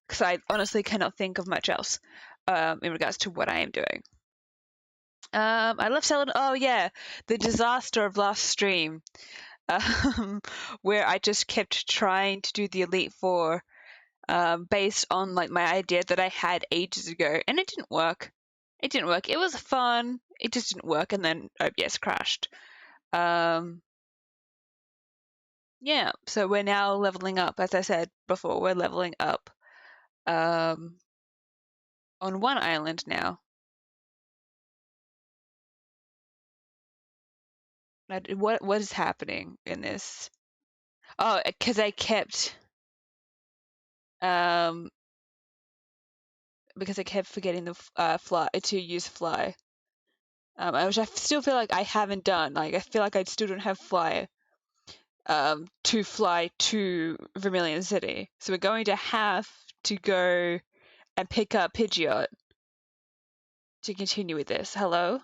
because I honestly cannot think of much else in regards to what I am doing. I left Celadon. Oh yeah, the disaster of last stream, where I just kept trying to do the Elite Four, based on like my idea that I had ages ago, and it didn't work. It didn't work. It was fun. It just didn't work, and then OBS crashed. Yeah, so we're now leveling up. As I said before, we're leveling up on one island now. What is happening in this? Oh, because I kept forgetting the fly to use fly, which I still feel like I haven't done. Like I feel like I still don't have fly to fly to Vermilion City. So we're going to have to go and pick up Pidgeot to continue with this. Hello?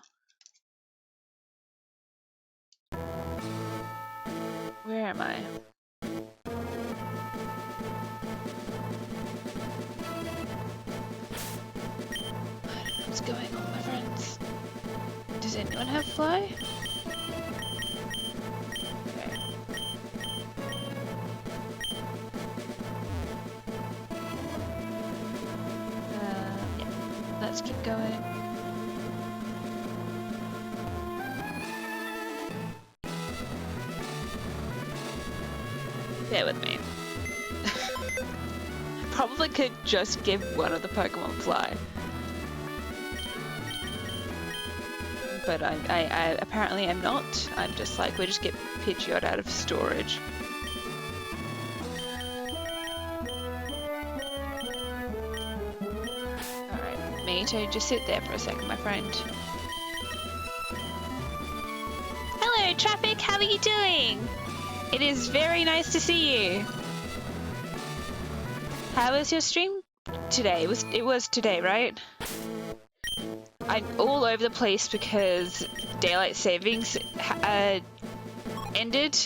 Where am I? What's going on, my friends? Does anyone have fly? Okay. Yeah. Let's keep going. Bear with me. Probably could just give one of the Pokemon fly. But I apparently am not. I'm just like, we just get Pidgeot out of storage. Alright, Mito, just sit there for a second, my friend. Hello, Traffic, how are you doing? It is very nice to see you. How was your stream today? It was today, right? I'm all over the place because daylight savings ended,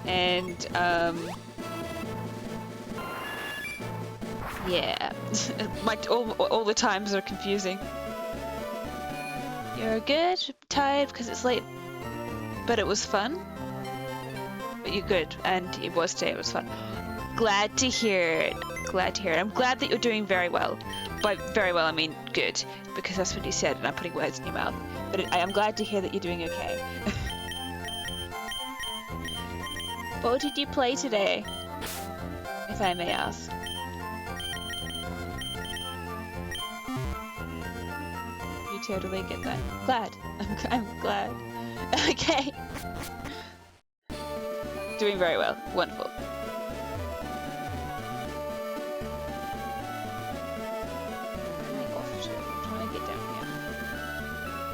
and yeah, all the times are confusing. You're good? Tired because it's late, but it was fun. But you're good, and it was today. It was fun. Glad to hear it. Glad to hear it. I'm glad that you're doing very well. By very well, I mean good, because that's what you said, and I'm putting words in your mouth. But I am glad to hear that you're doing okay. What did you play today, if I may ask? You totally get that. Glad. I'm glad. Okay. Doing very well. Wonderful.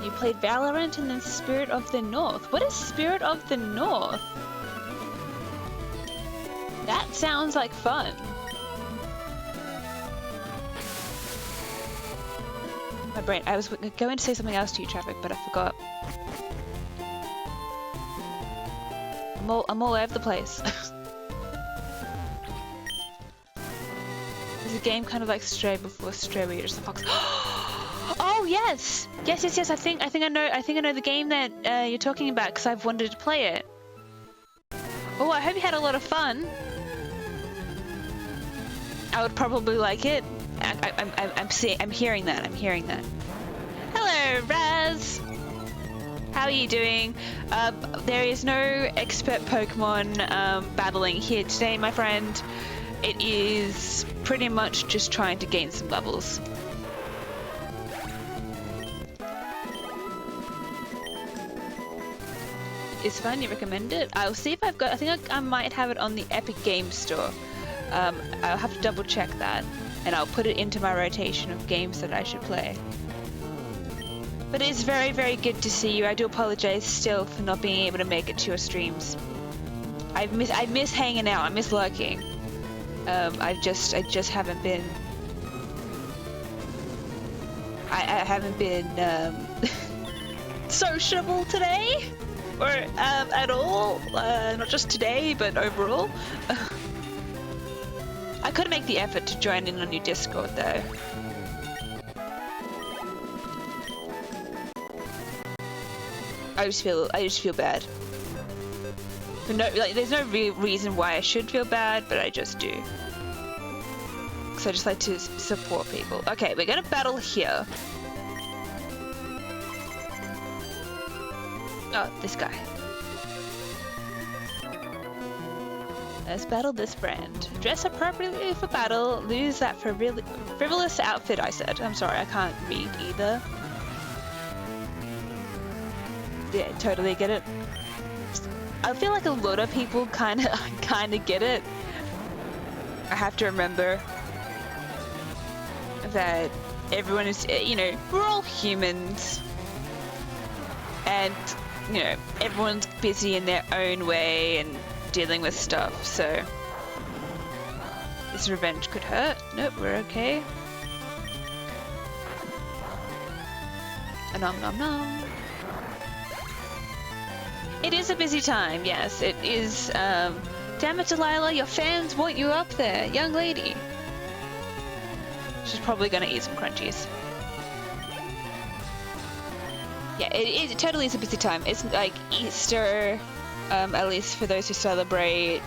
You played Valorant and then Spirit of the North. What is Spirit of the North? That sounds like fun. My brain, I was going to say something else to you, Traffic, but I forgot. I'm all over the place. There's a game kind of like Stray before Stray where you're just a fox. Oh yes, yes. I think I know the game that you're talking about because I've wanted to play it. Oh, I hope you had a lot of fun. I would probably like it. I'm hearing that. I'm hearing that. Hello, Raz. How are you doing? There is no expert Pokemon battling here today, my friend. It is pretty much just trying to gain some levels. It's fun, you recommend it? I'll see if I've got, I think I might have it on the Epic Games Store. I'll have to double check that, and I'll put it into my rotation of games that I should play. But it is very, very good to see you. I do apologize still for not being able to make it to your streams. I miss hanging out, I miss lurking. I just haven't been... I haven't been sociable today. Or at all, not just today, but overall. could make the effort to join in on your Discord though. I just feel bad. For no, like, there's no real reason why I should feel bad, but I just do. Because I just like to support people. Okay, we're gonna battle here. Oh, this guy. Let's battle this friend. Dress appropriately for battle. Lose that frivolous outfit, I said. I'm sorry, I can't read either. Yeah, totally get it. I feel like a lot of people kind of get it. I have to remember that everyone is, you know, we're all humans, and you know, everyone's busy in their own way and dealing with stuff. So this revenge could hurt. Nope, we're okay. A nom nom nom. It is a busy time, yes, it is. Damn it, Delilah, your fans want you up there, young lady. She's probably gonna eat some crunchies. Yeah, it totally is a busy time. It's like Easter, at least for those who celebrate.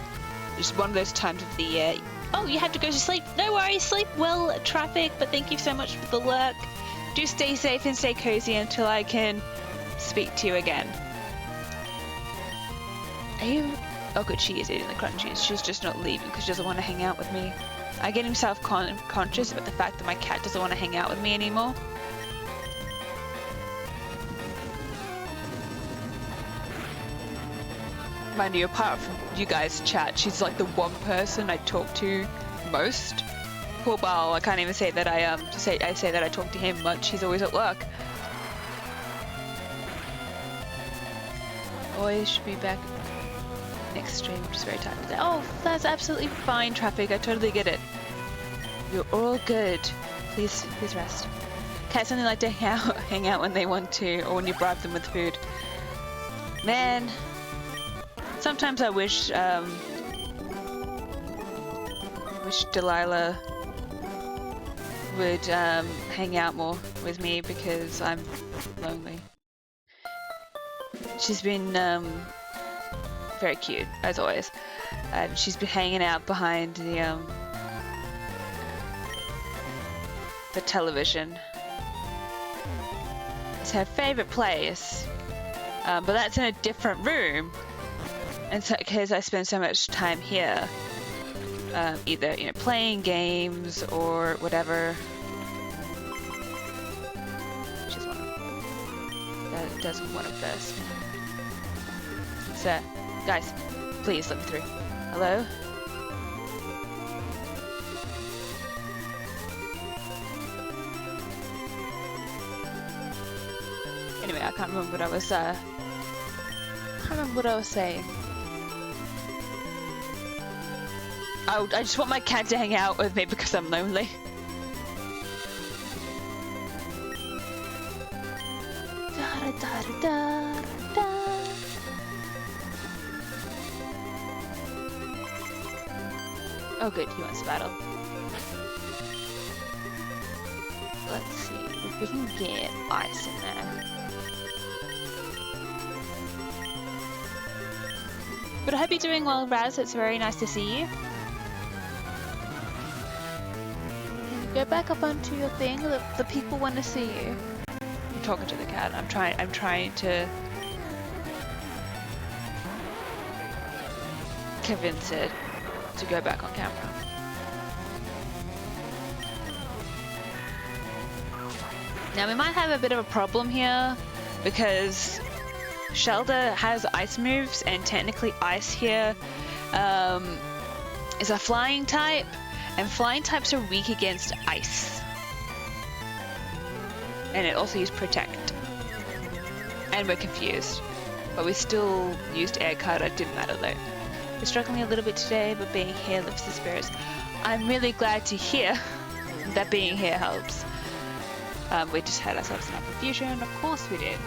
It's one of those times of the year. Oh, you have to go to sleep. No worries, sleep well, traffic, but thank you so much for the lurk. Do stay safe and stay cozy until I can speak to you again. Are you... Oh good, she is eating the crunchies. She's just not leaving because she doesn't want to hang out with me. I get himself conscious about the fact that my cat doesn't want to hang out with me anymore. Mind you, apart from you guys chat, she's like the one person I talk to most. Poor Bal, I can't even say that I say that I talk to him much. He's always at work. Always should be back next stream, which is very tight today. Oh, that's absolutely fine, traffic. I totally get it. You're all good. Please rest. Cats only like to hang out when they want to, or when you bribe them with food. Man, sometimes I wish Delilah would hang out more with me because I'm lonely. She's been very cute, as always. She's been hanging out behind the television. It's her favorite place, but that's in a different room. And so, because I spend so much time here, either, you know, playing games or whatever. She's one. That does one of those. So, guys, please let me through. Hello? Anyway, I can't remember what I was saying. I just want my cat to hang out with me because I'm lonely. Da, da, da, da, da. Oh good, he wants to battle. Let's see if we can get ice in there. But I hope you're doing well, Raz. It's very nice to see you. Can you go back up onto your thing? The people want to see you. I'm talking to the cat. I'm trying to convince it to go back on camera. Now we might have a bit of a problem here because Shelda has ice moves, and technically ice here is a flying type, and flying types are weak against ice. And it also used protect. And we're confused. But we still used air cutter, it didn't matter though. We're struggling a little bit today, but being here lifts the spirits. I'm really glad to hear that being here helps. We just had ourselves enough confusion, of course we did.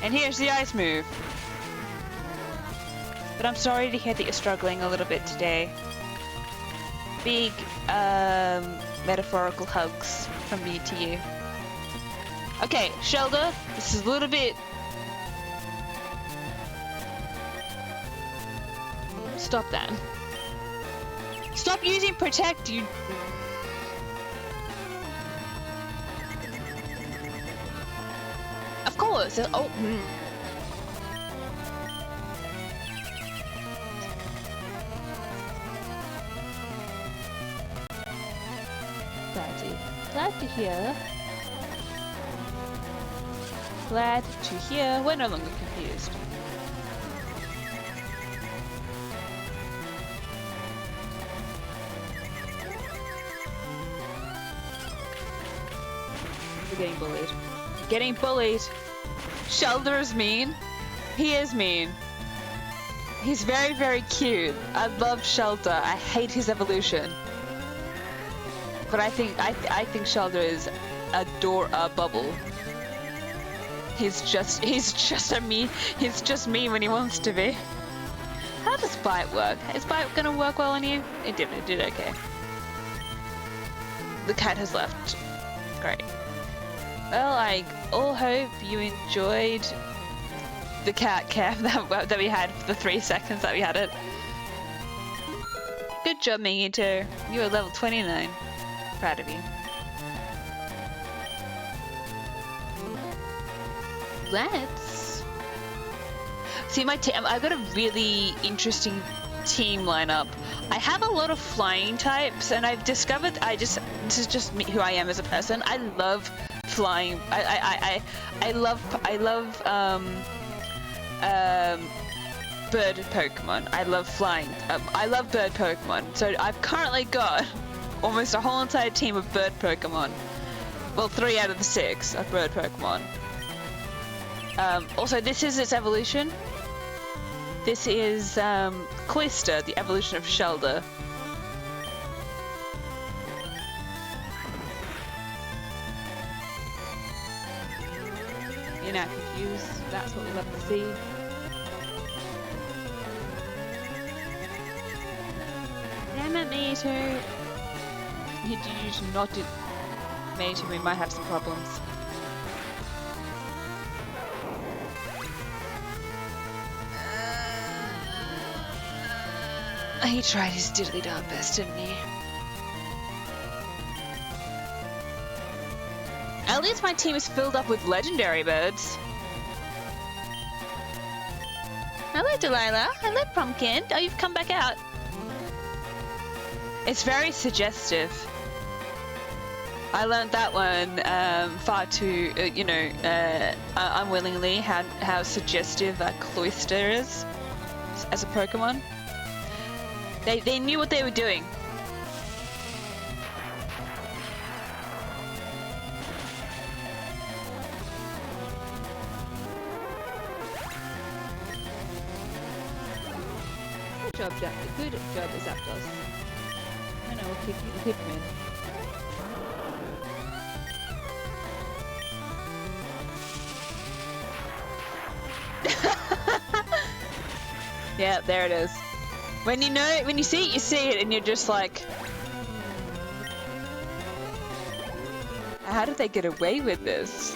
And here's the ice move. But I'm sorry to hear that you're struggling a little bit today. Big metaphorical hugs from me to you. Okay, Shelter, this is a little bit... Stop that. Stop using protect, you... Of course, oh... Glad to hear. Glad to hear. We're no longer confused. We're getting bullied. Getting bullied. Shelter is mean. He is mean. He's very, very cute. I love Shelter. I hate his evolution. But I think Shelter is a bubble. He's just me when he wants to be. How does Bite work? Is Bite gonna work well on you? It did okay. The cat has left. Great. Well, I all hope you enjoyed the cat camp that we had for the 3 seconds that we had it. Good job, Mingito. You are level 29. Proud of you. Let's see my team. I've got a really interesting team lineup. I have a lot of flying types, and I've discovered this is just me, who I am as a person. I love flying. I love bird Pokemon. I love flying. I love bird Pokemon. So I've currently got almost a whole entire team of bird Pokemon. Well, 3 out of the 6 are bird Pokemon. Also, this is its evolution. This is Cloyster, the evolution of Shelter. You're now confused. That's what we love to see. Damn it, me too. You do not do me too. We might have some problems. He tried his diddly darn best, didn't he? At least my team is filled up with legendary birds. Hello, Delilah. Hello, Pumpkin. Oh, you've come back out. It's very suggestive. I learned that one far too, unwillingly, how suggestive Cloyster is as a Pokemon. They knew what they were doing. Good job, Jack. Good job, Zapdos. I know, we'll keep him in. Yeah, there it is. When you see it, you see it, and you're just like, how did they get away with this?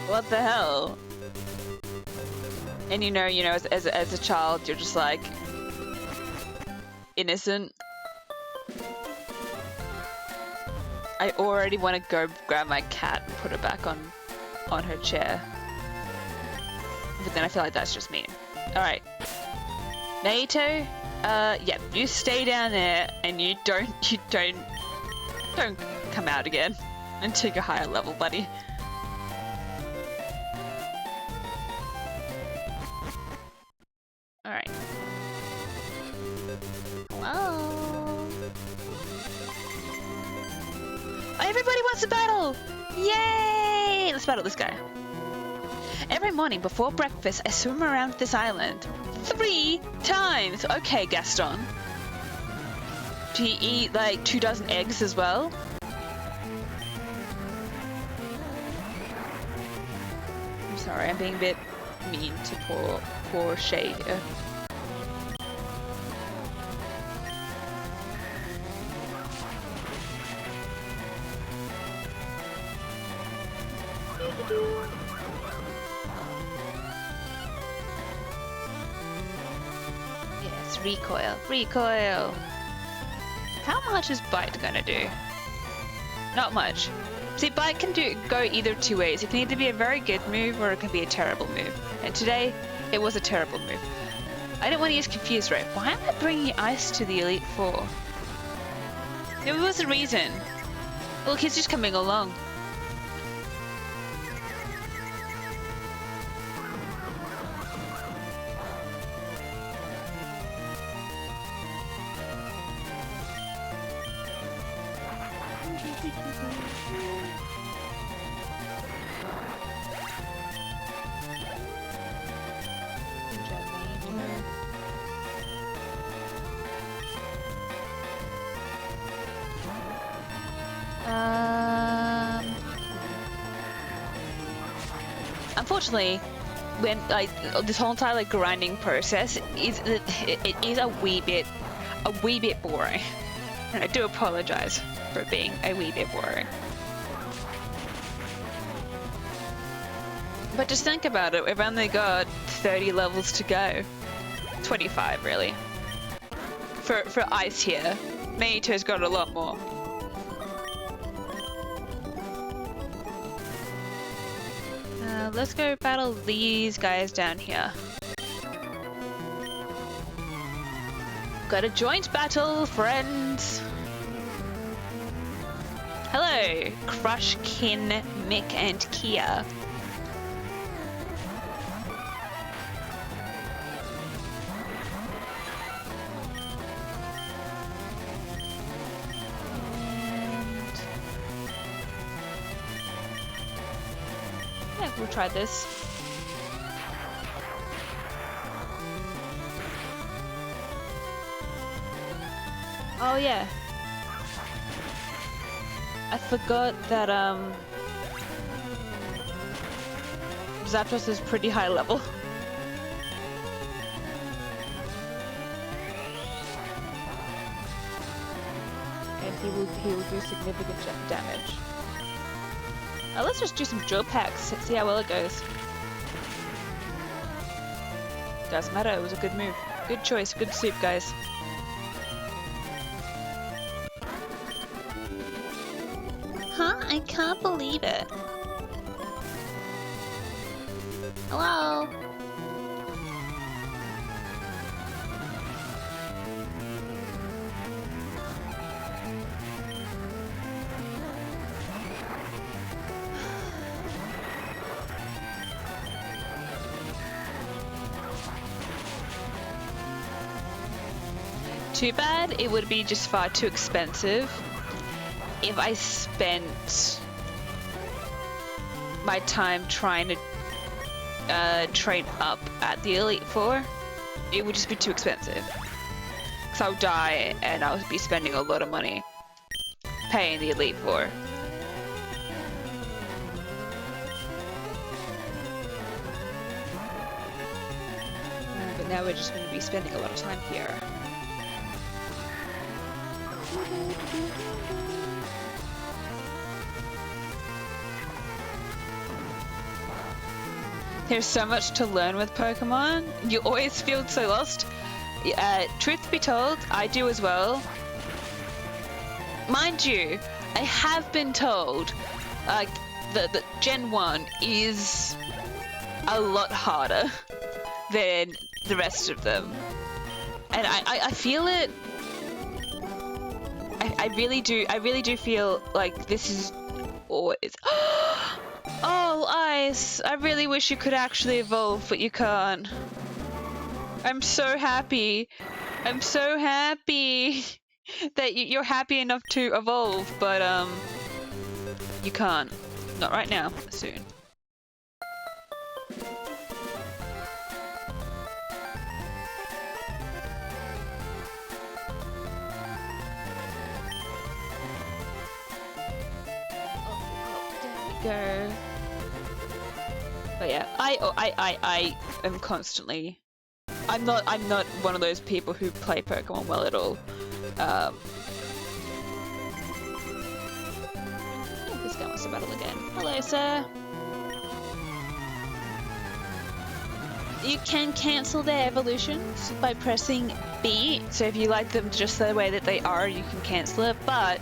What the hell? And as a child, you're just like innocent. I already want to go grab my cat and put her back on her chair. But then I feel like that's just mean. Alright. Naito, yeah, you stay down there and you don't come out again until you're higher level, buddy. Alright. Hello? Oh, everybody wants to battle! Yay! Let's battle this guy. Every morning before breakfast, I swim around this island 3 times. Okay, Gaston. Do you eat like 24 eggs as well? I'm sorry, I'm being a bit mean to poor Shay here. It's recoil. Recoil! How much is bite gonna do? Not much. See, bite can go either two ways. It can either be a very good move or it can be a terrible move. And today, it was a terrible move. I didn't want to use Confuse Ray. Why am I bringing Ice to the Elite Four? There was a reason. Look, he's just coming along. Unfortunately, when this whole entire grinding process it is a wee bit boring, and I do apologize for being a wee bit boring. But just think about it, we've only got 30 levels to go. 25 really. For Ice here. Mayito's got a lot more. Let's go battle these guys down here. Got a joint battle, friends! Hello, Crush, Kin, Mick, and Kia. We'll try this. Oh yeah. I forgot that Zapdos is pretty high level. And he will do significant damage. Let's just do some drill packs, see how well it goes. Doesn't matter, it was a good move. Good choice, good soup, guys. Huh? I can't believe it. Hello? Too bad it would be just far too expensive if I spent my time trying to train up at the Elite Four. It would just be too expensive. Because I would die and I would be spending a lot of money paying the Elite Four. But now we're just going to be spending a lot of time here. There's so much to learn with Pokemon. You always feel so lost. Truth be told, I do as well. Mind you, I have been told that Gen 1 is a lot harder than the rest of them. And I feel it. I really do feel like this is always. Oh, Ice! I really wish you could actually evolve, but you can't. I'm so happy. I'm so happy that you're happy enough to evolve, but you can't. Not right now. Soon. Go. But yeah, I am constantly. I'm not one of those people who play Pokemon well at all. Oh, this guy wants to battle again. Hello, sir. you can cancel their evolutions by pressing B. So if you like them just the way that they are, you can cancel it. But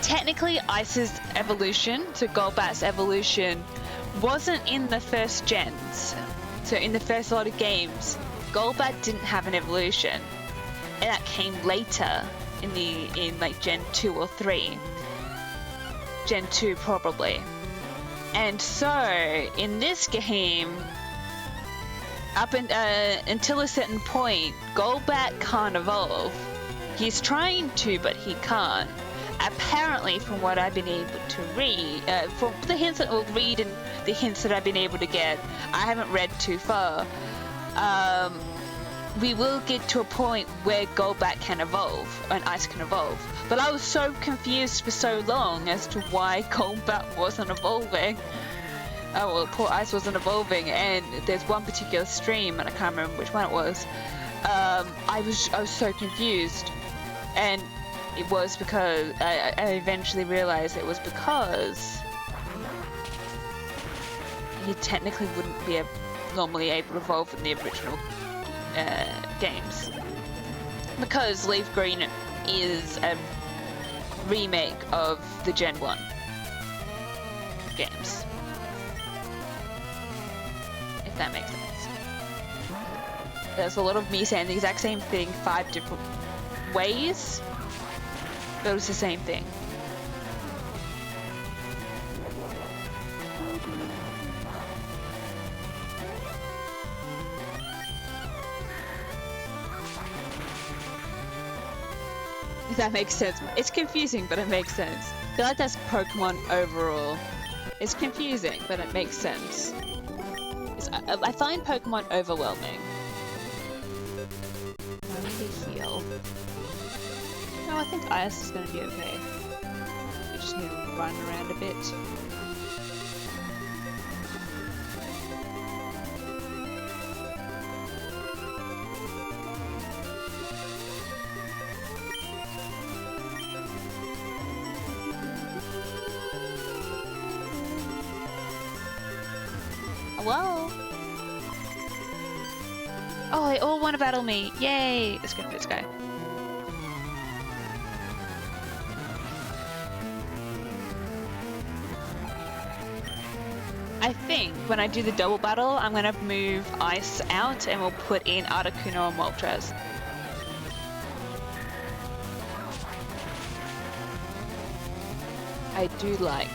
technically, Ice's evolution, so Golbat's evolution, wasn't in the first gens. So in the first lot of games, Golbat didn't have an evolution, and that came later in like Gen 2 or 3. Gen 2 probably. And so in this game, up until a certain point, Golbat can't evolve. He's trying to, but he can't. Apparently, from what I've been able to read, from the hints that I'll read and the hints that I've been able to get, I haven't read too far. We will get to a point where Golbat can evolve and Ice can evolve. But I was so confused for so long as to why Golbat wasn't evolving. Oh well, poor Ice wasn't evolving, and there's one particular stream, and I can't remember which one it was. I was so confused, and it was because I eventually realized it was because he technically wouldn't be normally able to evolve in the original games, because Leaf Green is a remake of the Gen 1 games. If that makes sense. There's a lot of me saying the exact same thing 5 different ways, but it was the same thing. If that makes sense. It's confusing, but it makes sense. I feel like that's Pokemon overall. It's confusing, but it makes sense. I find Pokemon overwhelming. I need to heal. No, I think Ice is going to be okay. We just need to run around a bit. Hello? Oh, they all want to battle me. Yay! Let's go for this guy. I think when I do the double battle, I'm going to move Ice out and we'll put in Articuno and Moltres. I do like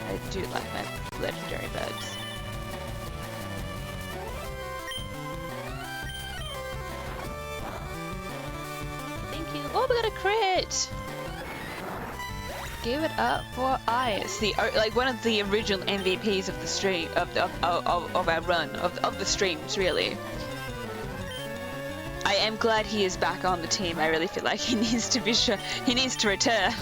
my legendary birds. Oh, we got a crit! Give it up for Ice, like one of the original MVPs of the stream of our run of the streams, really. I am glad he is back on the team. I really feel like he needs to be sure he needs to return.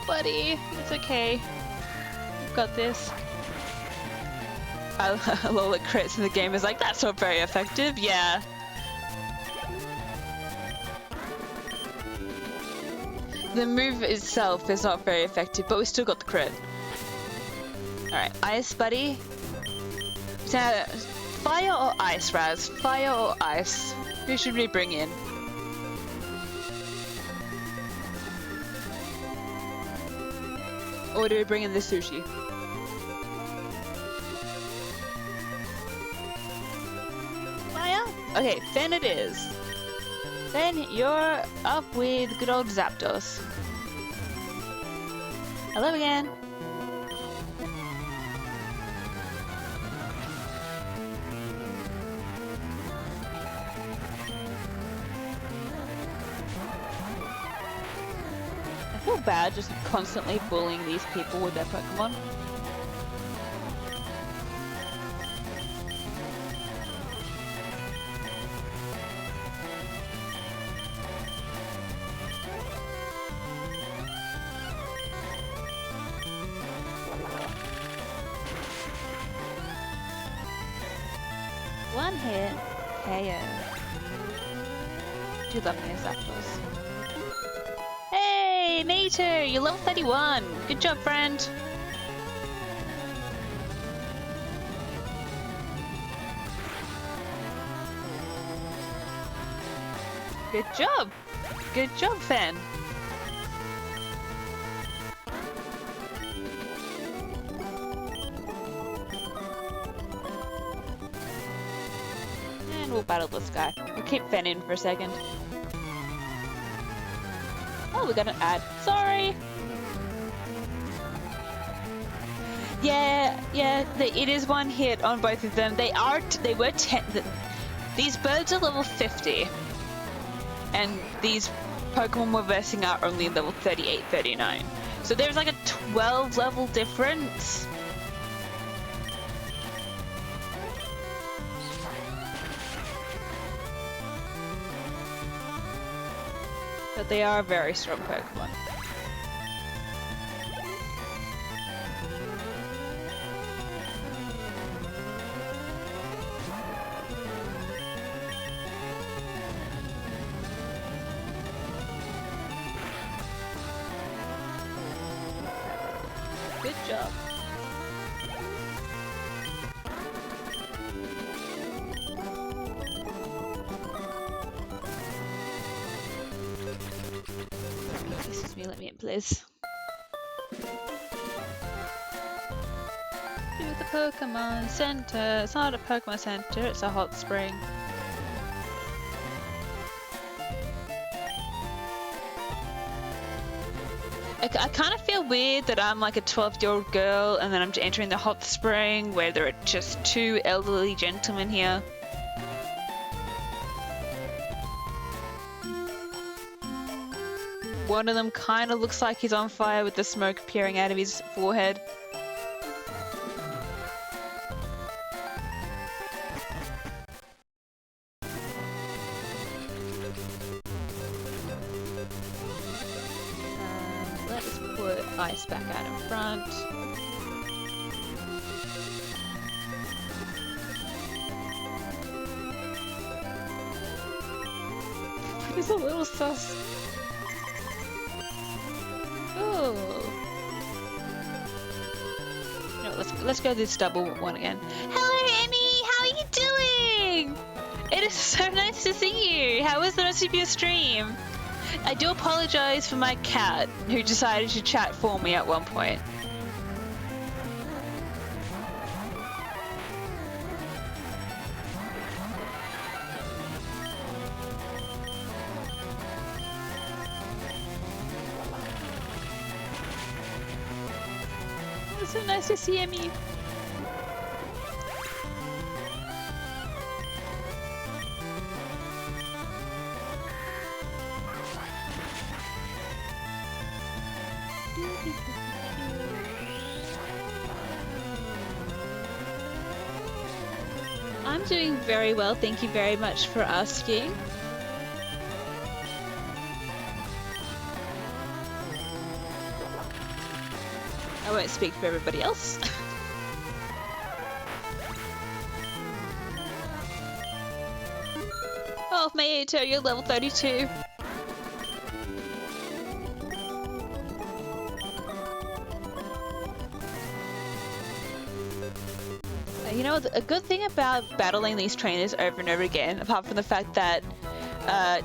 Buddy, it's okay. You've got this. I love the crits in the game is like, that's not very effective. Yeah. The move itself is not very effective, but we still got the crit. Alright, Ice, buddy. So, fire or ice, Raz? Fire or ice? Who should we bring in? Or do we bring in the sushi? Fire? Okay, then it is. Then you're up with good old Zapdos. Hello again. I feel bad just constantly bullying these people with their Pokemon. One hit, KO. do love me as Zapdos. Hey, Mater, you're level 31. Good job, friend. Good job. Good job, Fan. And we'll battle this guy. We'll keep Fen in for a second. Oh, we got an ad. Sorry. Yeah, it is one hit on both of them. They were 10. These birds are level 50. And these Pokemon we're versing are only level 38, 39. So there's like a 12 level difference. But they are very strong Pokemon. Good job. Excuse me, let me in, please. To the Pokemon Center. It's not a Pokemon Center, it's a hot spring. I kind of feel weird that I'm like a 12-year-old girl and then I'm entering the hot spring where there are just two elderly gentlemen here. One of them kind of looks like he's on fire with the smoke peering out of his forehead. Let's put Ice back out in front. He's a little sus. Oh. No, let's go this double one again. Hello, Emmy. How are you doing? It is so nice to see you. How was the rest of your stream? I do apologize for my cat who decided to chat for me at one point. It's so nice to see Emmy. I'm doing very well, thank you very much for asking. I won't speak for everybody else. Oh, Mayato, you're level 32. You know, a good thing about battling these trainers over and over again, apart from the fact that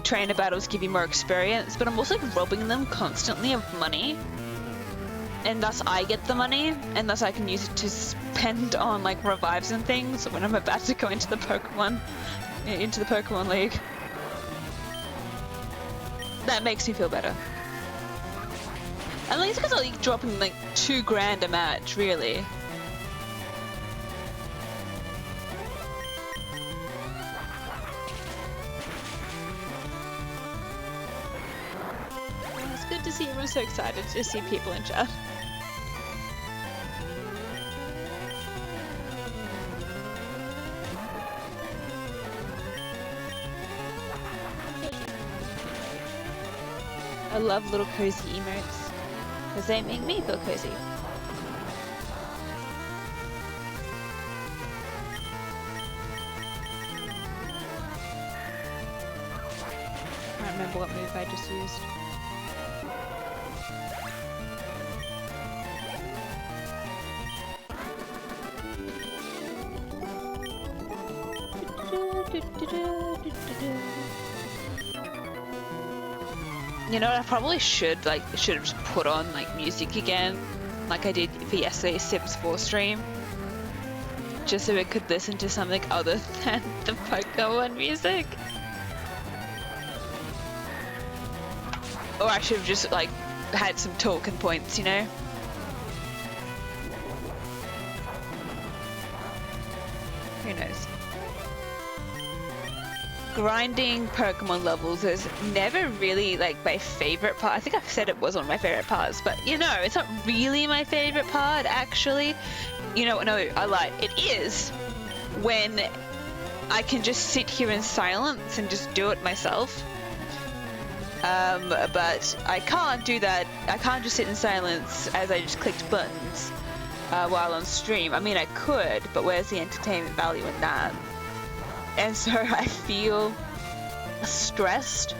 trainer battles give you more experience, but I'm also robbing them constantly of money. And thus I get the money, and thus I can use it to spend on like revives and things when I'm about to go into the Pokemon League. That makes me feel better. At least because I'm like dropping like $2,000 a match, really. It's good to see everyone so excited to see people in chat. I love little cozy emotes because they make me feel cozy. can't remember what move I just used. You know what, I probably should have just put on like music again, like I did for yesterday's Sims 4 stream. Just so we could listen to something other than the Pokemon music. Or I should have just like had some talking points, you know? Who knows? Grinding Pokemon levels is never really like my favorite part. I think I've said it was one of my favorite parts, but you know, it's not really my favorite part actually. You know, no, I lied. It is when I can just sit here in silence and just do it myself. But I can't do that. I can't just sit in silence as I just clicked buttons while on stream. I mean, I could, but where's the entertainment value in that? And so I feel stressed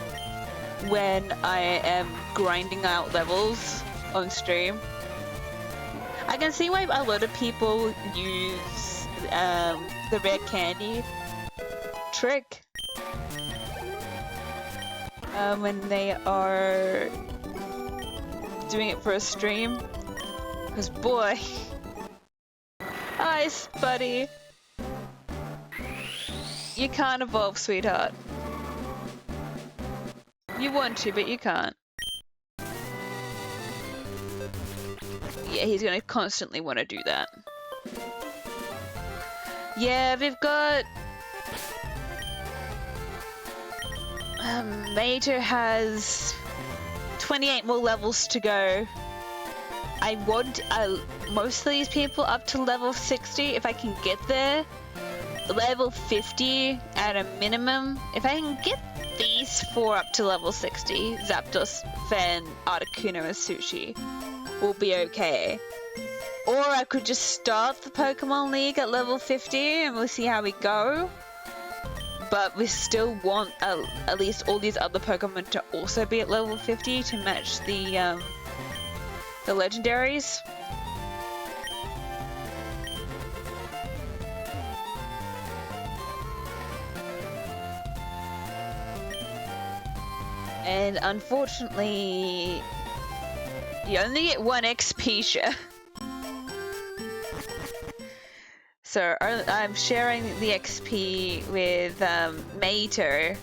when I am grinding out levels on stream. I can see why a lot of people use the rare candy trick when they are doing it for a stream. Because boy, ice buddy, you can't evolve, sweetheart. You want to, but you can't. Yeah, he's gonna constantly want to do that. Yeah, we've got... Mater has 28 more levels to go. I want most of these people up to level 60 if I can get there. Level 50 at a minimum. If I can get these 4 up to level 60, Zapdos, Fan, Articuno, and Sushi, will be okay. Or I could just start the Pokemon League at level 50 and we'll see how we go. But we still want at least all these other Pokemon to also be at level 50 to match the legendaries. And unfortunately, you only get 1 XP share. So I'm sharing the XP with Mater.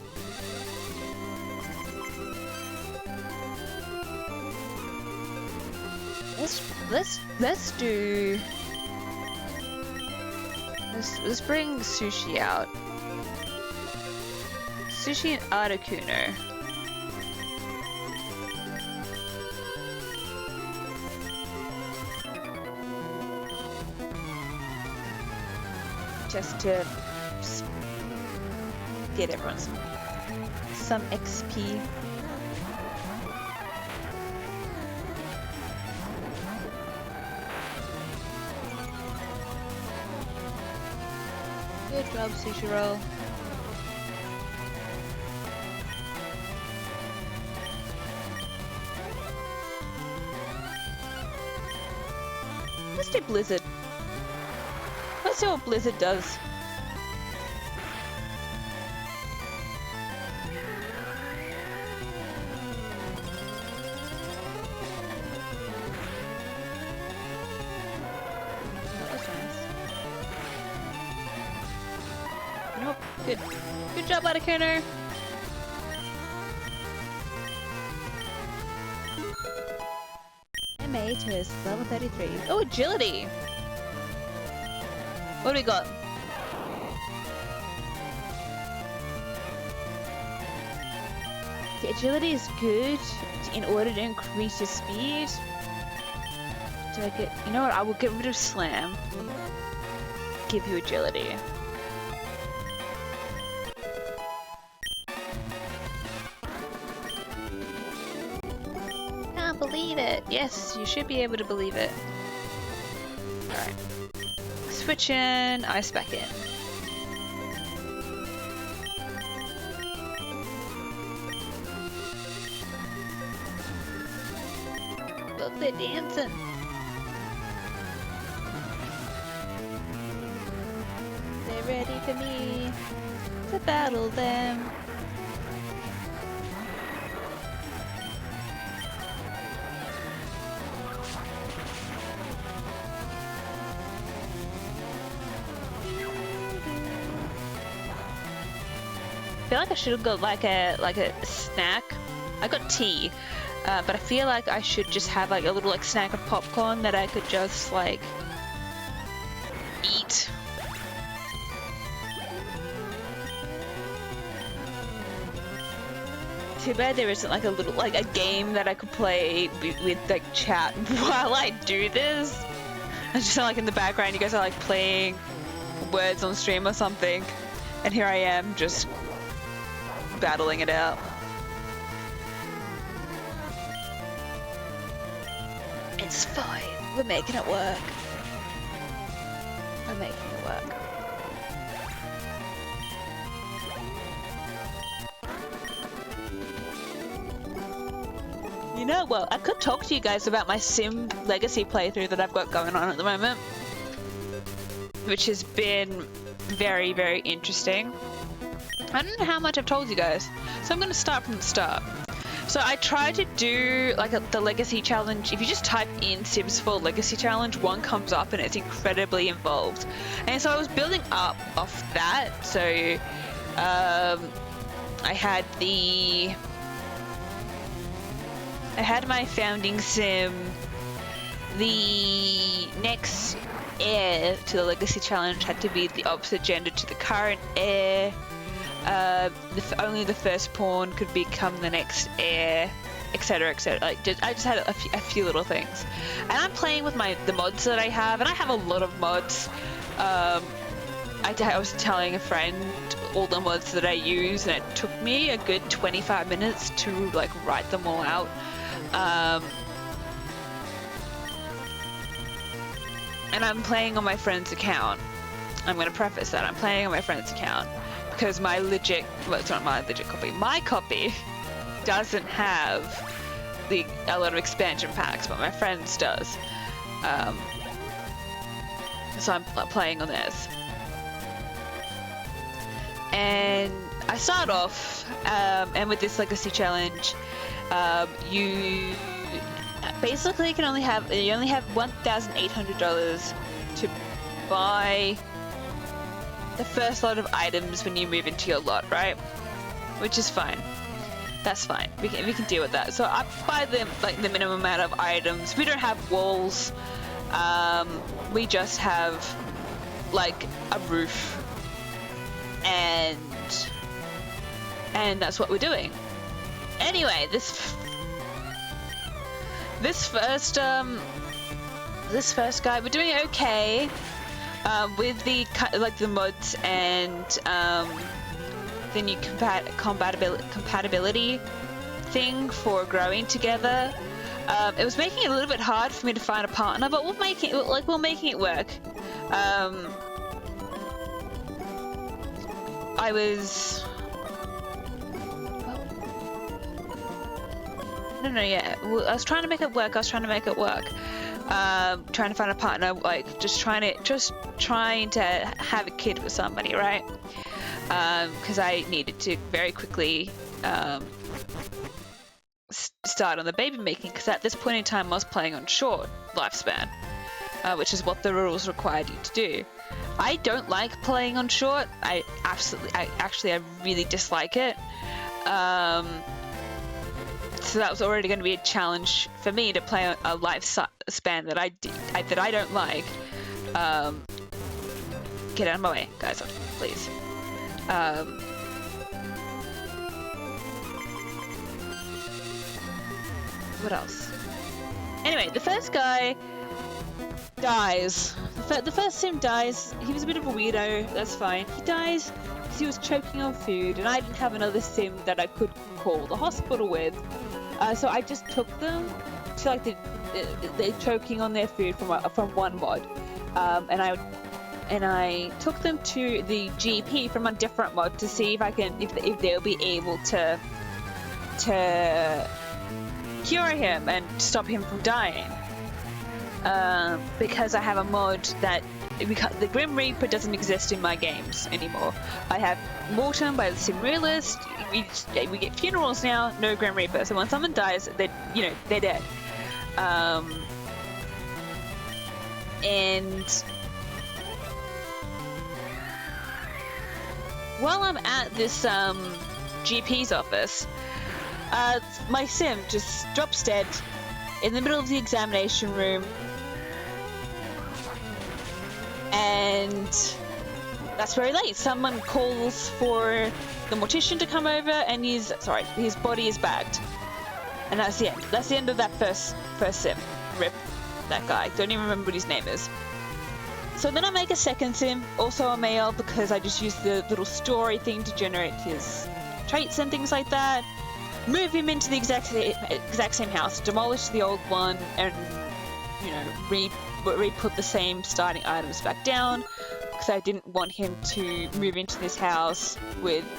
Let's bring Sushi out. Sushi and Articuno. Just to get everyone some XP. Good job, Sushi Roll. Let's do Blizzard. Let's see what Blizzard does. That was nice. Nope. Good job, Articuno. M8 is level 33. Oh, agility! What do we got? The agility is good in order to increase your speed. Do I get... You know what? I will get rid of Slam. Give you agility. Can't believe it. Yes, you should be able to believe it. Alright. Switch in, ice back in. look, they're dancing. They're ready for me to battle them. I feel like I should have got like a snack. I got tea, but I feel like I should just have like a little like snack of popcorn that I could just like eat. Too bad there isn't like a little like a game that I could play with like chat while I do this. I just sound like in the background you guys are like playing words on stream or something, and here I am just battling it out. It's fine. We're making it work. We're making it work. You know, well, I could talk to you guys about my Sim Legacy playthrough that I've got going on at the moment, which has been very, very interesting. I don't know how much I've told you guys, so I'm going to start from the start. So I tried to do like the Legacy Challenge. If you just type in Sims 4 Legacy Challenge, one comes up and it's incredibly involved. And so I was building up off that. So I had my founding sim. The next heir to the Legacy Challenge had to be the opposite gender to the current heir. Only the first pawn could become the next heir, etc., etc. Like, I just had a few little things, and I'm playing with the mods that I have, and I have a lot of mods. I was telling a friend all the mods that I use, and it took me a good 25 minutes to like write them all out. And I'm playing on my friend's account. I'm going to preface that I'm playing on my friend's account. Because my legit, well, it's not my legit copy. My copy doesn't have a lot of expansion packs, but my friend's does. So I'm playing on theirs. And I start off, and with this Legacy Challenge, you basically you only have $1,800 to buy the first lot of items when you move into your lot, right? Which is fine. That's fine. We can deal with that. So I buy the minimum amount of items. We don't have walls. We just have like a roof, and that's what we're doing. Anyway, this first guy, we're doing okay. With the mods and the new compatibility thing for growing together, it was making it a little bit hard for me to find a partner, but we're making it work. I was trying to make it work. Trying to find a partner, like just trying to have a kid with somebody, right? Because I needed to very quickly start on the baby making, because at this point in time I was playing on short lifespan, which is what the rules required you to do. I don't like playing on short. I really dislike it. So that was already going to be a challenge for me to play on a lifespan that I don't like. Get out of my way, guys, please. What else? Anyway, the first guy dies. The first sim dies. He was a bit of a weirdo. That's fine. He dies because he was choking on food, and I didn't have another sim that I could call the hospital with. So I just took them to like they're choking on their food from one mod, and I took them to the GP from a different mod to see if they'll be able to cure him and stop him from dying. Because I have a mod that the Grim Reaper doesn't exist in my games anymore. I have Mortem by the Sim Realist. We get funerals now, no Grim Reaper. So when someone dies, they're dead. And while I'm at this GP's office, my sim just drops dead in the middle of the examination room, and that's very late. Someone calls for the mortician to come over, and his body is bagged, and that's the end. That's the end of that first sim. Rip that guy. Don't even remember what his name is. So then I make a second sim, also a male, because I just use the little story thing to generate his traits and things like that. Move him into the exact same house, demolish the old one, and re-put the same starting items back down, because I didn't want him to move into this house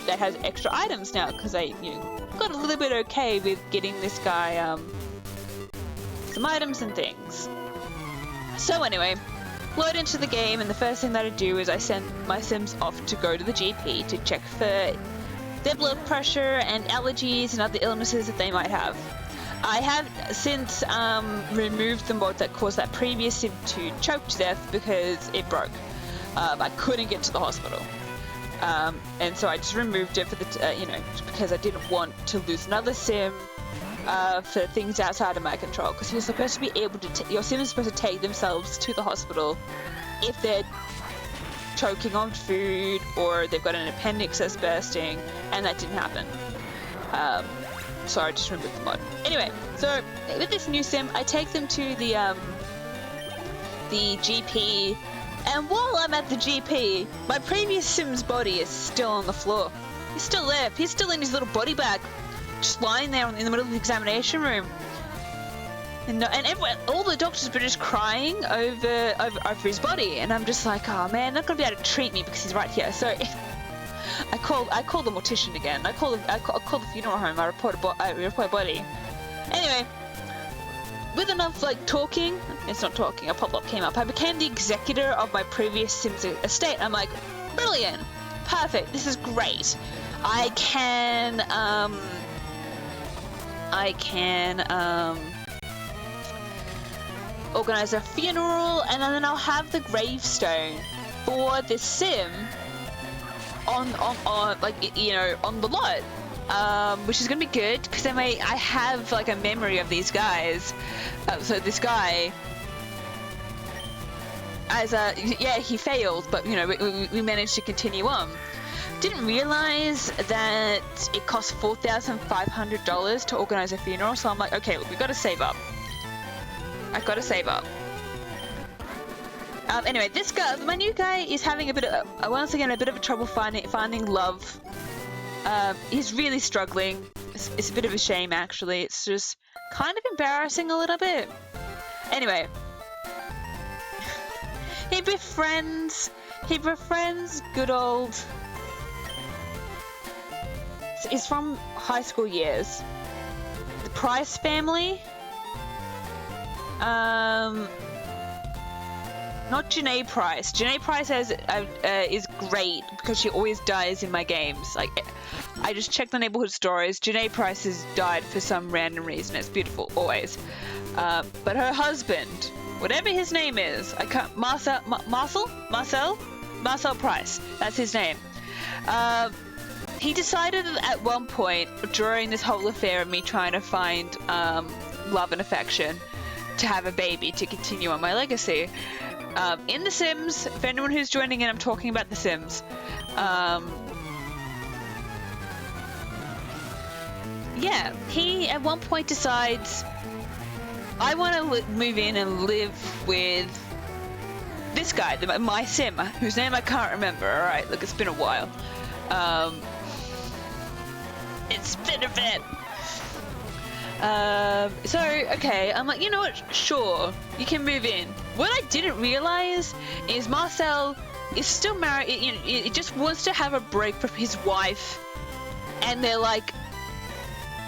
that has extra items now, because I got a little bit okay with getting this guy some items and things. So anyway, load into the game, and the first thing that I do is I send my sims off to go to the GP to check for their blood pressure and allergies and other illnesses that they might have. I have since removed the mod that caused that previous sim to choke to death because it broke. I couldn't get to the hospital, and so I just removed it for because I didn't want to lose another sim for things outside of my control. Because you're supposed to be able to your sim is supposed to take themselves to the hospital if they're choking on food or they've got an appendix that's bursting, and that didn't happen. So I just removed the mod. Anyway, so with this new sim, I take them to the GP, and while I'm at the GP, my previous sim's body is still on the floor. He's still there. He's still in his little body bag, just lying there in the middle of the examination room. And everyone, all the doctors were just crying over his body, and I'm just like, oh man, they're not gonna be able to treat me because he's right here. So I call the mortician again. I call the funeral home. I report a body. Anyway, with enough talking, it's not talking. A pop-up came up. I became the executor of my previous sim's estate. I'm like, brilliant, perfect. This is great. I can organize a funeral, and then I'll have the gravestone for this sim on the lot, which is gonna be good because I have a memory of these guys. So this guy, he failed, but we managed to continue on. Didn't realize that it cost $4,500 to organize a funeral, so I'm like, okay, look, we gotta save up. I've got to save up. Anyway, this guy, my new guy, is having once again a bit of a trouble finding love. He's really struggling. It's a bit of a shame, actually. It's just kind of embarrassing a little bit. Anyway, he befriends good old. He's from high school years. The Price family. Not Janae Price. Janae Price is great because she always dies in my games. I just checked the neighborhood stories. Janae Price has died for some random reason. It's beautiful, always. But her husband, whatever his name is, I can't. Marcel Price. That's his name. He decided at one point during this whole affair of me trying to find love and affection, to have a baby to continue on my legacy. In The Sims, for anyone who's joining in, I'm talking about The Sims. He at one point decides, I want to move in and live with this guy, my sim, whose name I can't remember. Alright, look, it's been a while. It's been a bit. Okay, I'm like, you know what, sure, you can move in. What I didn't realize is Marcel is still married, he just wants to have a break from his wife, and they're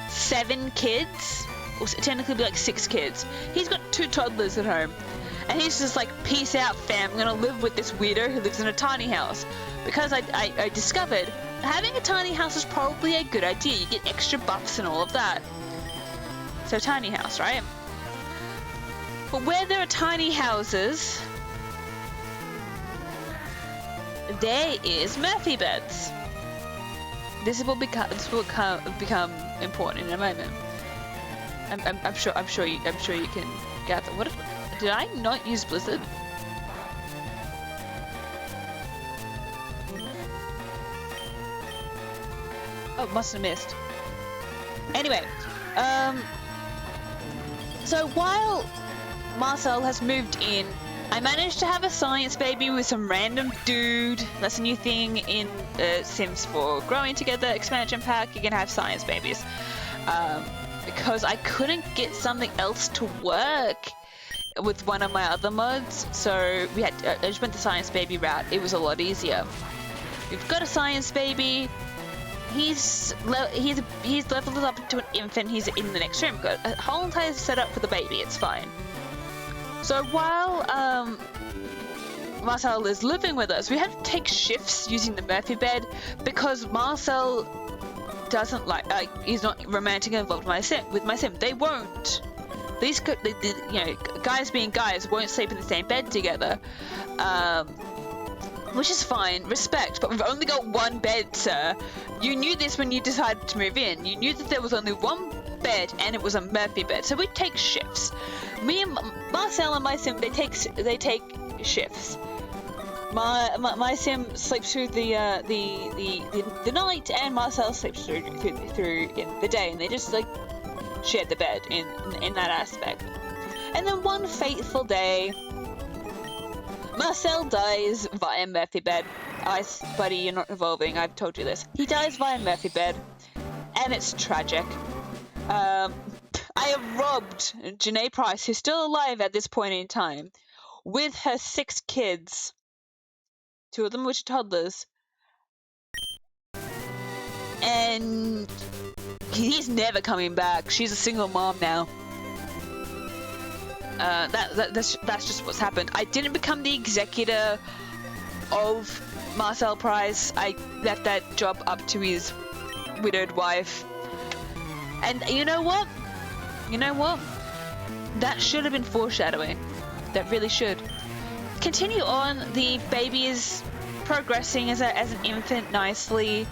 7 kids, or technically be like 6 kids. He's got 2 toddlers at home. And he's just like, peace out, fam. I'm gonna live with this weirdo who lives in a tiny house. Because I discovered having a tiny house is probably a good idea. You get extra buffs and all of that. So tiny house, right? But where there are tiny houses, there is Murphy beds. This will become important in a moment. I'm sure you can gather. What if, did I not use Blizzard? Oh, must have missed. Anyway, so while Marcel has moved in, I managed to have a science baby with some random dude. That's a new thing in Sims 4 Growing Together expansion pack. You can have science babies. Because I couldn't get something else to work with one of my other mods, so we had I just went the science baby route. It was a lot easier. We've got a science baby. He's leveled up to an infant. He's in the next room. Got a whole entire setup for the baby. It's fine. So while Marcel is living with us, we have to take shifts using the Murphy bed because Marcel doesn't he's not romantically involved with my sim. They won't. These guys being guys won't sleep in the same bed together, which is fine, respect. But we've only got one bed, sir. You knew this when you decided to move in. You knew that there was only one bed, and it was a Murphy bed. So we take shifts. Me and Marcel and my sim, they take shifts. My sim sleeps through the night, and Marcel sleeps through in the day, and they just like share the bed in that aspect. And then one fateful day, Marcel dies via Murphy bed. Buddy, you're not evolving. I've told you this. He dies via Murphy bed, and it's tragic. I have robbed Janae Price, who's still alive at this point in time, with her 6 kids. 2 of them which are toddlers. And he's never coming back. She's a single mom now. That's just what's happened. I didn't become the executor of Marcel Price. I left that job up to his widowed wife. And you know what? That should have been foreshadowing. That really should. Continue on. The baby is progressing as an infant nicely.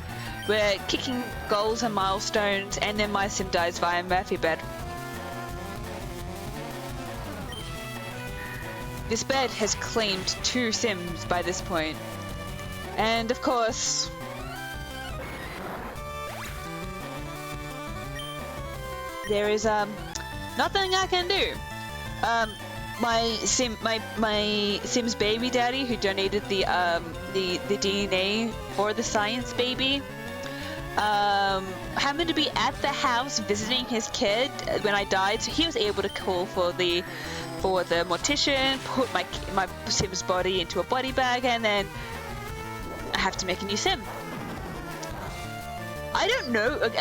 We're kicking goals and milestones, and then my sim dies via Murphy bed. This bed has claimed 2 sims by this point. And of course, there is nothing I can do. My sim's baby daddy, who donated the DNA for the science baby, happened to be at the house visiting his kid when I died, so he was able to call for the mortician, put my sim's body into a body bag, and then I have to make a new sim. I don't know.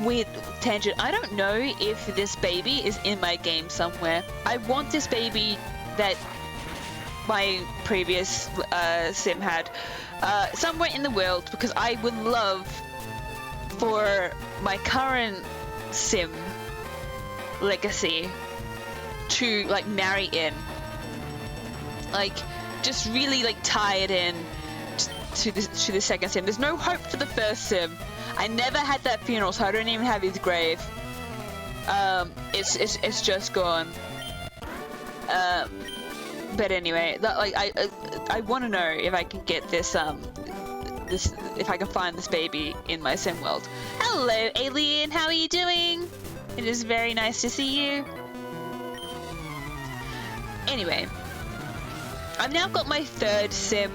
Weird tangent. I don't know if this baby is in my game somewhere. I want this baby that my previous sim had somewhere in the world, because I would love for my current sim legacy to like marry in, like just really like tie it in to the second sim. There's no hope for the first sim. I never had that funeral, so I don't even have his grave. It's just gone. But anyway, I want to know if I can get this if I can find this baby in my sim world. Hello, alien. How are you doing? It is very nice to see you. Anyway, I've now got my 3rd sim.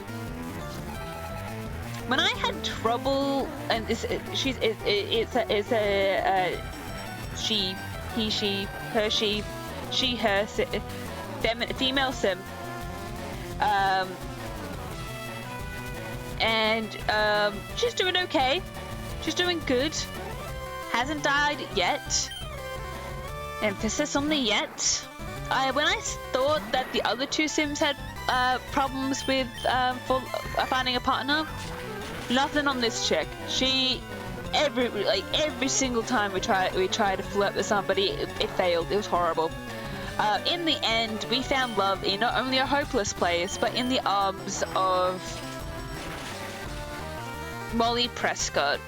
When I had trouble, and she, he, she, her, she, her, female sim, and she's doing okay. She's doing good. Hasn't died yet. Emphasis on the yet. When I thought that the other two Sims had problems with for finding a partner, nothing on this chick. She every single time we try to flirt with somebody, it failed. It was horrible. In the end, we found love in not only a hopeless place, but in the arms of Molly Prescott.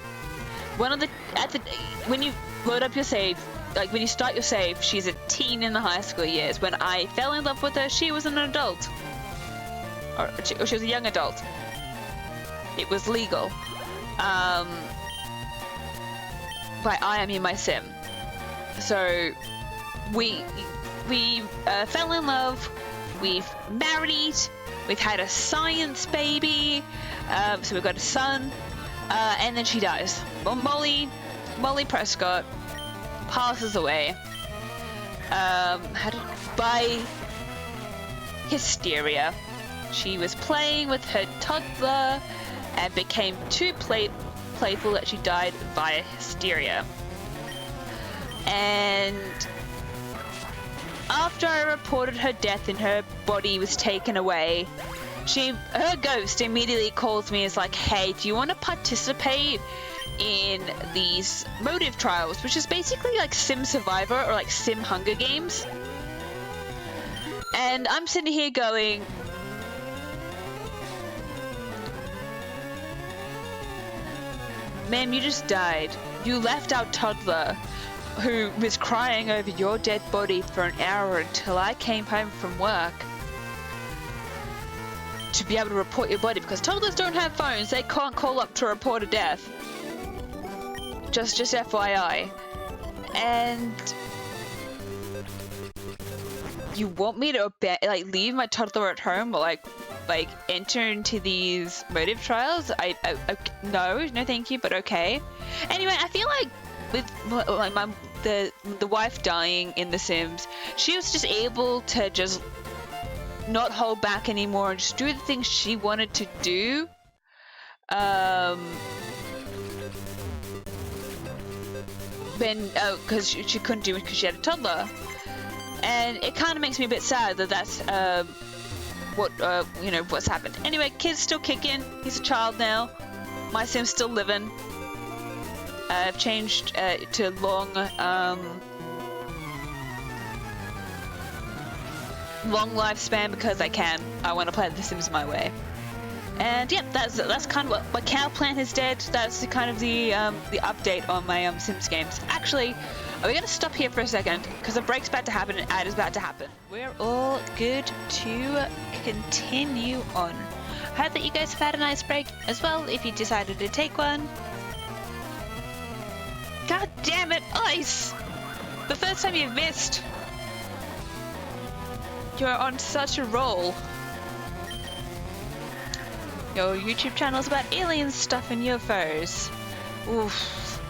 When you load up your save, like when you start your save, she's a teen in the high school years. When I fell in love with her, she was an adult, or she was a young adult. It was legal. By I mean my sim. So we fell in love. We've married. We've had a science baby. So we've got a son. And then she dies. Well, Molly Prescott passes away. By hysteria. She was playing with her toddler and became too playful that she died via hysteria. And after I reported her death and her body was taken away, her ghost immediately calls me and is like, hey, do you want to participate in these motive trials, which is basically like Sim Survivor or like Sim Hunger Games. And I'm sitting here going, ma'am, you just died. You left our toddler who was crying over your dead body for an hour until I came home from work to be able to report your body, because toddlers don't have phones. They can't call up to report a death. Just FYI. And you want me to leave my toddler at home or like enter into these motive trials? No thank you, but okay. Anyway, I feel like with like the wife dying in The Sims, she was just able to just not hold back anymore and just do the things she wanted to do. Because she couldn't do it because she had a toddler, and it kind of makes me a bit sad that that's what's happened. Anyway, kid's still kicking. He's a child now. My Sim's still living. I've changed to long lifespan because I can. I want to play The Sims my way. And yeah, that's kind of what my cow plant is dead. That's the kind of the update on my Sims games. Actually, are we gonna stop here for a second because a break's about to happen and ad is about to happen. We're all good to continue on. I hope that you guys have had a nice break as well if you decided to take one. God damn it, Ice! The first time you've missed. You're on such a roll. Your YouTube channel is about alien stuff and UFOs. Oof.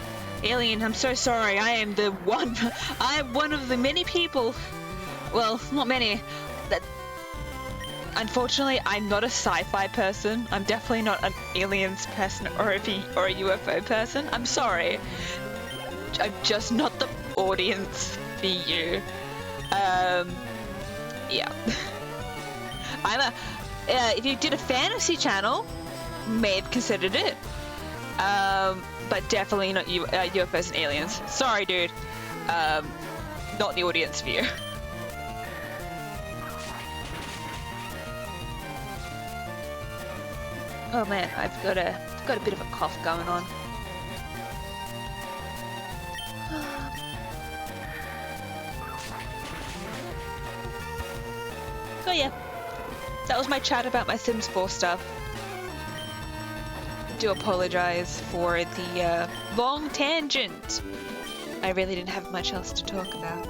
Alien, I'm so sorry. I am one of the many people. Well, not many. That. Unfortunately, I'm not a sci-fi person. I'm definitely not an aliens person or a UFO person. I'm sorry. I'm just not the audience for you. Yeah. If you did a fantasy channel, may have considered it. But definitely not UFOs and aliens. Sorry, dude. Not the audience for you. Oh man, I've got a bit of a cough going on. So yeah, that was my chat about my Sims 4 stuff. I do apologize for the long tangent. I really didn't have much else to talk about,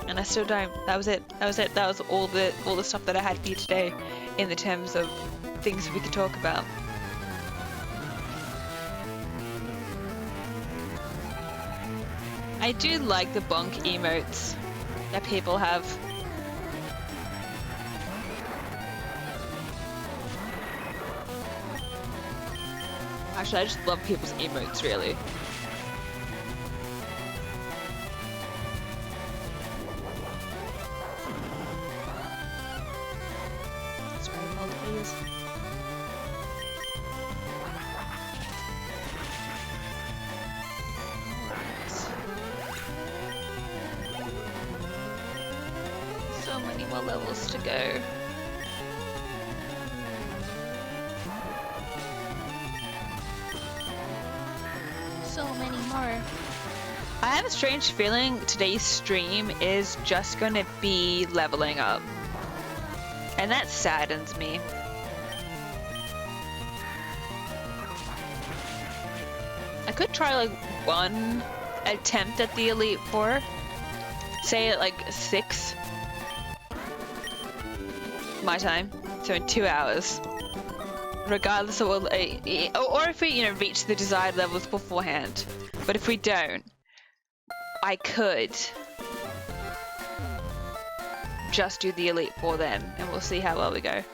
and I still don't. That was it. That was all the stuff that I had for you today, in the terms of things we could talk about. I do like the bonk emotes that people have. Actually, I just love people's emotes, really. many more levels to go. So many more. I have a strange feeling today's stream is just going to be leveling up. And that saddens me. I could try like one attempt at the Elite Four. Say at like 6 my time, so in 2 hours. Regardless of what, or if we, you know, reach the desired levels beforehand. But if we don't, I could just do the Elite Four then, and we'll see how well we go.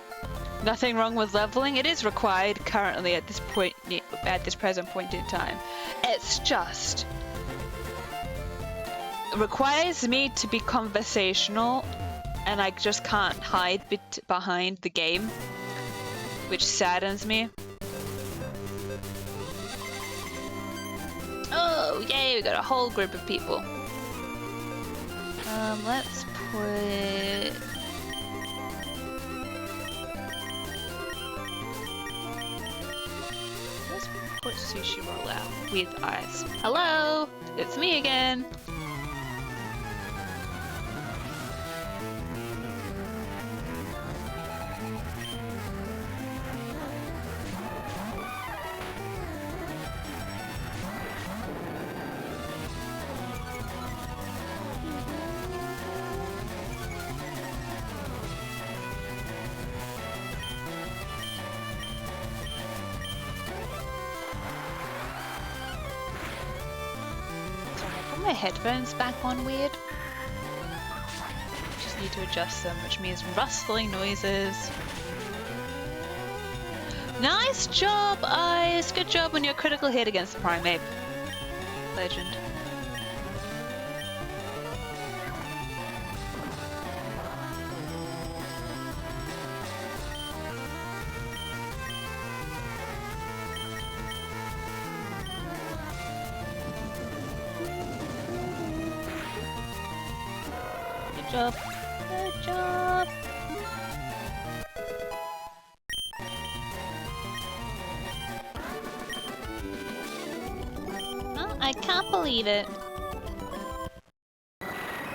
Nothing wrong with leveling. It is required currently at this point, at this present point in time. It's just it requires me to be conversational, and I just can't hide behind the game, which saddens me. Oh, yay, we got a whole group of people. Let's put... Let's put sushi roll out with ice. Hello, it's me again. My headphones back on weird. Just need to adjust them, which means rustling noises. Nice job, Ice! Good job on your critical hit against the primate. Legend. Good job. Good job. Oh, I can't believe it.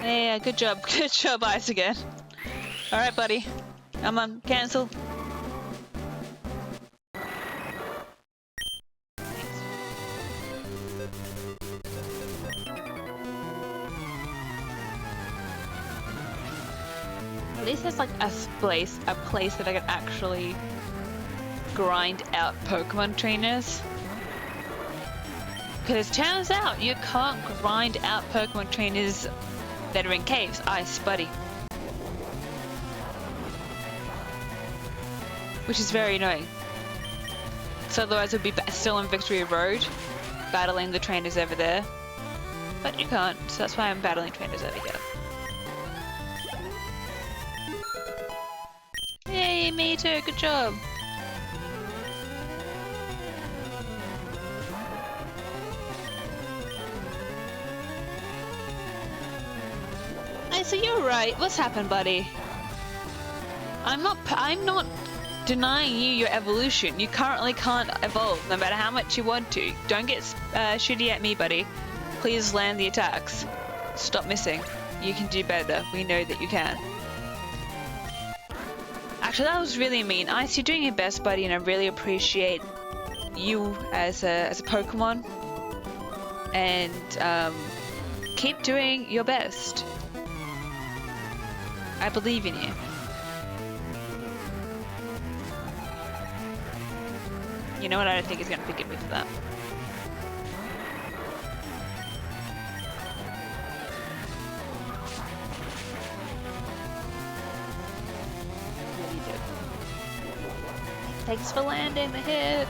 Yeah, good job. Good job, Ice again. Alright, buddy. Come on, cancel. At least there's like a place that I can actually grind out Pokemon trainers. Because it turns out you can't grind out Pokemon trainers that are in caves. Ice, buddy. Which is very annoying. So otherwise we'd be still on Victory Road, battling the trainers over there. But you can't, so that's why I'm battling trainers over here. Yay, me too, good job. Hey, so you're right. What's happened, buddy? I'm not denying you your evolution. You currently can't evolve, no matter how much you want to. Don't get shitty at me, buddy. Please land the attacks. Stop missing. You can do better. We know that you can. Actually, that was really mean. Ice, you're doing your best, buddy, and I really appreciate you as a Pokemon. And keep doing your best. I believe in you. You know what? I don't think he's going to forgive me for that. Really did. Thanks for landing the hit.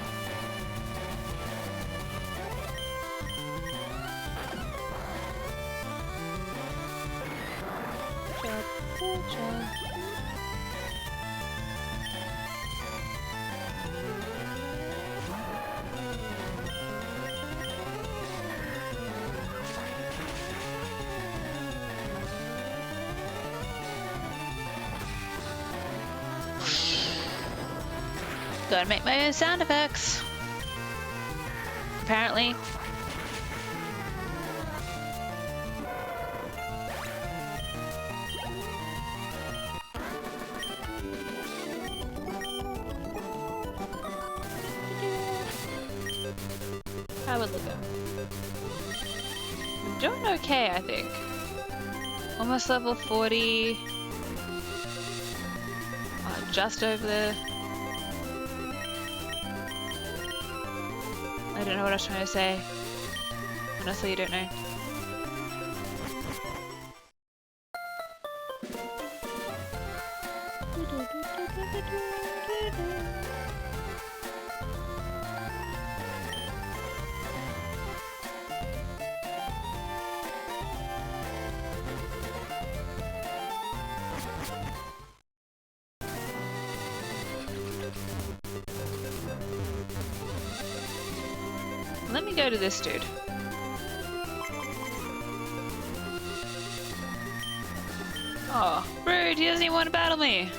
Good job. Gotta make my own sound effects. Apparently. How would look at? I'm doing okay, I think. Almost level 40. Just over there. I don't know what I was trying to say. Honestly, you don't know. Let me go to this dude. Oh, rude, he doesn't even want to battle me.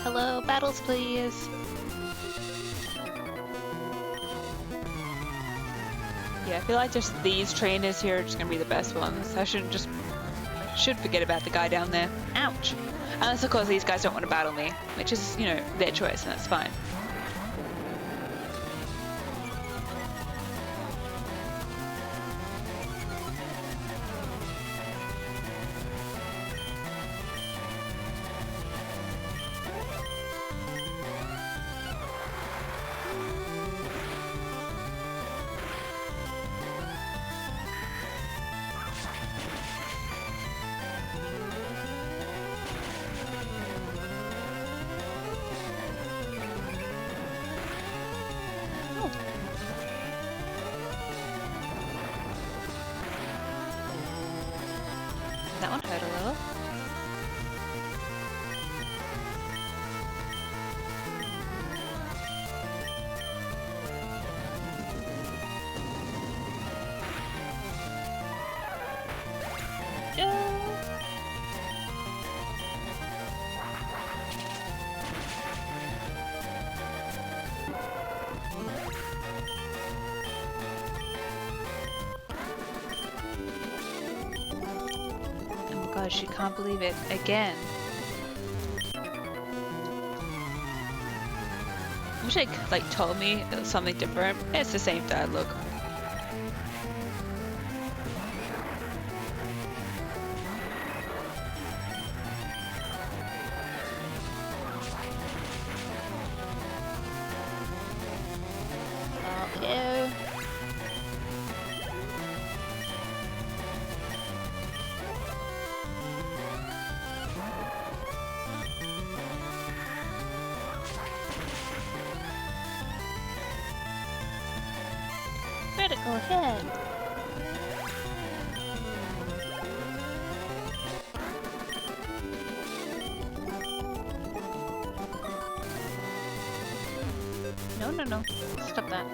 Hello, battles please. Yeah, I feel like just these trainers here are just gonna be the best ones. I should forget about the guy down there. Ouch. Unless of course these guys don't want to battle me, which is, you know, their choice and that's fine. That one hurt a little. Gosh, you can't believe it. Again. I wish it like told me it was something different. It's the same dialogue. Oh, ew. Critical hit. No, no, no. Stop that.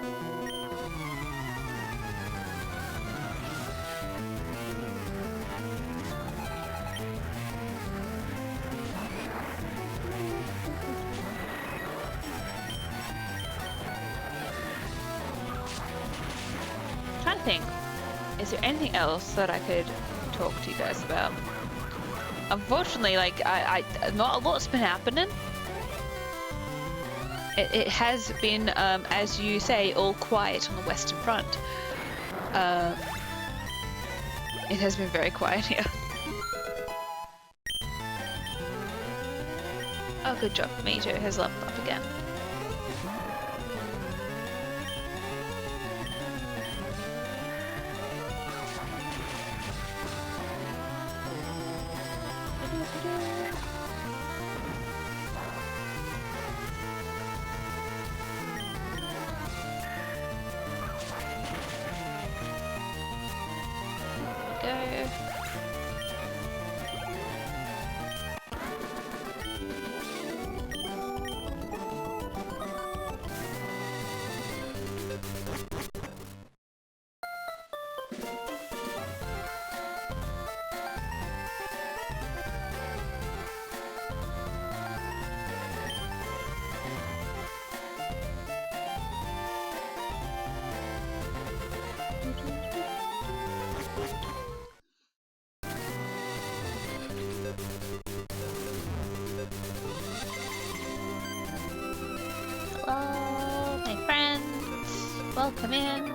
Trying to think, is there anything else that I could talk to you guys about? Unfortunately, like not a lot's been happening. It has been, as you say, all quiet on the Western Front. It has been very quiet here. Oh, good job. Major has leveled up again. Hello, my friends. Welcome in.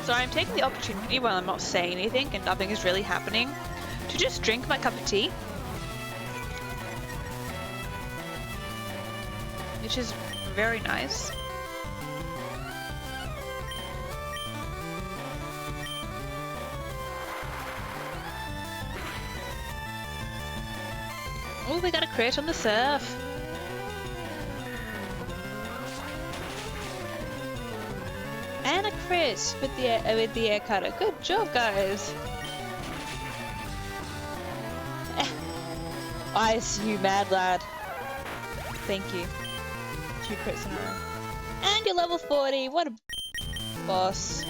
So I'm taking the opportunity while I'm not saying anything and nothing is really happening to just drink my cup of tea. Which is very nice. Oh, we got a crit on the surf. And a crit with the air cutter. Good job, guys. I see you, mad lad. Thank you. 2 crits in a row. And you're level 40. What a boss.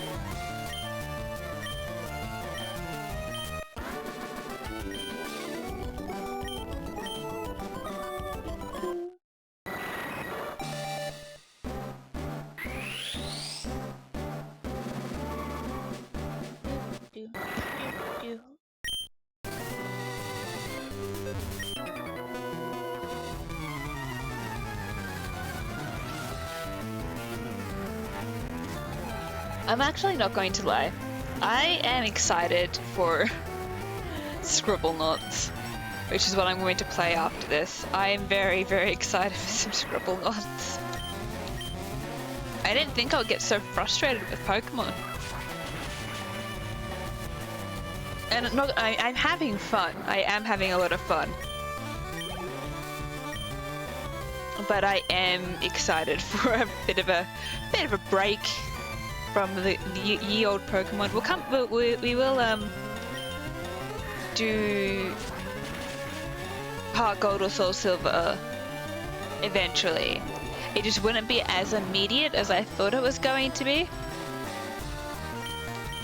I'm actually not going to lie. I am excited for Scribblenauts, which is what I'm going to play after this. I am very, very excited for some Scribblenauts. I didn't think I would get so frustrated with Pokemon. And I'm having fun. I am having a lot of fun. But I am excited for a bit of a break from the ye old Pokemon. We will do Heart Gold or Soul Silver eventually. It just wouldn't be as immediate as I thought it was going to be.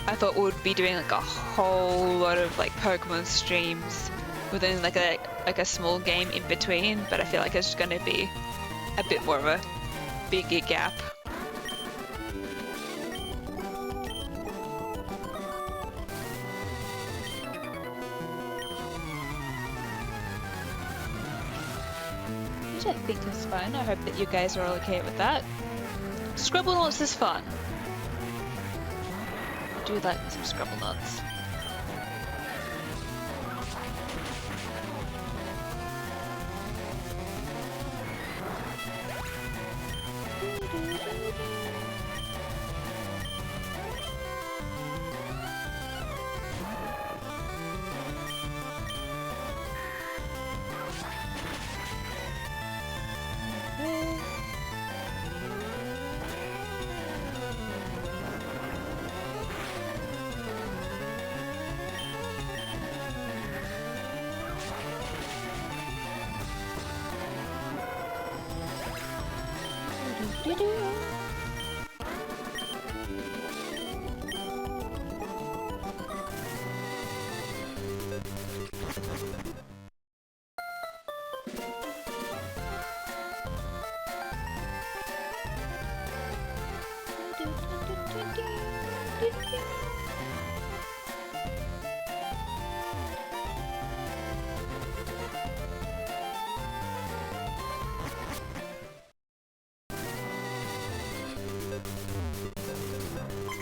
I thought we would be doing like a whole lot of like Pokemon streams within like a small game in between, but I feel like it's going to be a bit more of a bigger gap. Which I think is fun. I hope that you guys are all okay with that. Scribblenauts is fun. I do like some Scribblenauts.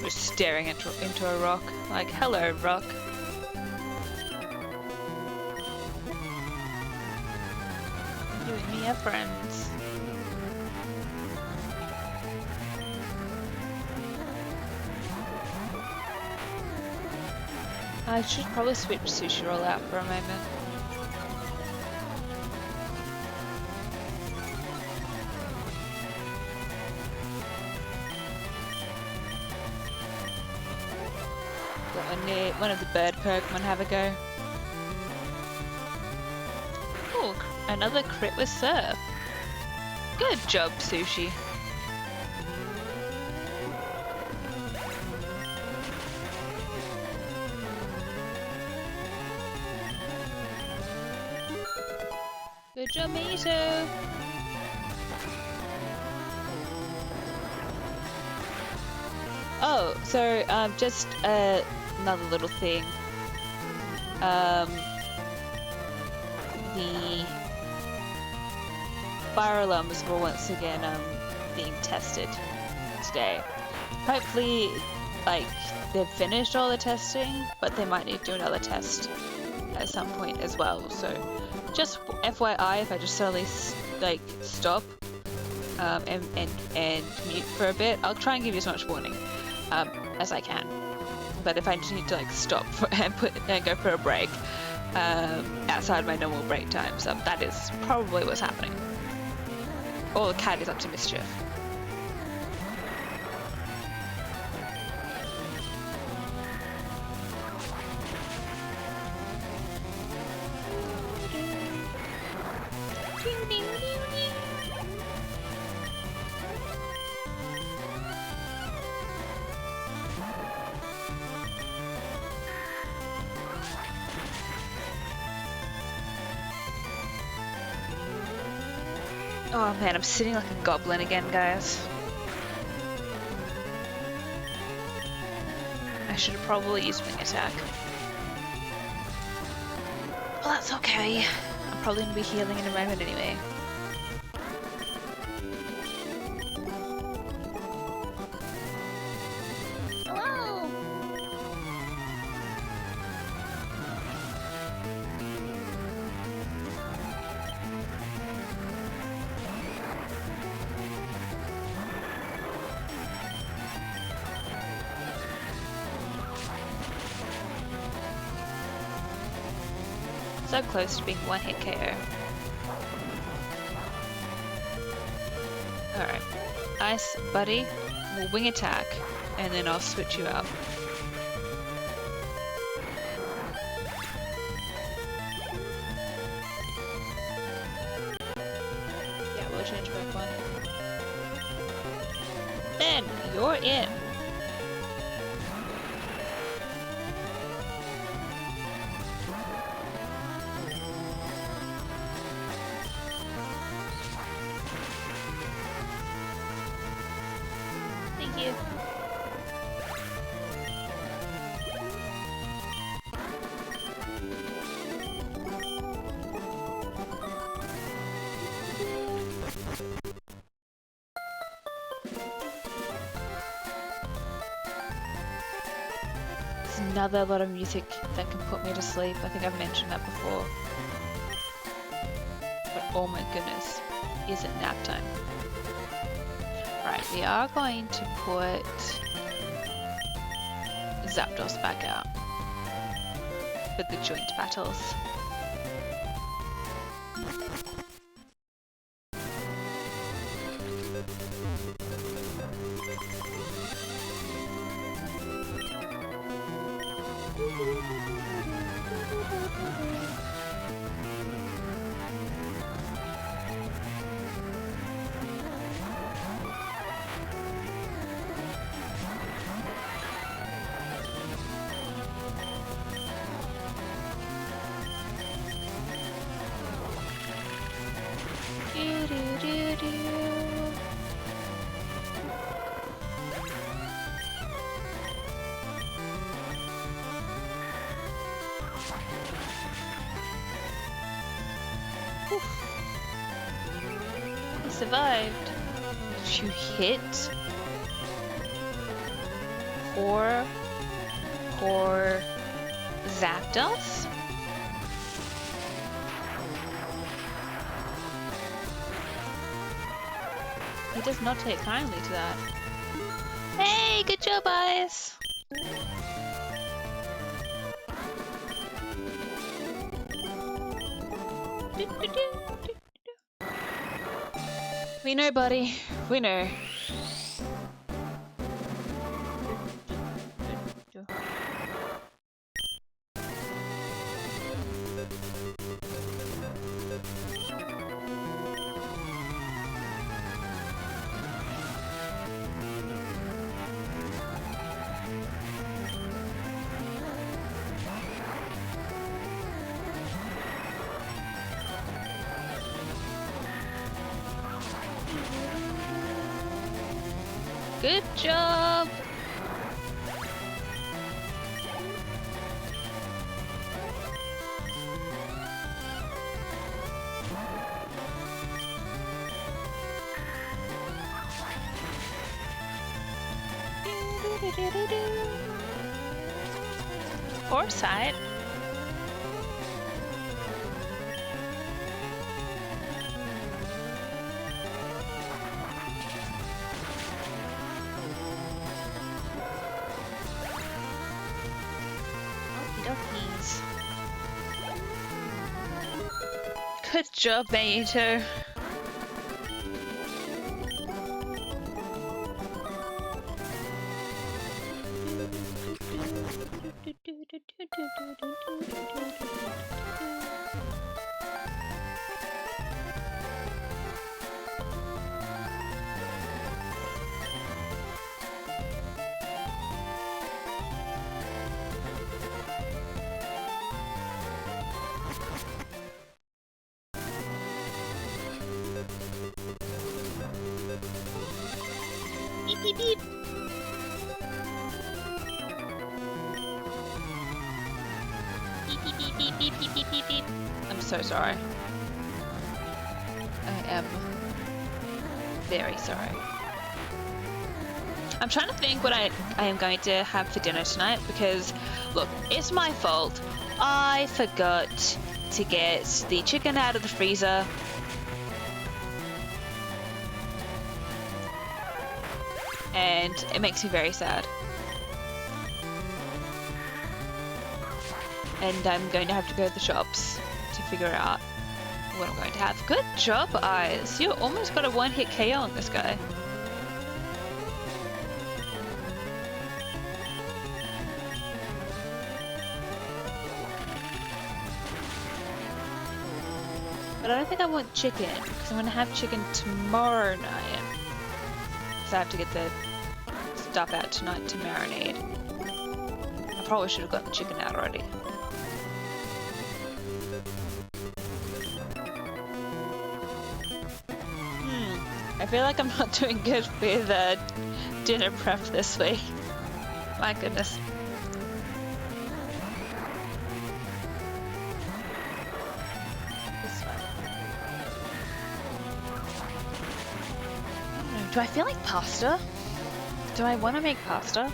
Just staring into a rock, like, hello, rock. You and me are friends. I should probably switch Sushi Roll out for a moment. One of the bird Pokemon have a go. Oh, another crit with Surf. Good job, Sushi. Good job, Miso. Oh, so just another little thing. The fire alarms were once again being tested today. Hopefully, like, they've finished all the testing, but they might need to do another test at some point as well. So, just FYI, if I just suddenly like stop and mute for a bit, I'll try and give you as much warning as I can. But if I just need to like stop and go for a break outside my normal break times, that is probably what's happening. Or the cat is up to mischief. Oh man, I'm sitting like a goblin again, guys. I should have probably used wing attack. Well, that's okay. I'm probably going to be healing in a moment anyway. Hello! So close to being one hit KO. Alright. Ice, buddy. We'll wing attack, and then I'll switch you out. Yeah, we'll change back one. Then, you're in. Another lot of music that can put me to sleep. I think I've mentioned that before. But oh my goodness, is it nap time? Right, we are going to put Zapdos back out for the joint battles. He survived. Did you hit? Poor Zapdos? He does not take kindly to that. Hey, good job, Ice! We know, buddy. We know. Good job! Foresight. Okie dokies. Good job, Mayito. Beep beep beep. Beep beep beep beep beep beep beep beep beep. I'm so sorry. I am very sorry. I'm trying to think what I am going to have for dinner tonight because, look, it's my fault. I forgot to get the chicken out of the freezer. And it makes me very sad. And I'm going to have to go to the shops to figure out what I'm going to have. Good job, Eyes. You almost got a one-hit KO on this guy. But I don't think I want chicken, because I'm going to have chicken tomorrow night. So I have to get the stuff out tonight to marinate. I probably should have got the chicken out already. I feel like I'm not doing good with dinner prep this week. My goodness. This one. I don't know, do I feel like pasta? Do I want to make pasta?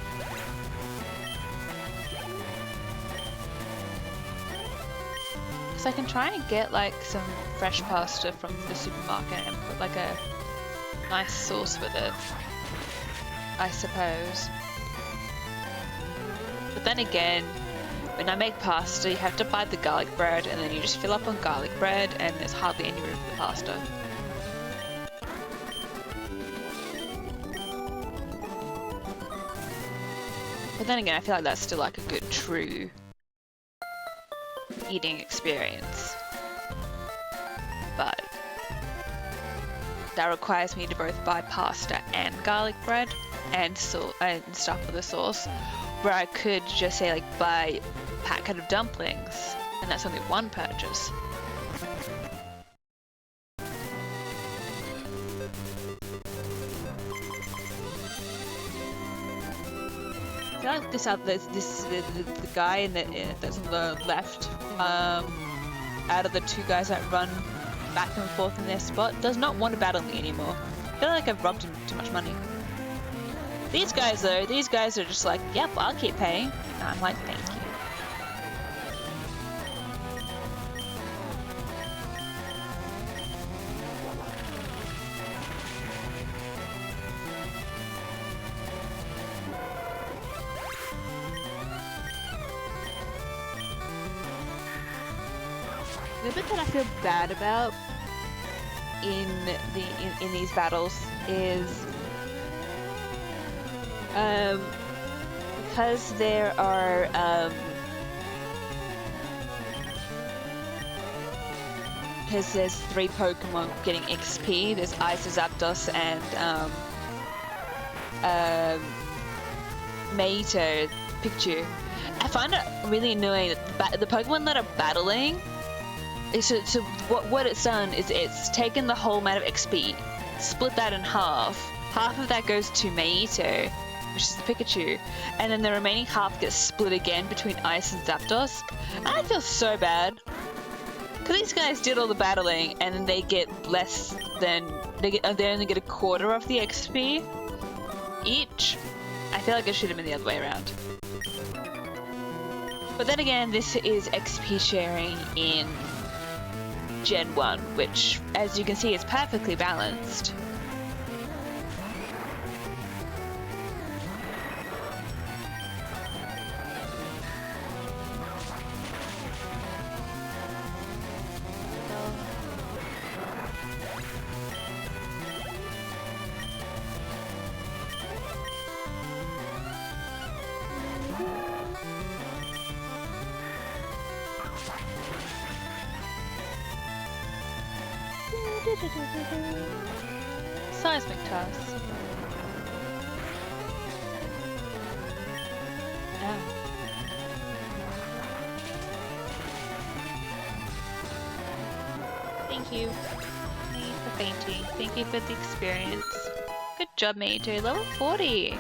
Because I can try and get like some fresh pasta from the supermarket and put like a nice sauce with it, I suppose. But then again, when I make pasta, you have to buy the garlic bread and then you just fill up on garlic bread and there's hardly any room for the pasta. But then again, I feel like that's still like a good, true eating experience. But that requires me to both buy pasta and garlic bread and stuff for the sauce, where I could just say like buy a packet of dumplings and that's only one purchase. I feel like the guy that's on the left, out of the two guys that run back and forth in their spot, does not want to battle me anymore. I feel like I've robbed him too much money. These guys though, these guys are just like, yep, I'll keep paying. And I'm like, thank you. The bit that I feel bad about in these battles is because there are because there's 3 Pokemon getting XP. There's Ice, Zapdos, and Mayito, Pikachu. I find it really annoying that the Pokemon that are battling. So what it's done is it's taken the whole amount of XP, split that in half. Half of that goes to Mayito, which is the Pikachu, and then the remaining half gets split again between Ice and Zapdos. And I feel so bad, because these guys did all the battling, and then they get less than they only get a quarter of the XP each. I feel like it should have been the other way around. But then again, this is XP sharing in Gen 1, which, as you can see, is perfectly balanced. Seismic toss. Oh. Thank you. Thank you for fainting. Thank you for the experience. Good job, Mate. Level 40.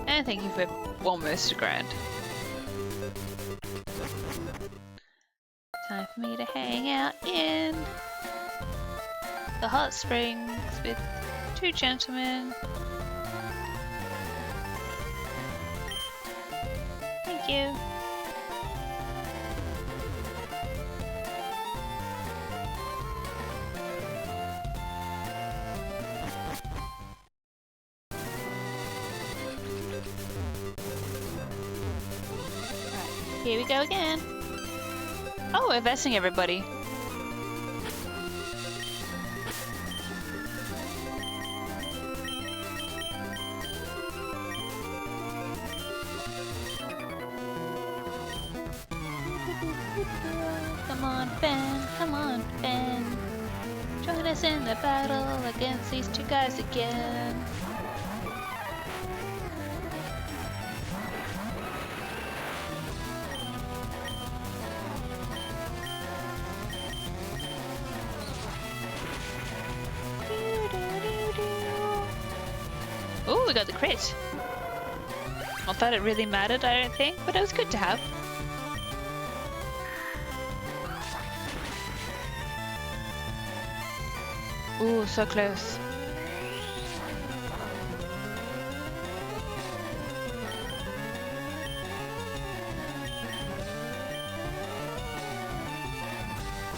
And thank you for almost a grand. Time for me to hang out in the hot springs with two gentlemen. Thank you. Alright, here we go again. Oh, we're vesting everybody. Come on, Ben. Come on, Ben. Join us in the battle against these two guys again. Oh, we got the crit. Not that it really mattered, I don't think, but it was good to have. Ooh, so close.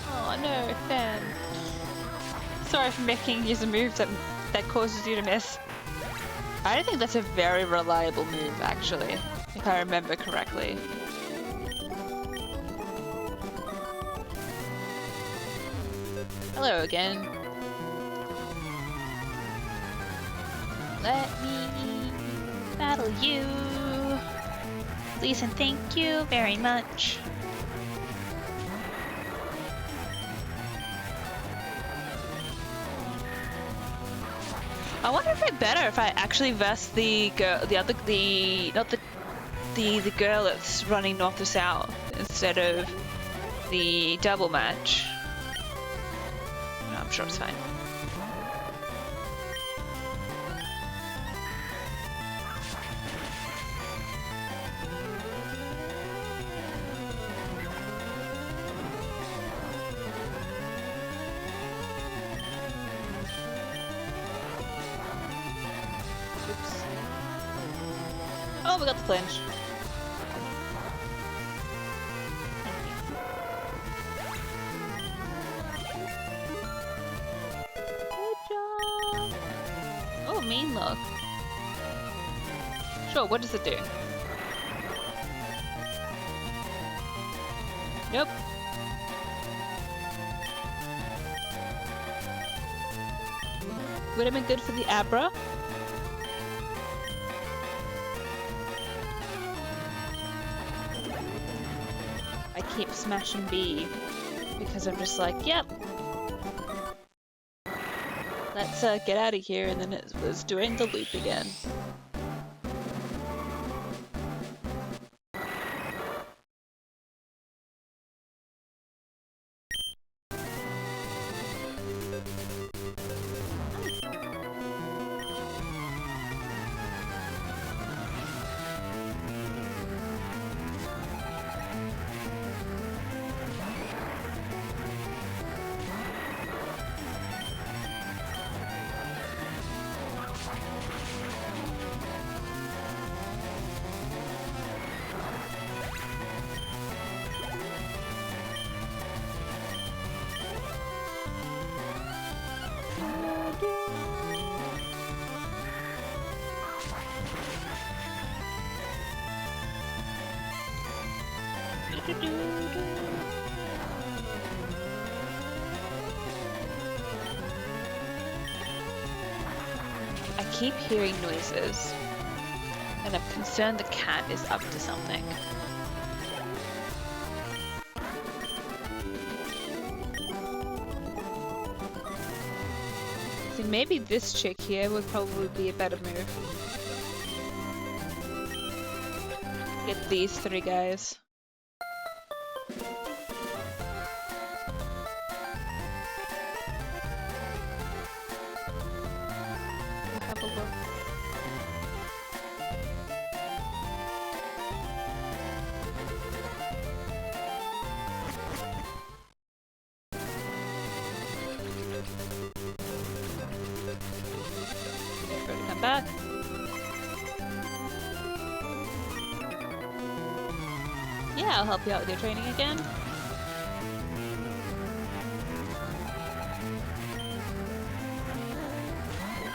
Oh no, Ben. Sorry for making you use a move that causes you to miss. I don't think that's a very reliable move, actually, if I remember correctly. Hello again. Let me battle you. Please and thank you very much. I wonder if it's better if I actually verse the girl, not the girl that's running north to south instead of the double match. No, I'm sure it's fine. Oh, we got the flinch. Good job. Oh, mean look. Sure, what does it do? Nope. Would have been good for the Abra. I keep smashing B because I'm just like, yep. Let's get out of here, and then it was doing the loop again. I keep hearing noises, and I'm concerned the cat is up to something. See, maybe this chick here would probably be a better move. Get these three guys. Have a look. Everybody come back. Yeah, I'll help you out with your training again.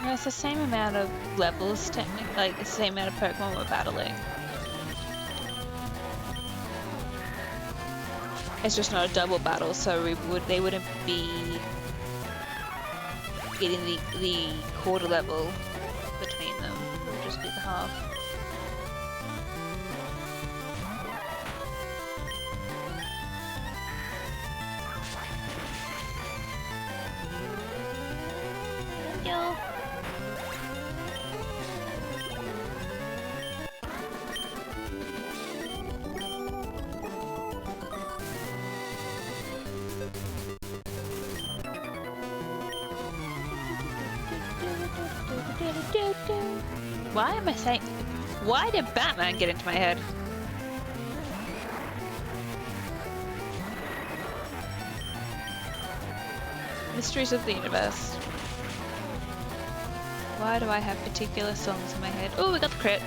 No, it's the same amount of levels, technically, like the same amount of Pokemon we're battling. It's just not a double battle, so they wouldn't be getting the quarter level between them. It would just be the half. Thank you. Why am I saying... Why did Batman get into my head? Mysteries of the universe. Why do I have particular songs in my head? Oh, we got the crit.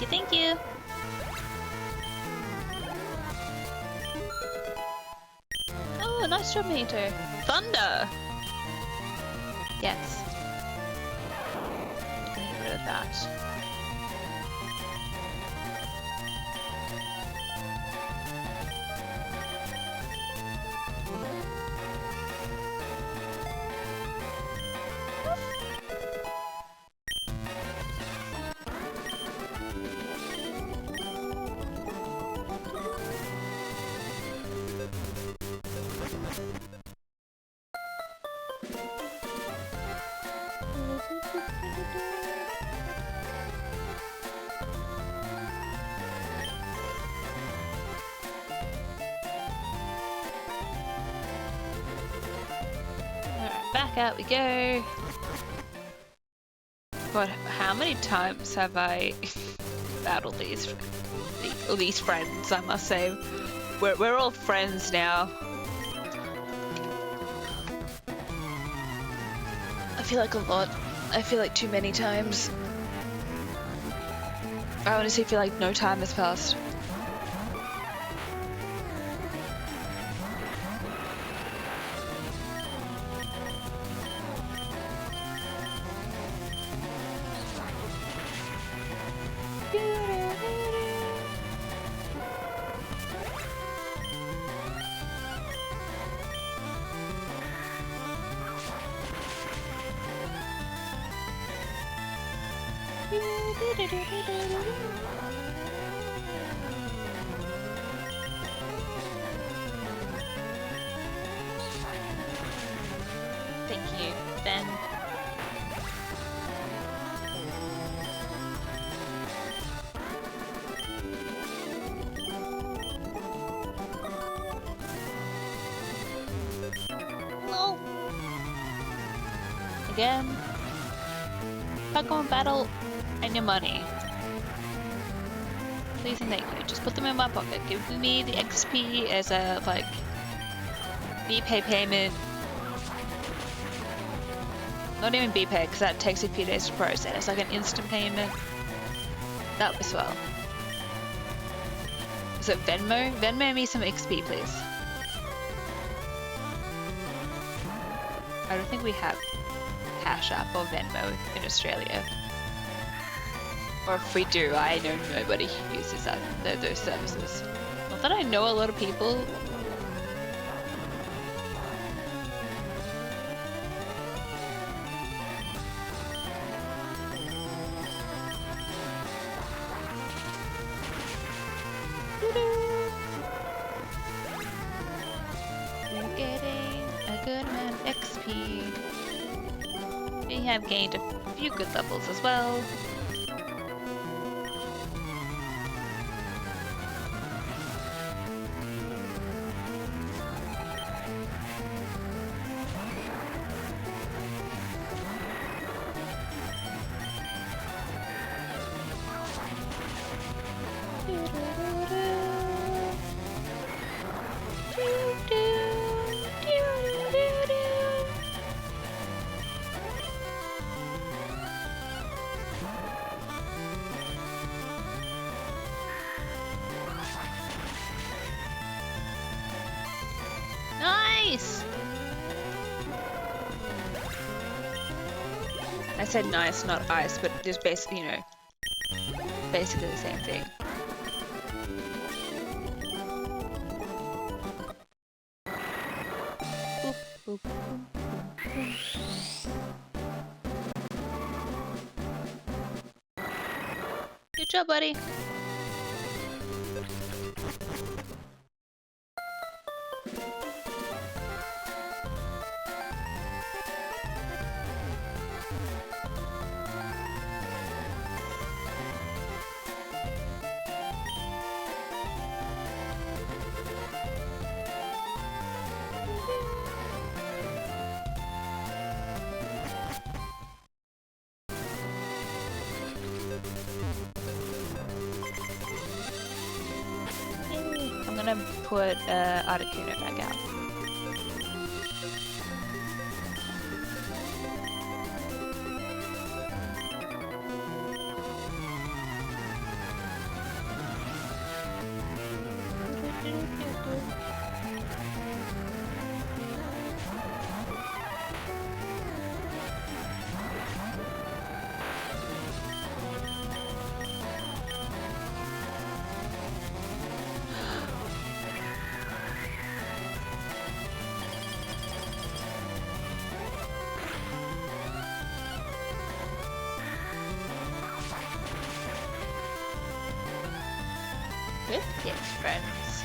Thank you. Oh, nice job, Meter. Thunder! Yes. Get rid of that. Back out we go. God, how many times have I battled these friends? I must say, we're all friends now. I feel like a lot. I feel like too many times. I honestly feel like no time has passed. Thank you, Ben. Hello. Again. Pokemon battle and your money. Please and thank you. Just put them in my pocket. Give me the XP as a, like, BPay payment. Not even BPay, because that takes a few days to process. It's like an instant payment. That as well. Is it Venmo? Venmo me some XP, please. I don't think we have Cash App or Venmo in Australia. Or if we do, I know nobody who uses those services. Not that I know a lot of people. We're getting a good amount of XP. We have gained a few good levels as well. Nice! I said nice, not ice, but just basically, you know, basically the same thing. Boop, boop, boop, boop. Good job, buddy. I'm gonna put Articuno back out. Good? Yes, friends.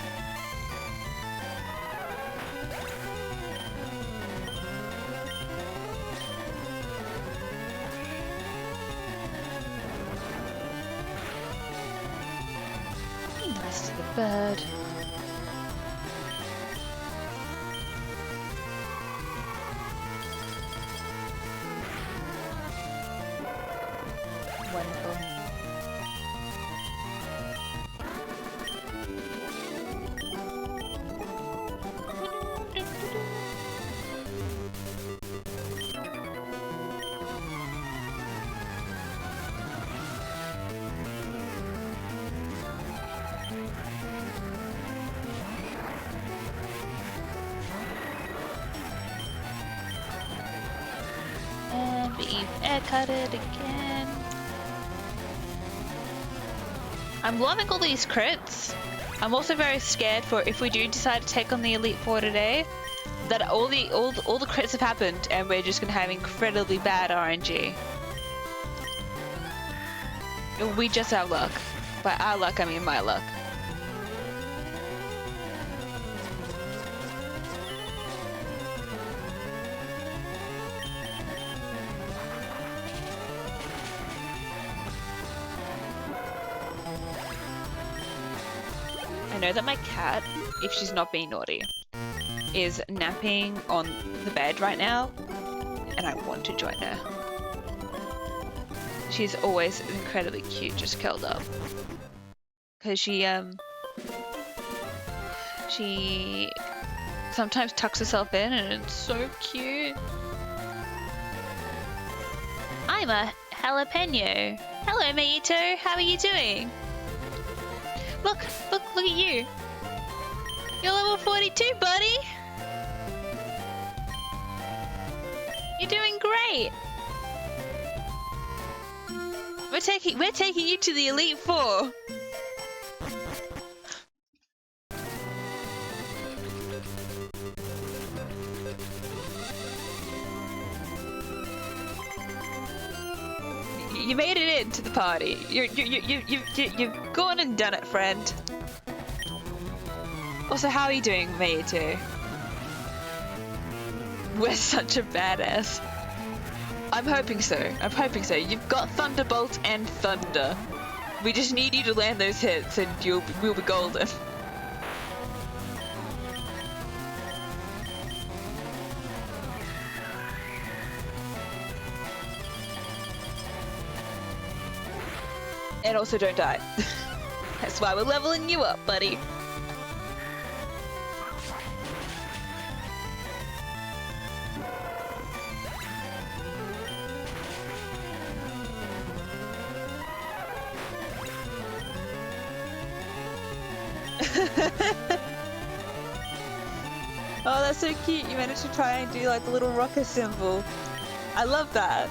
Be nice to the bird. Wonderful. And we've air-cut it again. I'm loving all these crits. I'm also very scared for if we do decide to take on the Elite Four today, that all the crits have happened and we're just gonna have incredibly bad RNG. We just have luck. By our luck, I mean my luck. I know that my cat, if she's not being naughty, is napping on the bed right now, and I want to join her. She's always incredibly cute, just curled up. because she sometimes tucks herself in, and it's so cute. I'm a jalapeno. Hello, Mayito. How are you doing? Look at you. You're level 42, buddy. You're doing great. We're taking you to the Elite Four. You made it into the party. You've gone and done it, friend. Also, how are you doing, Mayito? We're such a badass. I'm hoping so. I'm hoping so. You've got Thunderbolt and Thunder. We just need you to land those hits, and we'll be golden. And also don't die. That's why we're leveling you up, buddy. Oh, that's so cute. You managed to try and do like the little rocker symbol. I love that.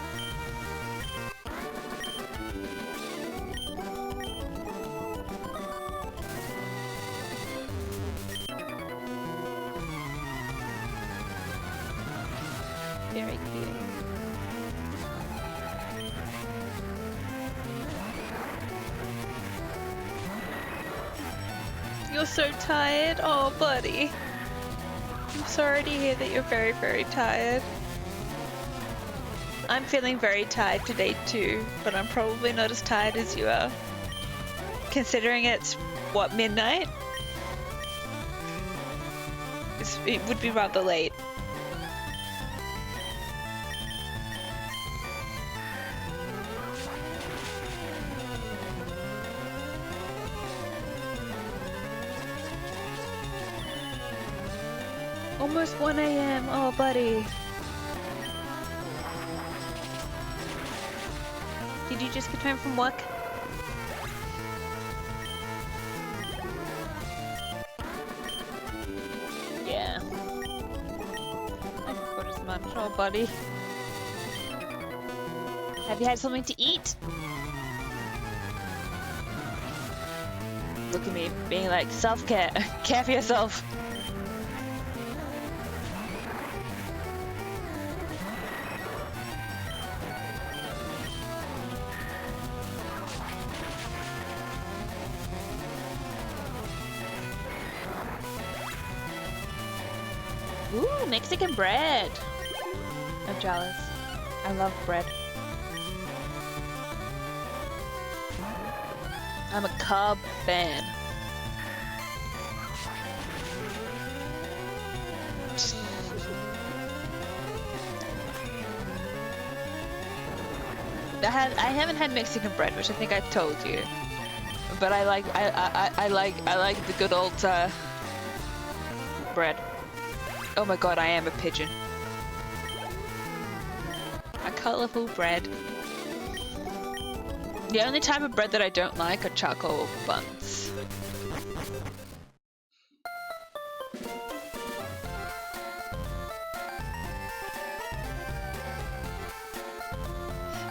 Very cute. You're so tired. Oh, buddy. I'm sorry to hear that you're very, very tired. I'm feeling very tired today too, but I'm probably not as tired as you are. Considering it's, what, midnight? It would be rather late. Almost 1 AM. Oh, buddy. Did you just get home from work? Yeah. I forgot as much. Oh, buddy. Have you had something to eat? Look at me being like, self-care. Care for yourself. Ooh, Mexican bread! I'm jealous. I love bread. I'm a carb fan. I haven't had Mexican bread, which I think I've told you. But I like the good old bread. Oh my god, I am a pigeon. A colourful bread. The only type of bread that I don't like are charcoal buns.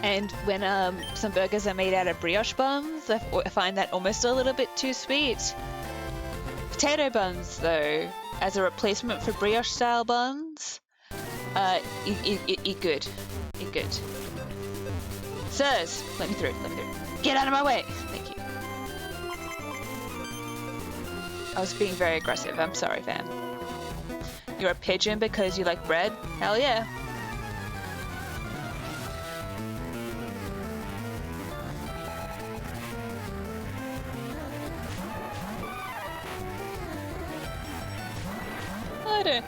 And when some burgers are made out of brioche buns, I find that almost a little bit too sweet. Potato buns, though, as a replacement for brioche style buns, good. Good. Sirs, let me through, Get out of my way! Thank you. I was being very aggressive, I'm sorry, fam. You're a pigeon because you like bread? Hell yeah. I don't...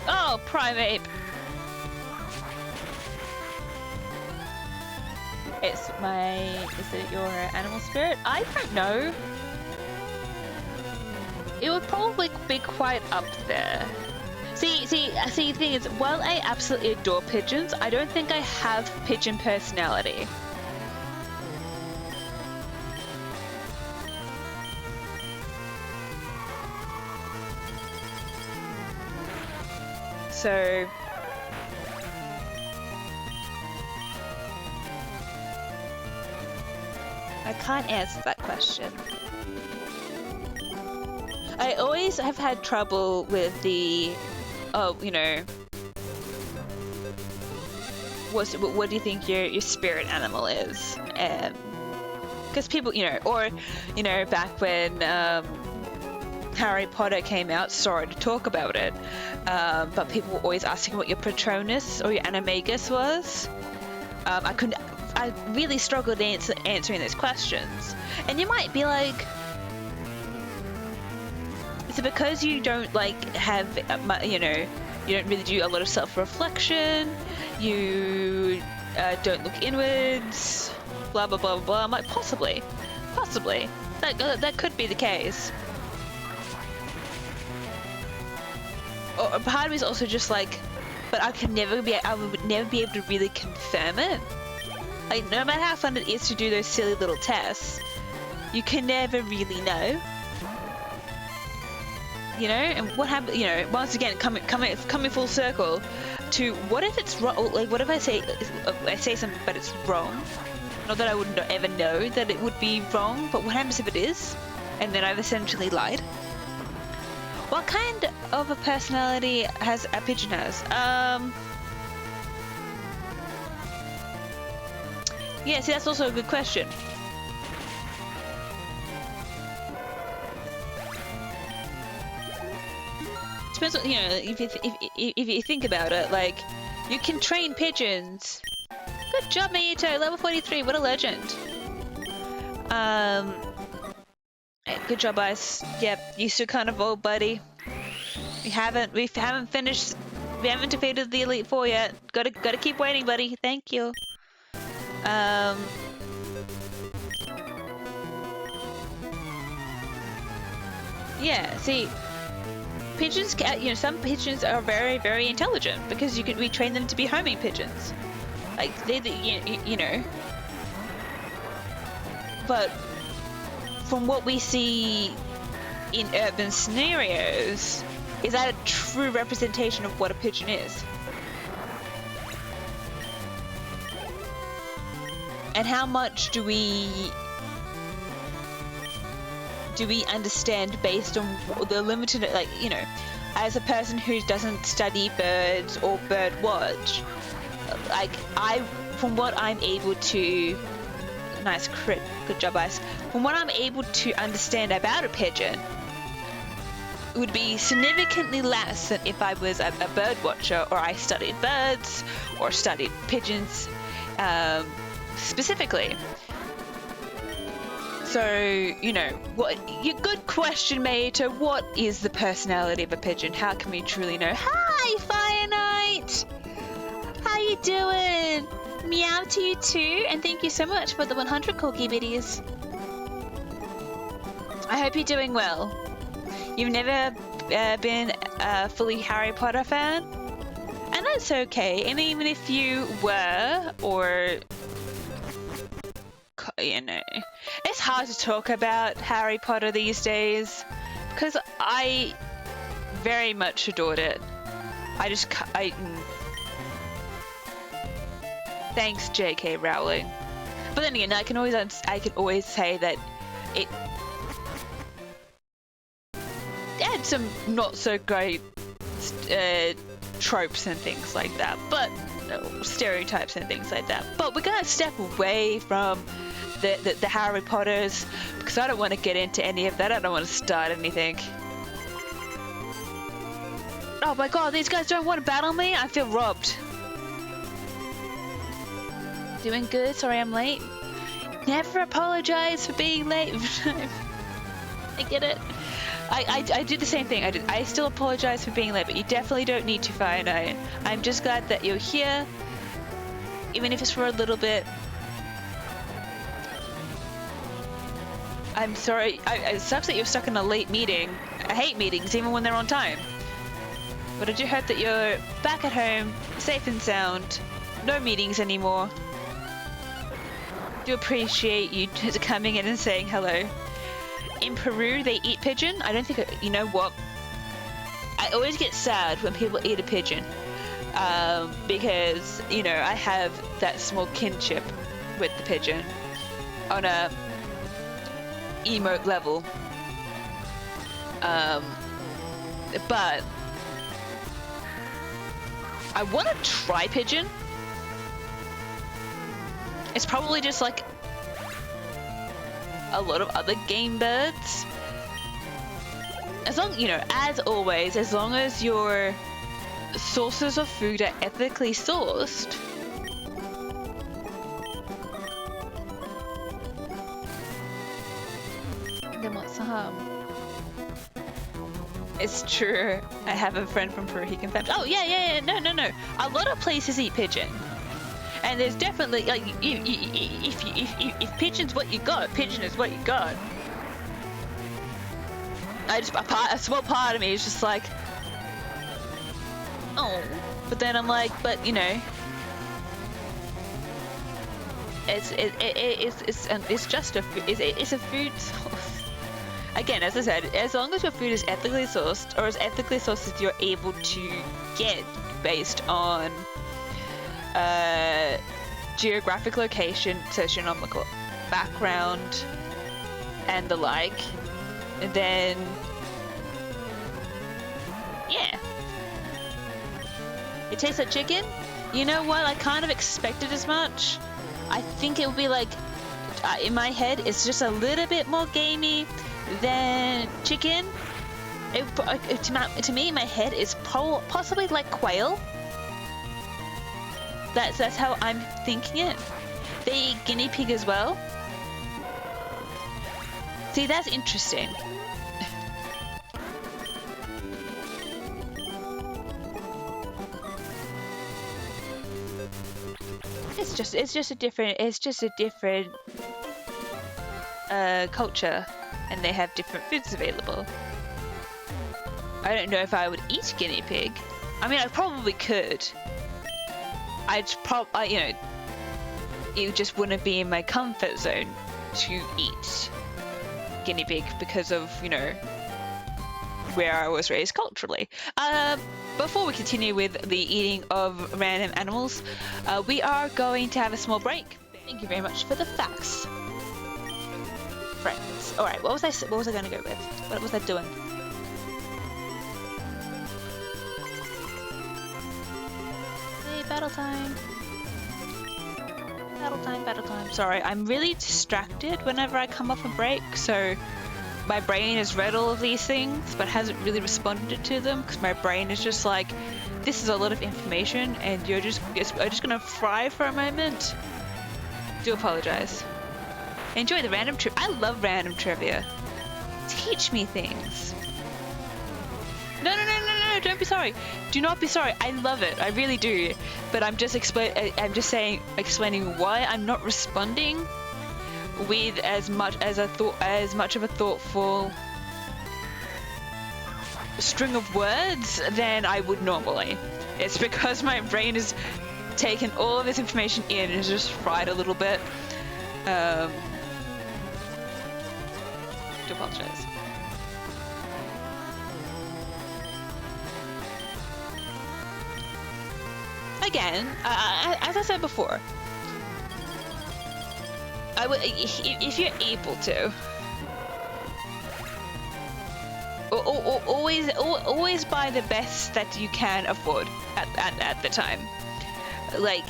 Oh, Primeape! Is it your animal spirit? I don't know. It would probably be quite up there. See, the thing is, while I absolutely adore pigeons, I don't think I have pigeon personality. So I can't answer that question. I always have had trouble with the, oh, you know, what do you think your spirit animal is? Because people, you know, or, you know, back when Harry Potter came out, sorry to talk about it, but people were always asking what your Patronus or your Animagus was. I really struggled answering those questions. And you might be like, is it because you don't like have, you know, you don't really do a lot of self-reflection, you don't look inwards, blah blah blah blah. I'm like, possibly, that could be the case. Or part of me is also just like, but I would never be able to really confirm it. Like, no matter how fun it is to do those silly little tests, you can never really know. You know, and what happened? You know, once again, coming full circle to what if it's wrong? Like, what if I say something, but it's wrong? Not that I wouldn't ever know that it would be wrong, but what happens if it is? And then I've essentially lied. What kind of a personality has a pigeon has? Yeah, see, that's also a good question. Depends on, you know, if you think about it, like, you can train pigeons. Good job, Mayuto, level 43, what a legend. Good job, Ice. Yep, you still kind of old, buddy. We haven't finished. We haven't defeated the Elite Four yet. Gotta keep waiting, buddy. Thank you. Yeah. See, pigeons. You know, some pigeons are very, very intelligent because we train them to be homing pigeons. Like you know. But from what we see in urban scenarios, is that a true representation of what a pigeon is? And how much do we understand based on the limited, like, you know, as a person who doesn't study birds or bird watch, like, from what I'm able to, nice crit, good job, Ice. From what I'm able to understand about a pigeon, it would be significantly less than if I was a bird watcher, or I studied birds or studied pigeons specifically. So, you know, good question, mate. What is the personality of a pigeon? How can we truly know? Hi, Fire Knight! How you doing? Meow to you too, and thank you so much for the 100 corgi biddies. I hope you're doing well. You've never been a fully Harry Potter fan? And that's okay. And even if you were, or, you know, it's hard to talk about Harry Potter these days because I very much adored it. Thanks, J.K. Rowling. But then again, I can always say that it had some not so great tropes and things like that, but stereotypes and things like that. But we're gonna step away from the Harry Potters because I don't want to get into any of that. I don't want to start anything. Oh my god, these guys don't want to battle me? I feel robbed. Doing good, sorry I'm late. Never apologize for being late. I get it. I did the same thing. I still apologize for being late, but you definitely don't need to, Fire Knight. I'm just glad that you're here, even if it's for a little bit. I'm sorry. It sucks that you're stuck in a late meeting. I hate meetings, even when they're on time. But I do hope that you're back at home, safe and sound. No meetings anymore. Do appreciate you coming in and saying hello. In Peru, they eat pigeon. I don't think, you know what? I always get sad when people eat a pigeon. Because, you know, I have that small kinship with the pigeon on a emote level. But I want to try pigeon. It's probably just like a lot of other game birds. As long, you know, as always, as long as your sources of food are ethically sourced, then what's the harm? It's true. I have a friend from Peru. He confirmed. Oh yeah. No. A lot of places eat pigeon, and there's definitely like if pigeon's what you got, pigeon is what you got. A small part of me is just like, oh, but then I'm like, but you know, it's just it's a food source. Again, as I said, as long as your food is ethically sourced, or as ethically sourced as you're able to get based on geographic location, socioeconomic background, and the like, then yeah. It tastes like chicken? You know what? I kind of expected as much. I think it would be like, in my head, it's just a little bit more gamey than chicken. To me, in my head, it's possibly like quail. That's how I'm thinking it. They eat guinea pig as well. See, that's interesting. It's just a different culture, and they have different foods available. I don't know if I would eat guinea pig. I mean, I probably could. You know, it just wouldn't be in my comfort zone to eat guinea pig because of, you know, where I was raised culturally. Before we continue with the eating of random animals, we are going to have a small break. Thank you very much for the facts, friends. All right, what was I going to go with? What was I doing? Hey, battle time. Battle time. Sorry, I'm really distracted whenever I come off a break, so my brain has read all of these things but hasn't really responded to them because my brain is just like, this is a lot of information and you're just gonna fry for a moment. Do apologize. Enjoy the random trivia. I love random trivia. Teach me things. No, don't be sorry. Do not be sorry. I love it. I really do. But I'm just explaining why I'm not responding with as much of a thoughtful string of words than I would normally. It's because my brain has taken all of this information in and just fried a little bit. Do apologize. Again, as I said before, I would, if you're able to, always buy the best that you can afford at the time. Like,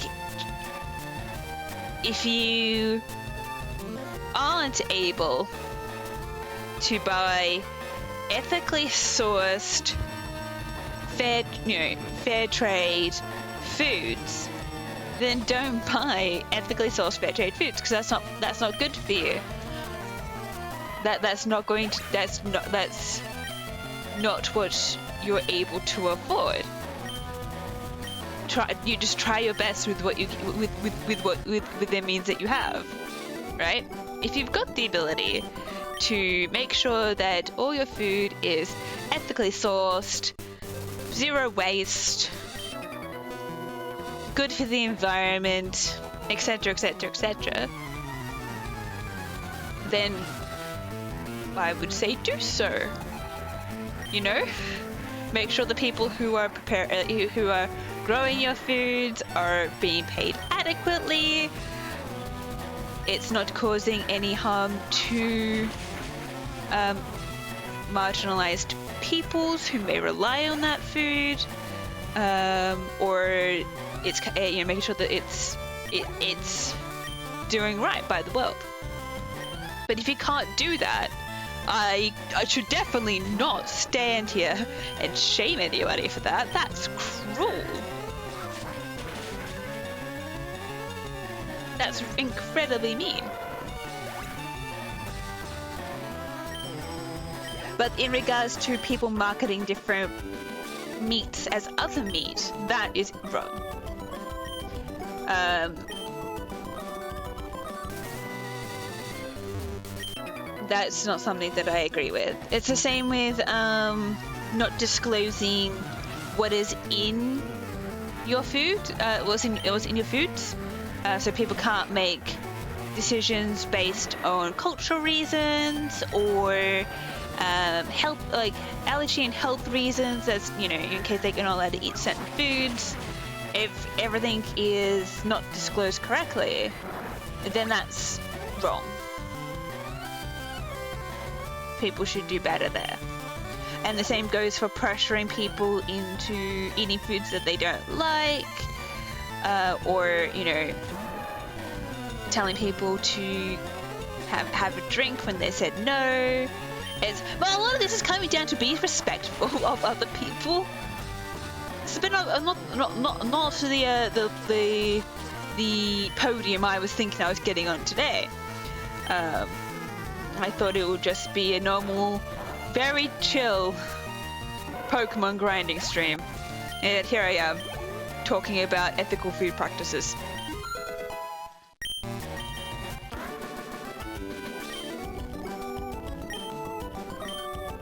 if you aren't able to buy ethically sourced, fair trade foods, then don't buy ethically sourced fair trade foods, because that's not good for you. That's not what you're able to afford. You just try your best with what you with the means that you have, right? If you've got the ability to make sure that all your food is ethically sourced, zero waste, good for the environment, etc., etc., etc., then I would say do so. You know, make sure the people who are who are growing your foods are being paid adequately. It's not causing any harm to marginalized peoples who may rely on that food, or it's making sure that it's doing right by the world. But if you can't do that, I should definitely not stand here and shame anybody for that. That's cruel. That's incredibly mean. But in regards to people marketing different meats as other meat, that is wrong. That's not something that I agree with. It's the same with not disclosing what is in your food, what's in your foods, so people can't make decisions based on cultural reasons or health, like allergy and health reasons, as you know, in case they're not allowed to eat certain foods. If everything is not disclosed correctly, then that's wrong. People should do better there. And the same goes for pressuring people into eating foods that they don't like, or you know, telling people to have a drink when they said no. Well, a lot of this is coming down to be respectful of other people. It's been not the podium I was thinking I was getting on today. I thought it would just be a normal, very chill Pokemon grinding stream. And here I am, talking about ethical food practices.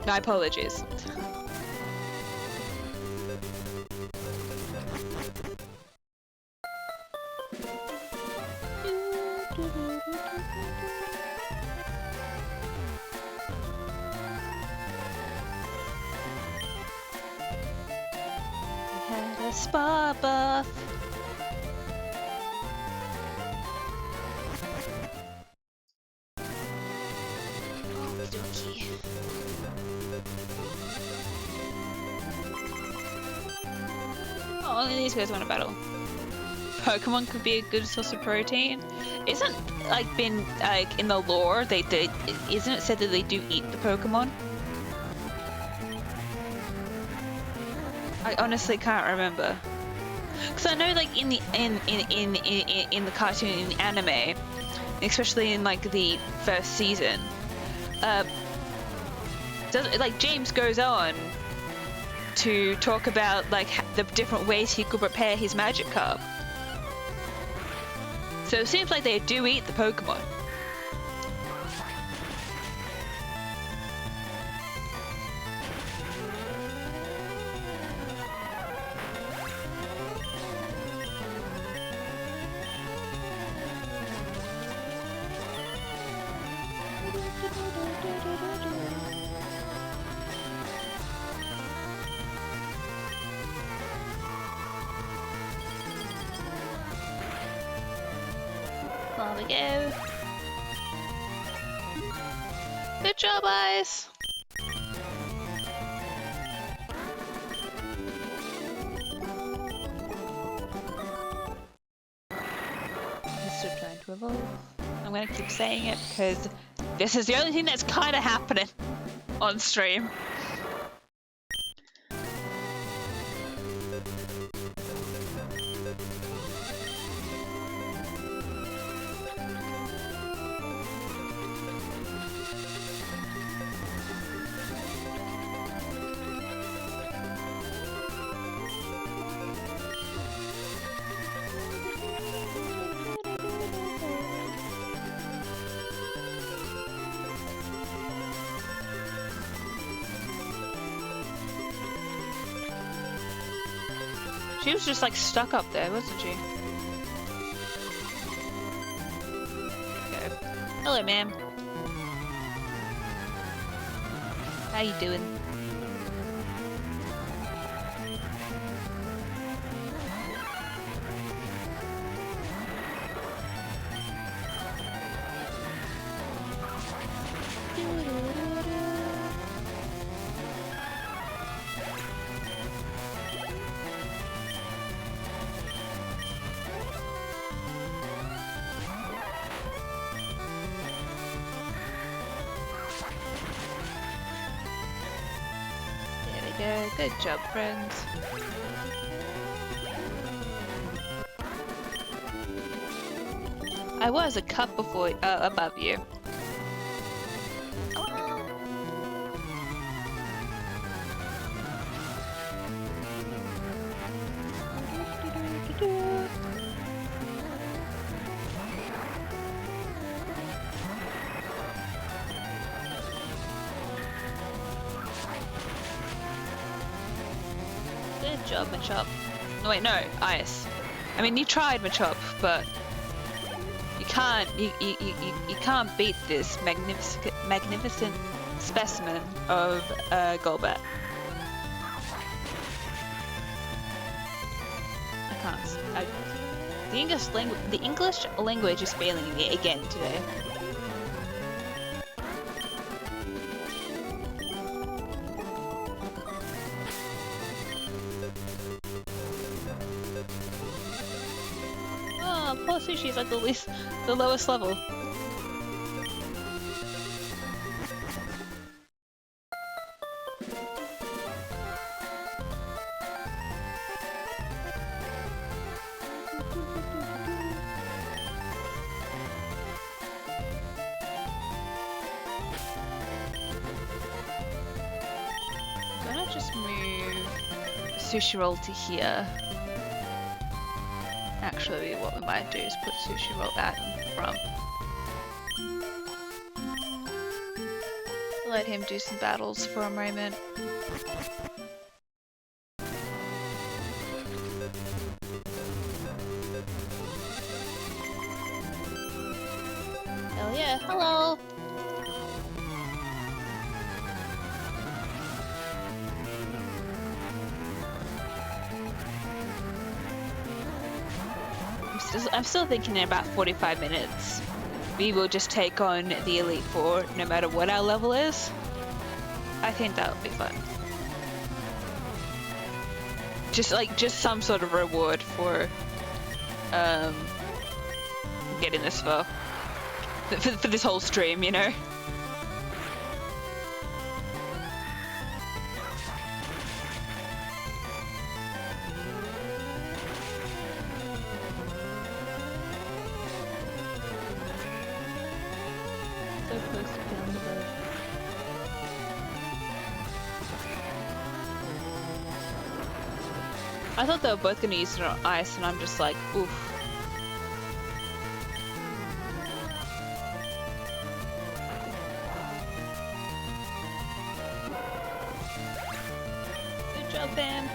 My apologies. Spa bath. Okey-dokey. Oh, only these guys want to battle. Pokemon could be a good source of protein. Isn't like been like in the lore isn't it said that they do eat the Pokemon? I honestly can't remember. Cause I know, like in the cartoon, in the anime, especially in like the first season, James goes on to talk about like the different ways he could prepare his Magikarp. So it seems like they do eat the Pokemon. There we go. Good job, Ice. Still trying to evolve. I'm gonna keep saying it because this is the only thing that's kind of happening on stream. She was just like stuck up there, wasn't she? Okay. Hello, ma'am. How you doing? Yeah, good job, friends. I was a cup before, above you. Good job, Machop. No, wait, no, Ice. I mean, you tried, Machop, but you can't beat this magnificent specimen of Golbat. I can't. The English language is failing me again today. Poor Sushi's like the lowest level. Why not just move Sushi Roll to here? Actually, what we might do is put Sushi Roll out in front. Let him do some battles for a moment. Hell yeah, hello! I'm still thinking in about 45 minutes we will just take on the Elite Four no matter what our level is. I think that would be fun. Just some sort of reward for getting this far. For this whole stream, you know? I thought they were both gonna use it on Ice, and I'm just like, oof. Good job, Bam.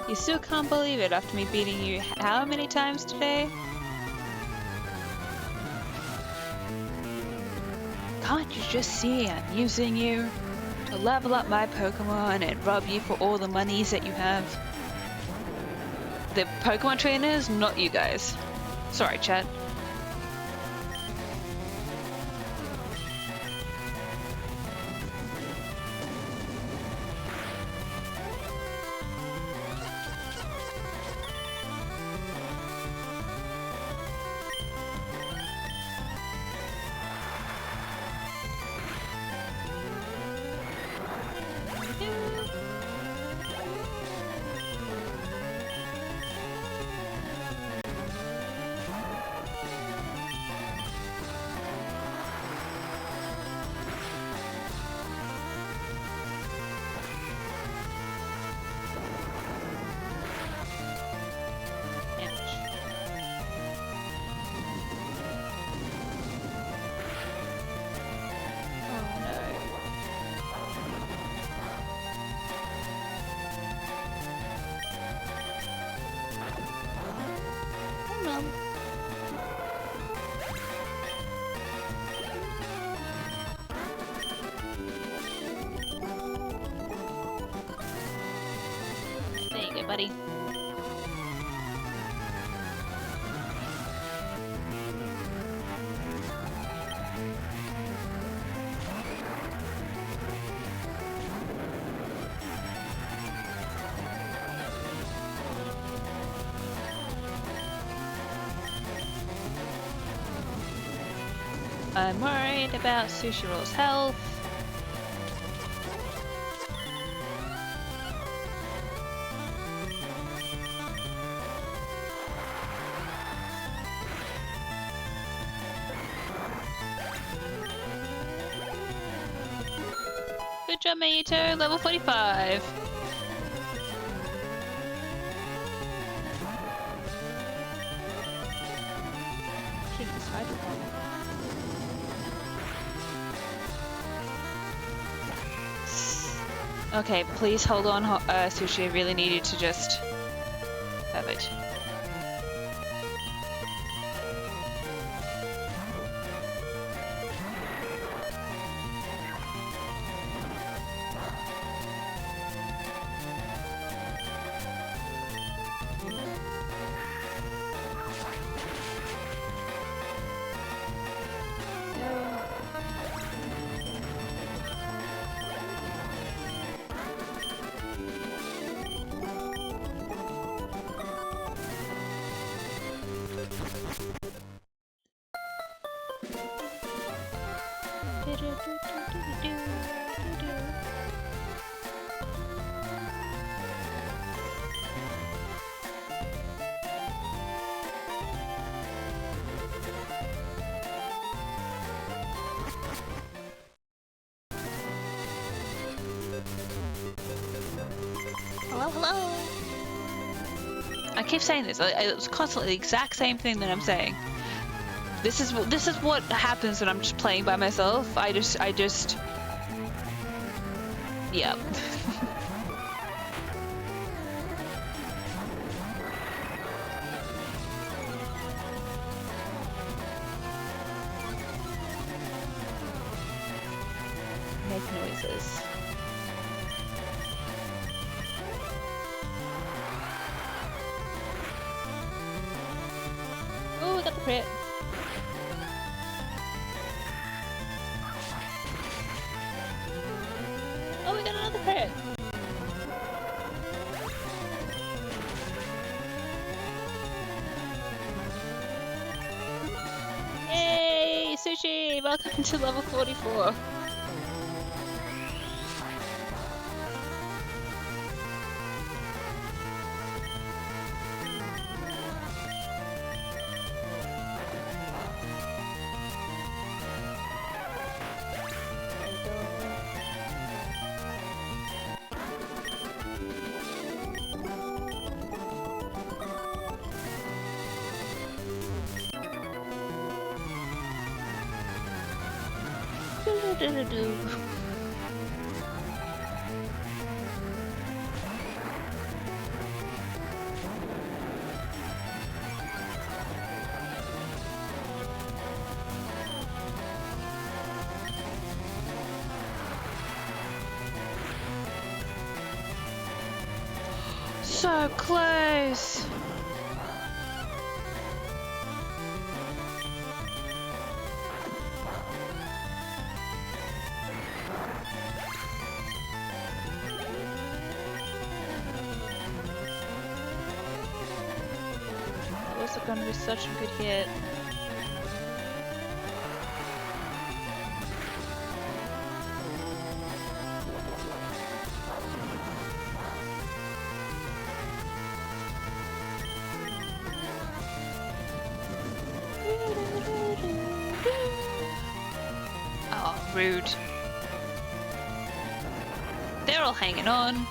You still can't believe it after me beating you how many times today? Can't you just see I'm using you to level up my Pokemon and rob you for all the monies that you have? The Pokemon trainers, not you guys. Sorry, chat. buddy. I'm worried about Sushi Roll's health. Good job, Mayito, level 45. Shouldn't be spider bomb. Okay, please hold on, Sushi. I really need you to just... Perfect. Hello, hello. I keep saying this. It's constantly the exact same thing that I'm saying. This is what happens when I'm just playing by myself. I just. Yeah. Make noises. Oh, we got the crit. Oh, we got another crit. Yay, Sushi! Welcome to level 44. So close. Also going to be such a good hit. Oh, rude. They're all hanging on.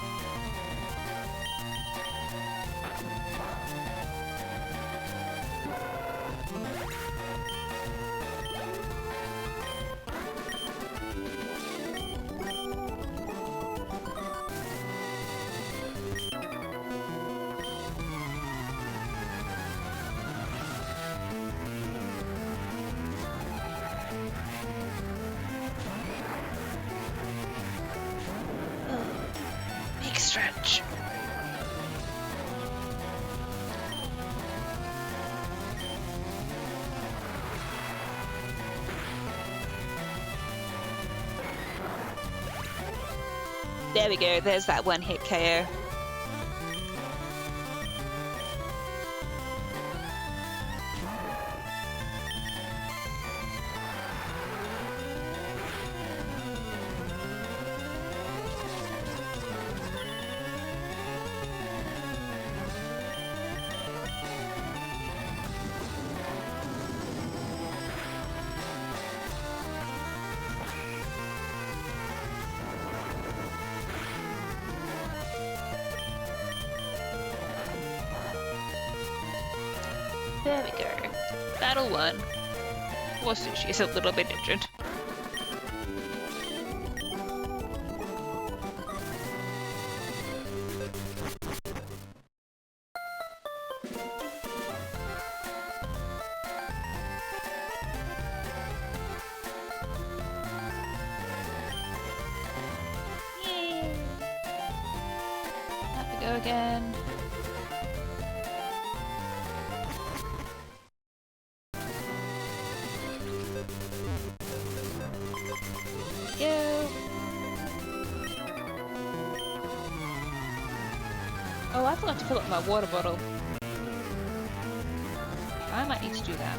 There we go, there's that one hit KO. There we go. Battle 1. Or sushi is a little bit different. Yay! Up we go again. Go. Oh, I forgot to fill up my water bottle. I might need to do that.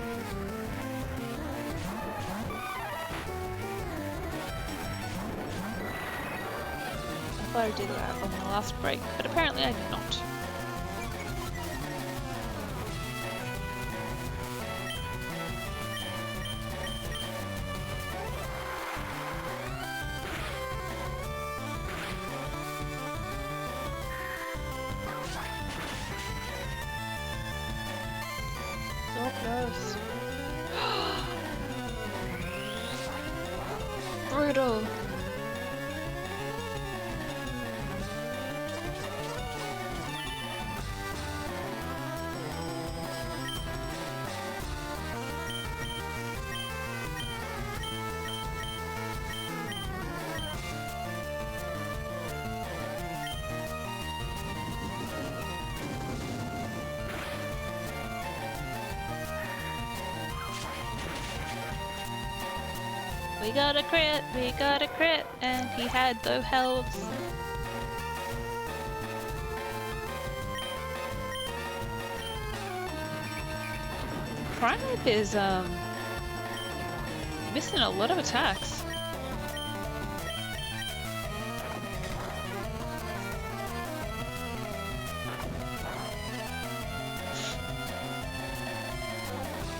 I thought I did that on my last break, but apparently I did not. So close. Brutal. We got a crit, and he had low health. Primeape is missing a lot of attacks.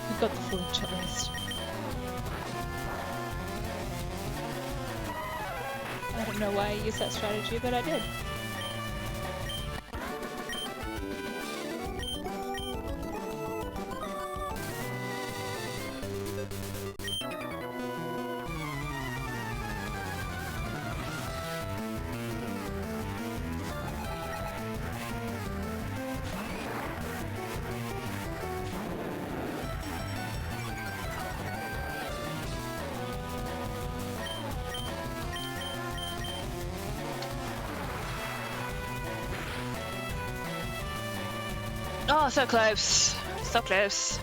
We got the full chat list. I don't know why I used that strategy, but I did. Oh, so close. So close.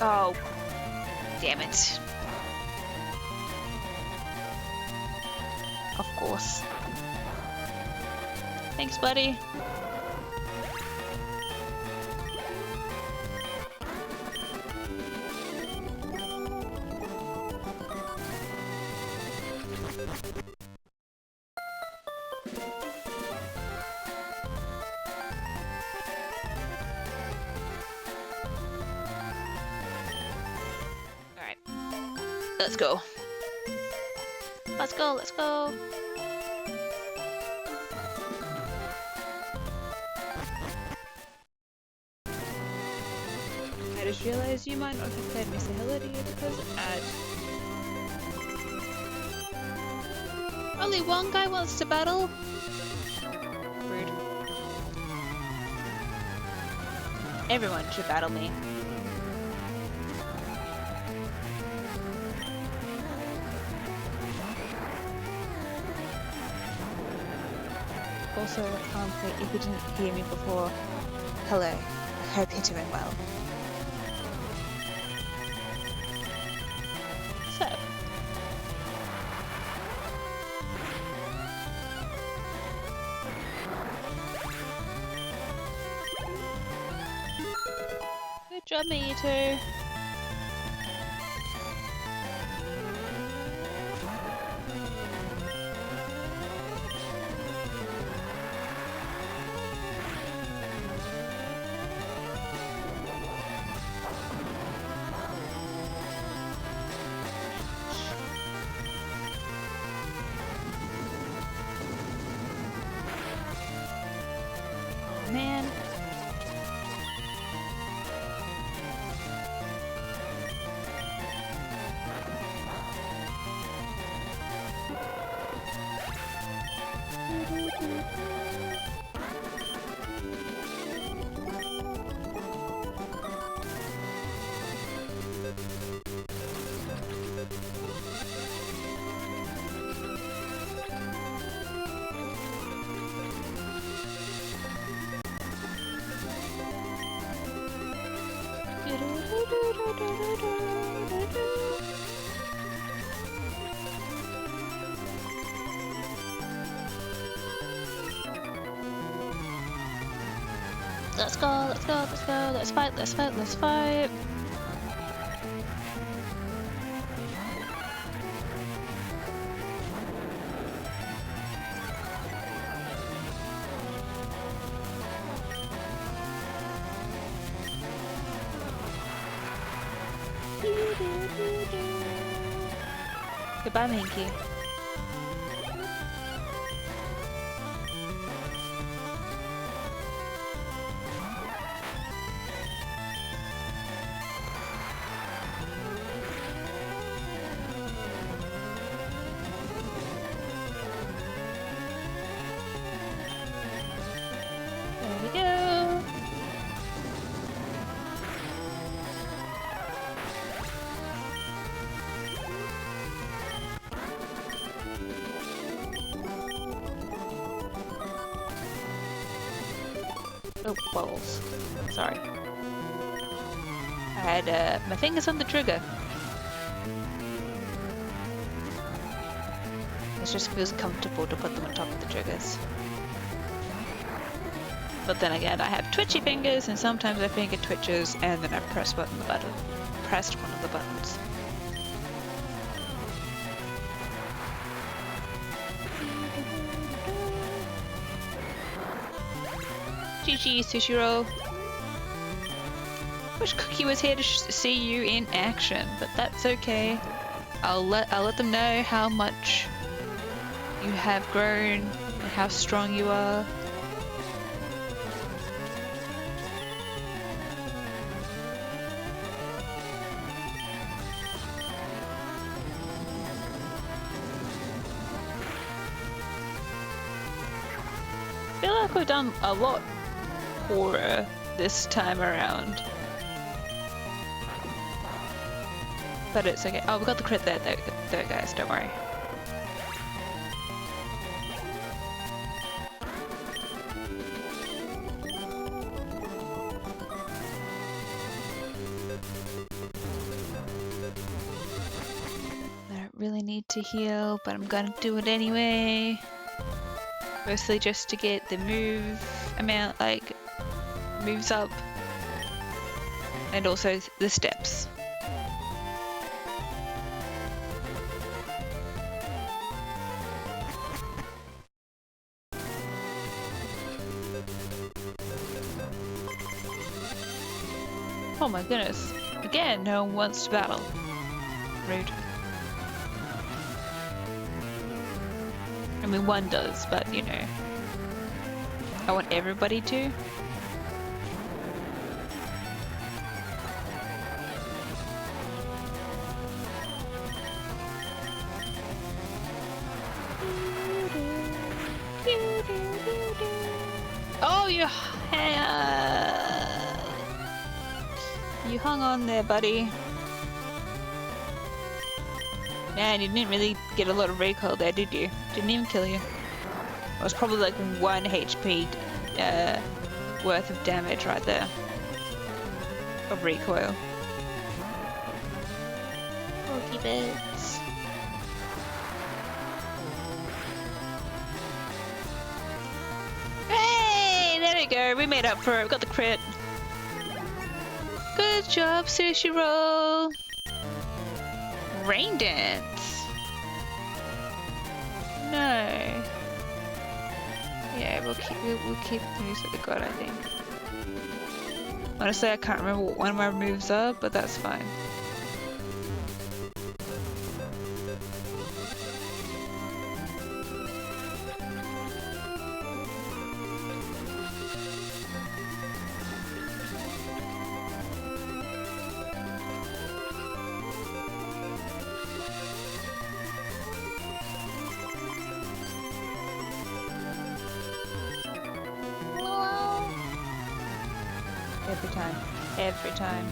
Oh, damn it. Of course. Thanks, buddy. Let's go. Let's go, let's go. I just realize you might not have played me. Say hello to you because ad. Only one guy wants to battle? Rude. Everyone should battle me. Also, if you didn't hear me before, hello. I hope you're doing well. So, good job, me, you two. Man. Let's go, let's go, let's go, let's fight, let's fight, let's fight. Goodbye, Minky. There we go. Oh, balls. Sorry. I had my fingers on the trigger. It just feels comfortable to put them on top of the triggers. But then again, I have twitchy fingers, and sometimes my finger twitches, and then I pressed one of the buttons. GG, Sushiro. Wish Cookie was here to see you in action, but that's okay. I'll let them know how much you have grown and how strong you are. I feel like we've done a lot poorer this time around. But it's okay. Oh, we got the crit there guys, don't worry. I don't really need to heal, but I'm gonna do it anyway. Mostly just to get the move amount, like, moves up. And also the steps. Oh my goodness. Again, no one wants to battle. Rude. I mean, one does, but you know. I want everybody to. you hung on there, buddy. Man, you didn't really get a lot of recoil there, did you? Didn't even kill you. It was probably like 1 HP worth of damage right there. Of recoil. Pokey bits. Hey! There we go. We made up for it. We got the crit. Good job, Sushi Roll. Rain Dance. No. Yeah, we'll keep the moves that we got, I think. Honestly, I can't remember what one of my moves are, but that's fine. Every time. Every time.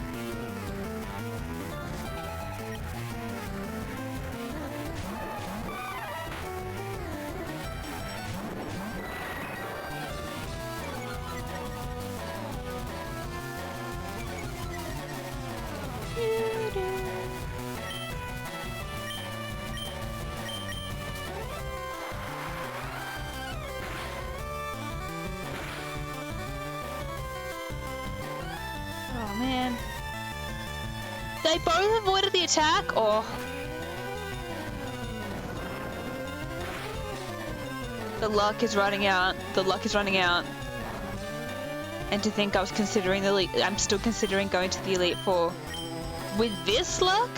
Oh man. They both avoided the attack? Oh. The luck is running out. The luck is running out. And to think I was considering the elite, I'm still considering going to the Elite Four. With this luck?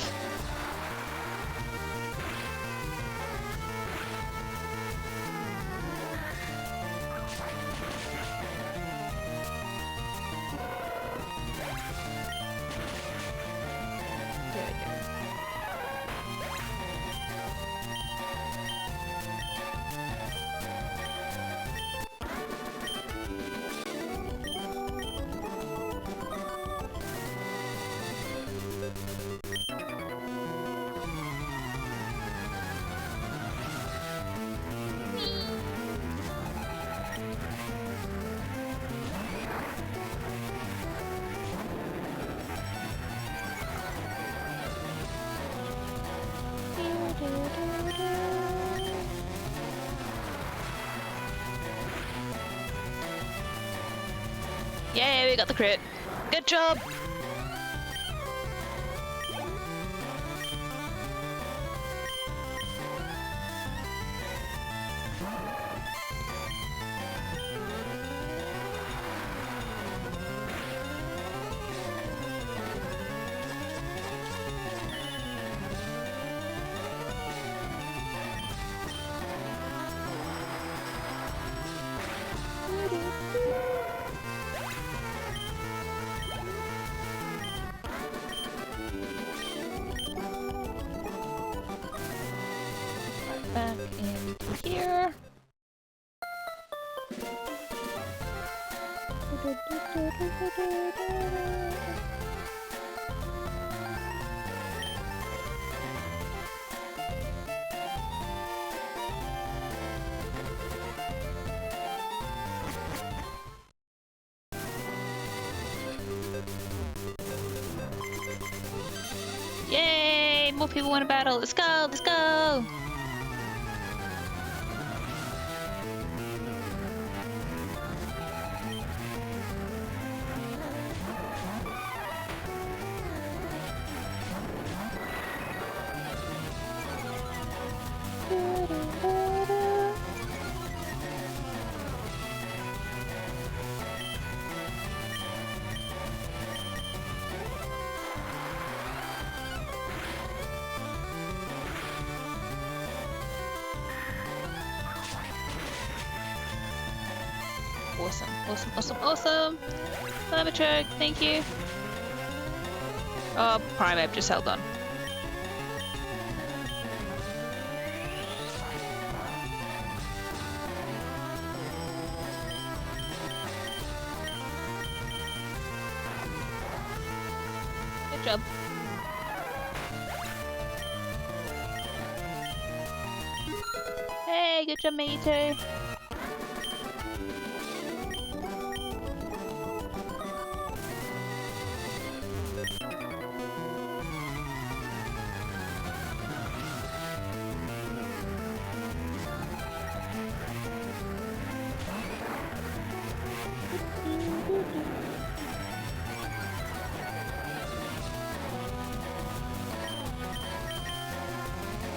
Yeah, we got the crit. Good job! Back into here. Yay! More people want to battle. Let's go! Let's go! Awesome, awesome, awesome, awesome! Climate check, thank you. Oh, Primeape just held on. Good job. Hey, good job, me too.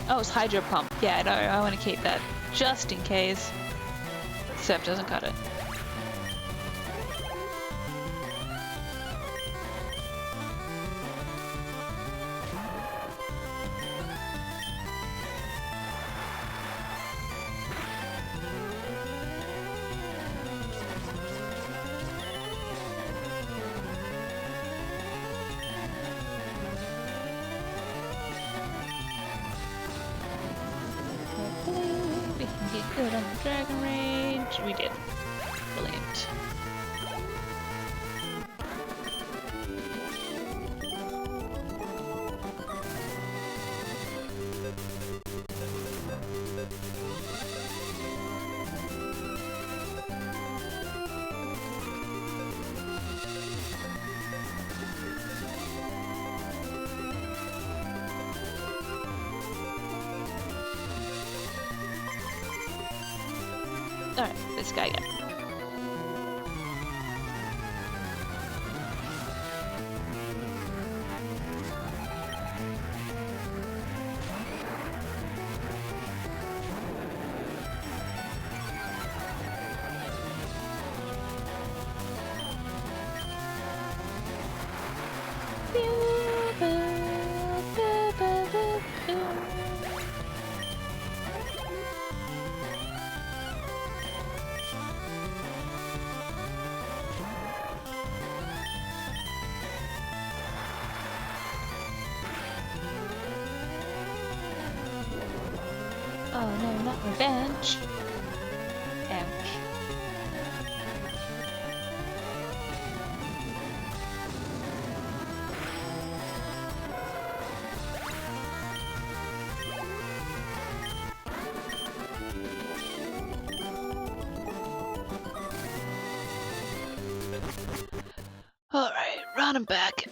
Oh, it's hydro pump. Yeah, I know. I want to keep that just in case Surf doesn't cut it. We can get good on the Dragon Rage. We did. Brilliant. Alright, this guy again. Oh no, not revenge. Ouch. Alright, run him back.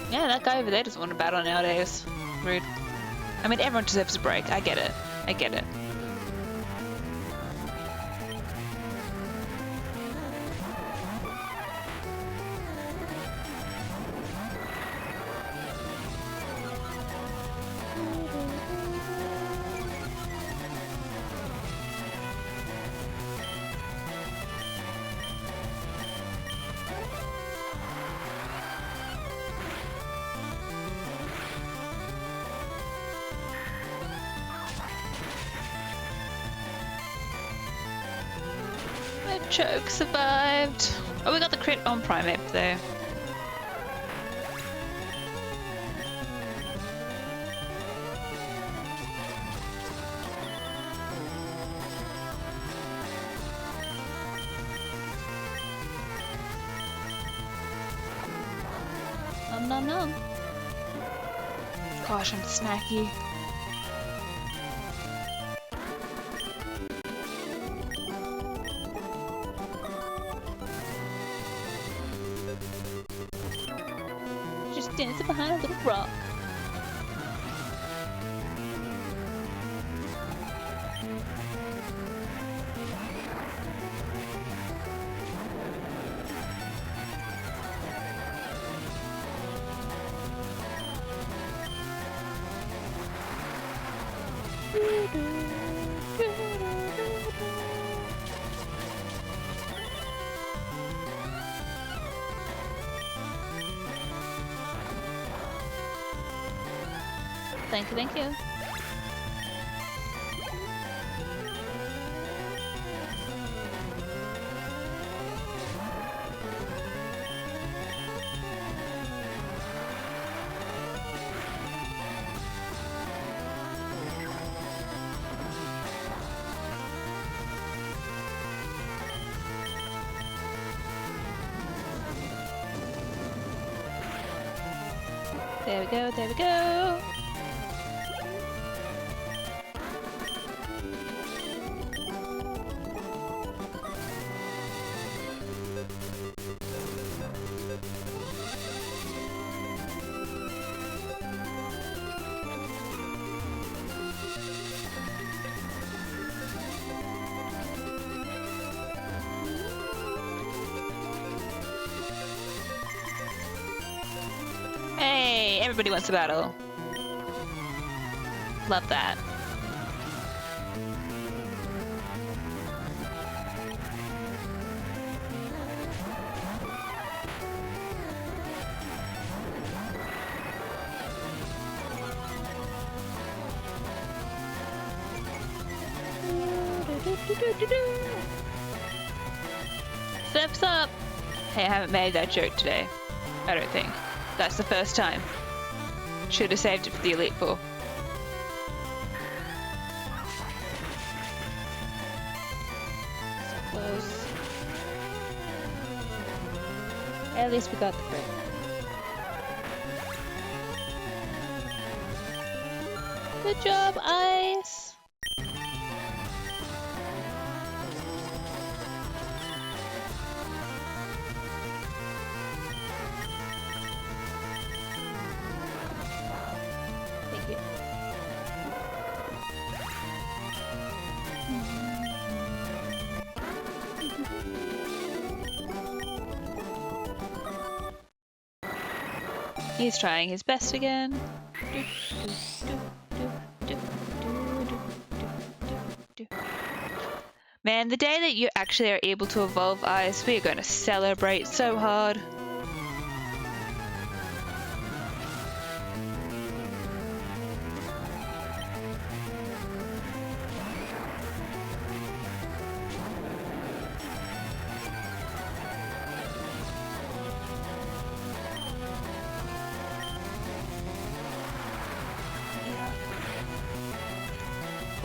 Yeah, that guy over there doesn't want to battle nowadays. Rude. I mean, everyone deserves a break. I get it. I get it. Choke survived. Oh, we got the crit on Primate there. Nom nom nom. Gosh, I'm snacky. Dancing behind a little rock. Thank you, thank you. There we go, there we go. Hey, everybody wants to battle. Love that. Surf's up! Hey, I haven't made that joke today. I don't think. That's the first time. Should have saved it for the Elite Four. So close. At least we got the break. Good job, Ice! He's trying his best again. Man, the day that you actually are able to evolve Ice, we are going to celebrate so hard.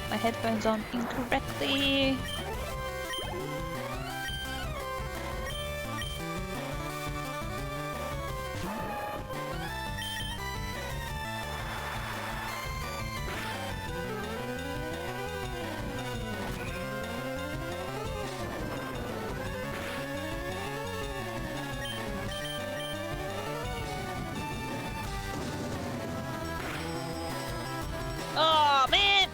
My headphones on incorrectly. Oh man!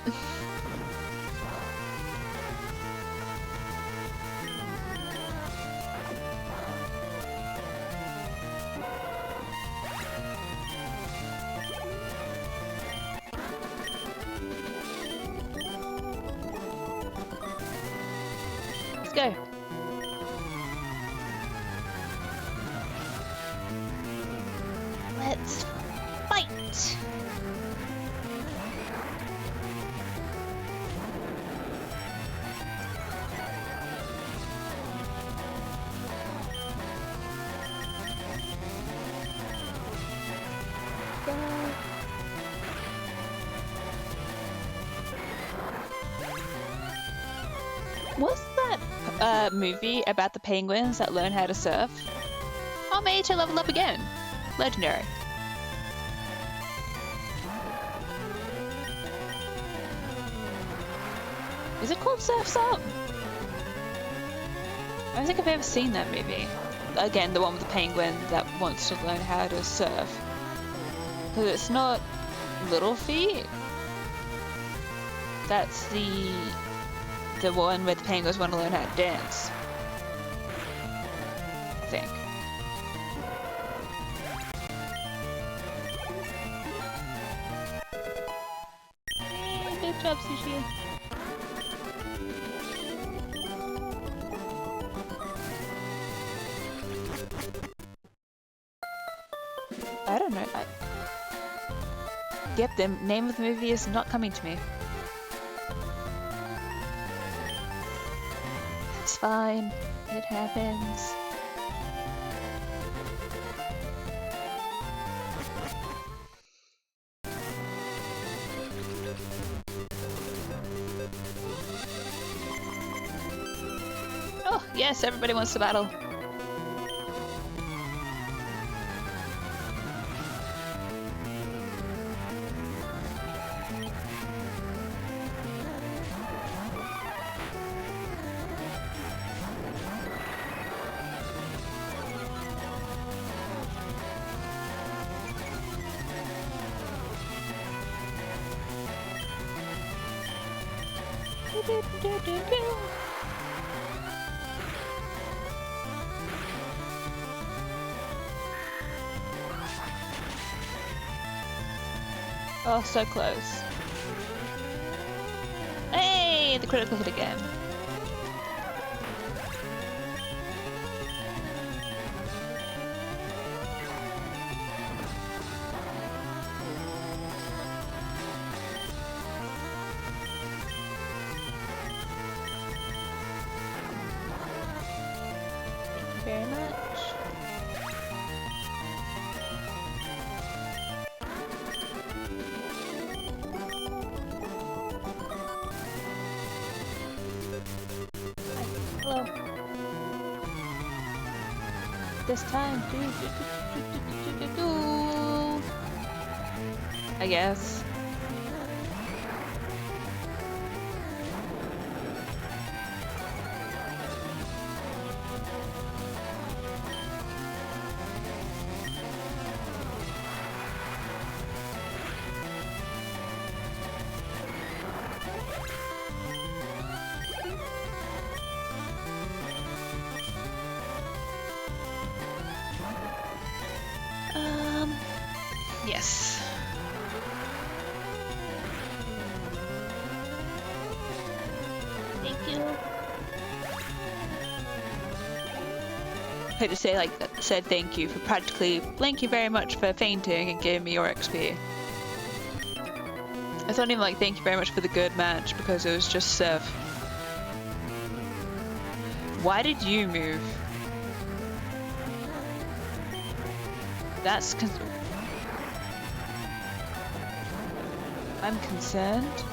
Let's go. Let's fight. What's that movie about the penguins that learn how to surf? Oh, made to level up again. Legendary. Is it called Surf's Up? I don't think I've ever seen that movie. Again, the one with the penguin that wants to learn how to surf. Because it's not Little Feet. That's the one where the penguins want to learn how to dance. I think. Hey, good job, Sushi. I don't know. Yep, the name of the movie is not coming to me. It's fine. It happens. Oh, yes, everybody wants to battle. Oh, so close. Hey, the critical hit again. Very much. Hello. This time, I guess. Yes. Thank you. I just say said thank you for practically thank you very much for fainting and giving me your XP. I thought even like thank you very much for the good match because it was just Seth. Why did you move? That's I'm concerned.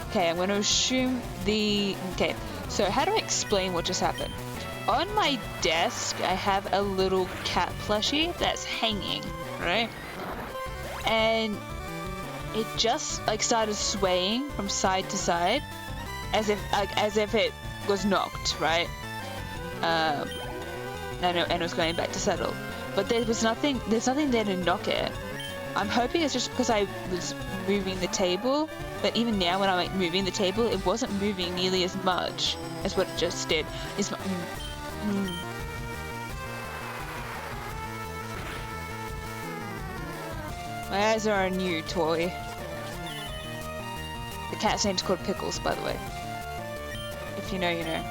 Okay, I'm going to assume the... Okay, so how do I explain what just happened? On my desk, I have a little cat plushie that's hanging, right? And it just like started swaying from side to side, as if it was knocked, right? And it was going back to settle. But there's nothing there to knock it. I'm hoping it's just because I was moving the table, but even now when I'm like moving the table, it wasn't moving nearly as much as what it just did. My eyes are a new toy. The cat's name's called Pickles, by the way. If you know, you know.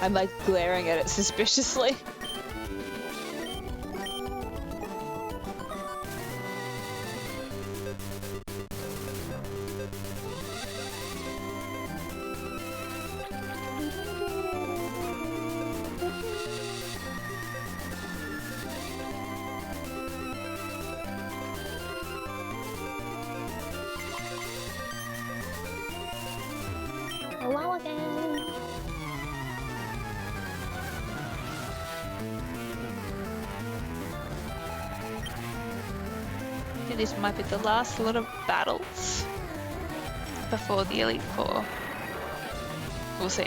I'm like glaring at it suspiciously. Hello again. I think this might be the last lot of battles before the Elite Four. We'll see.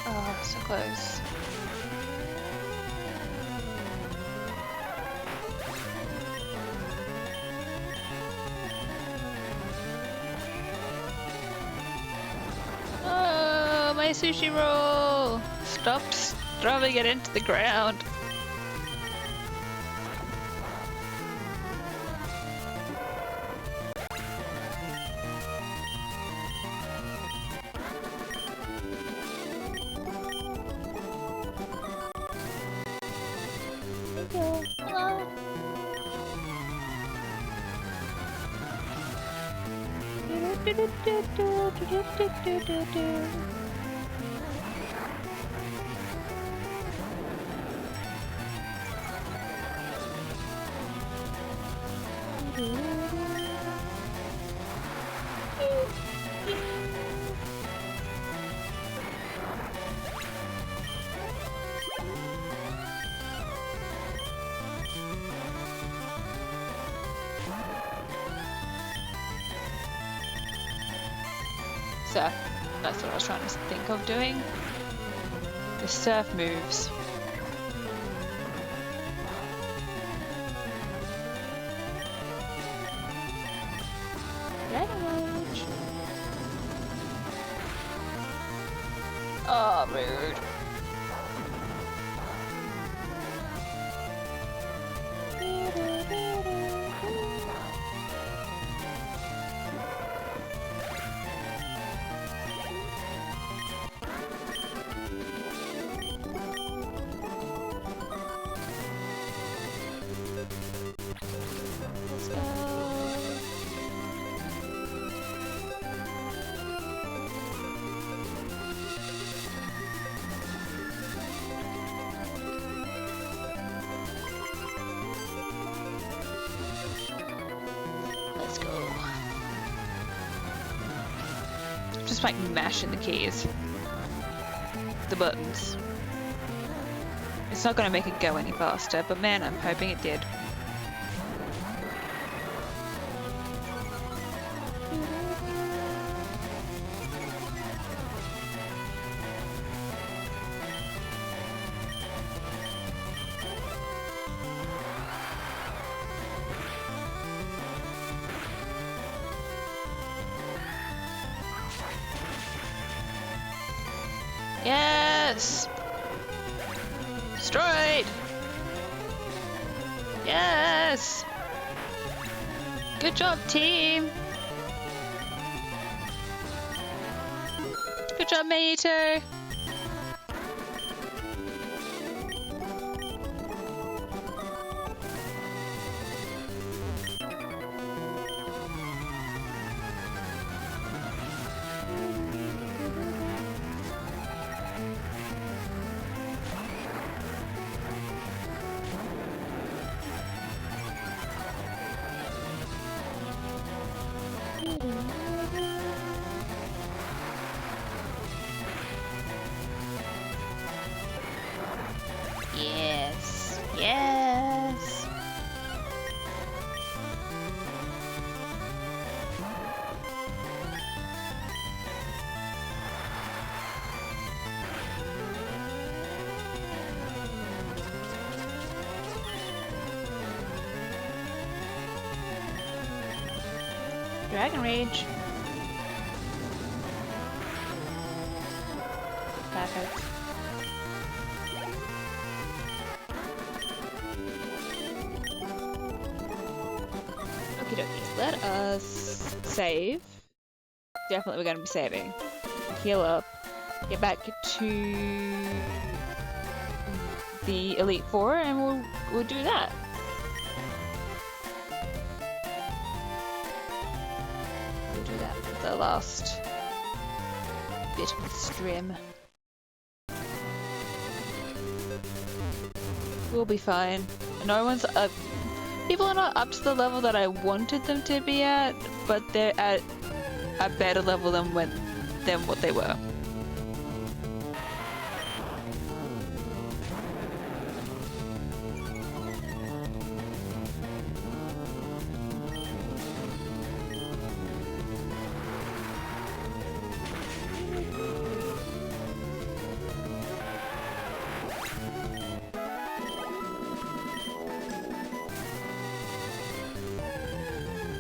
Oh, so close. Oh, my sushi roll! Stop throwing it into the ground. Hello. Surf. That's what I was trying to think of doing. The surf moves. Dragon Rage. Oh, rude. Let's go. Let's go. Just like mashing the keys. The buttons. It's not going to make it go any faster, but man, I'm hoping it did. Yes! Destroyed! Yes! Good job, team! Good job, Mater! Yes, yes. Dragon Rage. Perfect. Okie dokie. Let us save. Definitely we're going to be saving. Heal up. Get back to the Elite Four and we'll do that. We'll do that for the last bit of the stream. We'll be fine. No one's up. People are not up to the level that I wanted them to be at, but they're at a better level than what they were.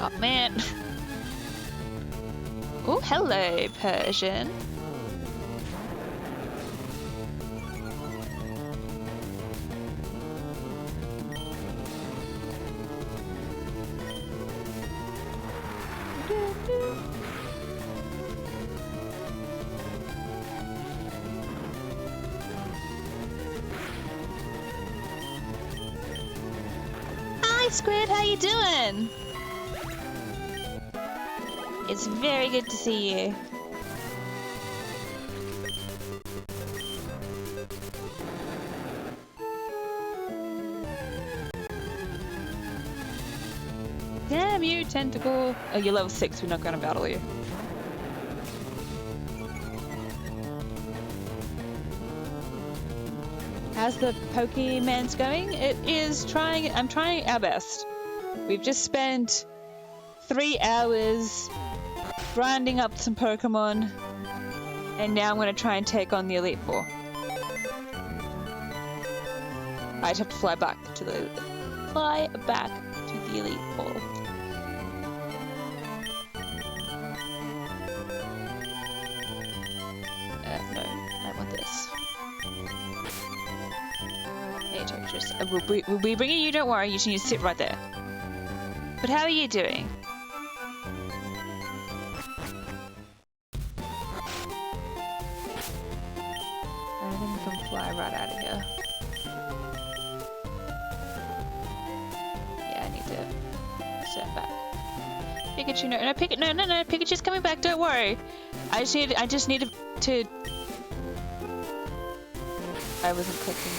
Oh man. Oh, hello, Persian. Hi, Squid, how you doing? It's very good to see you. Damn you, Tentacle! Oh, you're level 6, we're not gonna battle you. How's the Pokemans going? I'm trying our best. We've just spent 3 hours grinding up some Pokemon And now I'm going to try and take on the Elite Four. I just have to fly back to the Elite Four. No, I want this. Hey, just we'll be bringing you. Don't worry, you just need to sit right there. But how are you doing? I don't think we can fly right out of here. Yeah, I need to step back. Pikachu, no, Pikachu's coming back. Don't worry. I just need to. I wasn't clicking.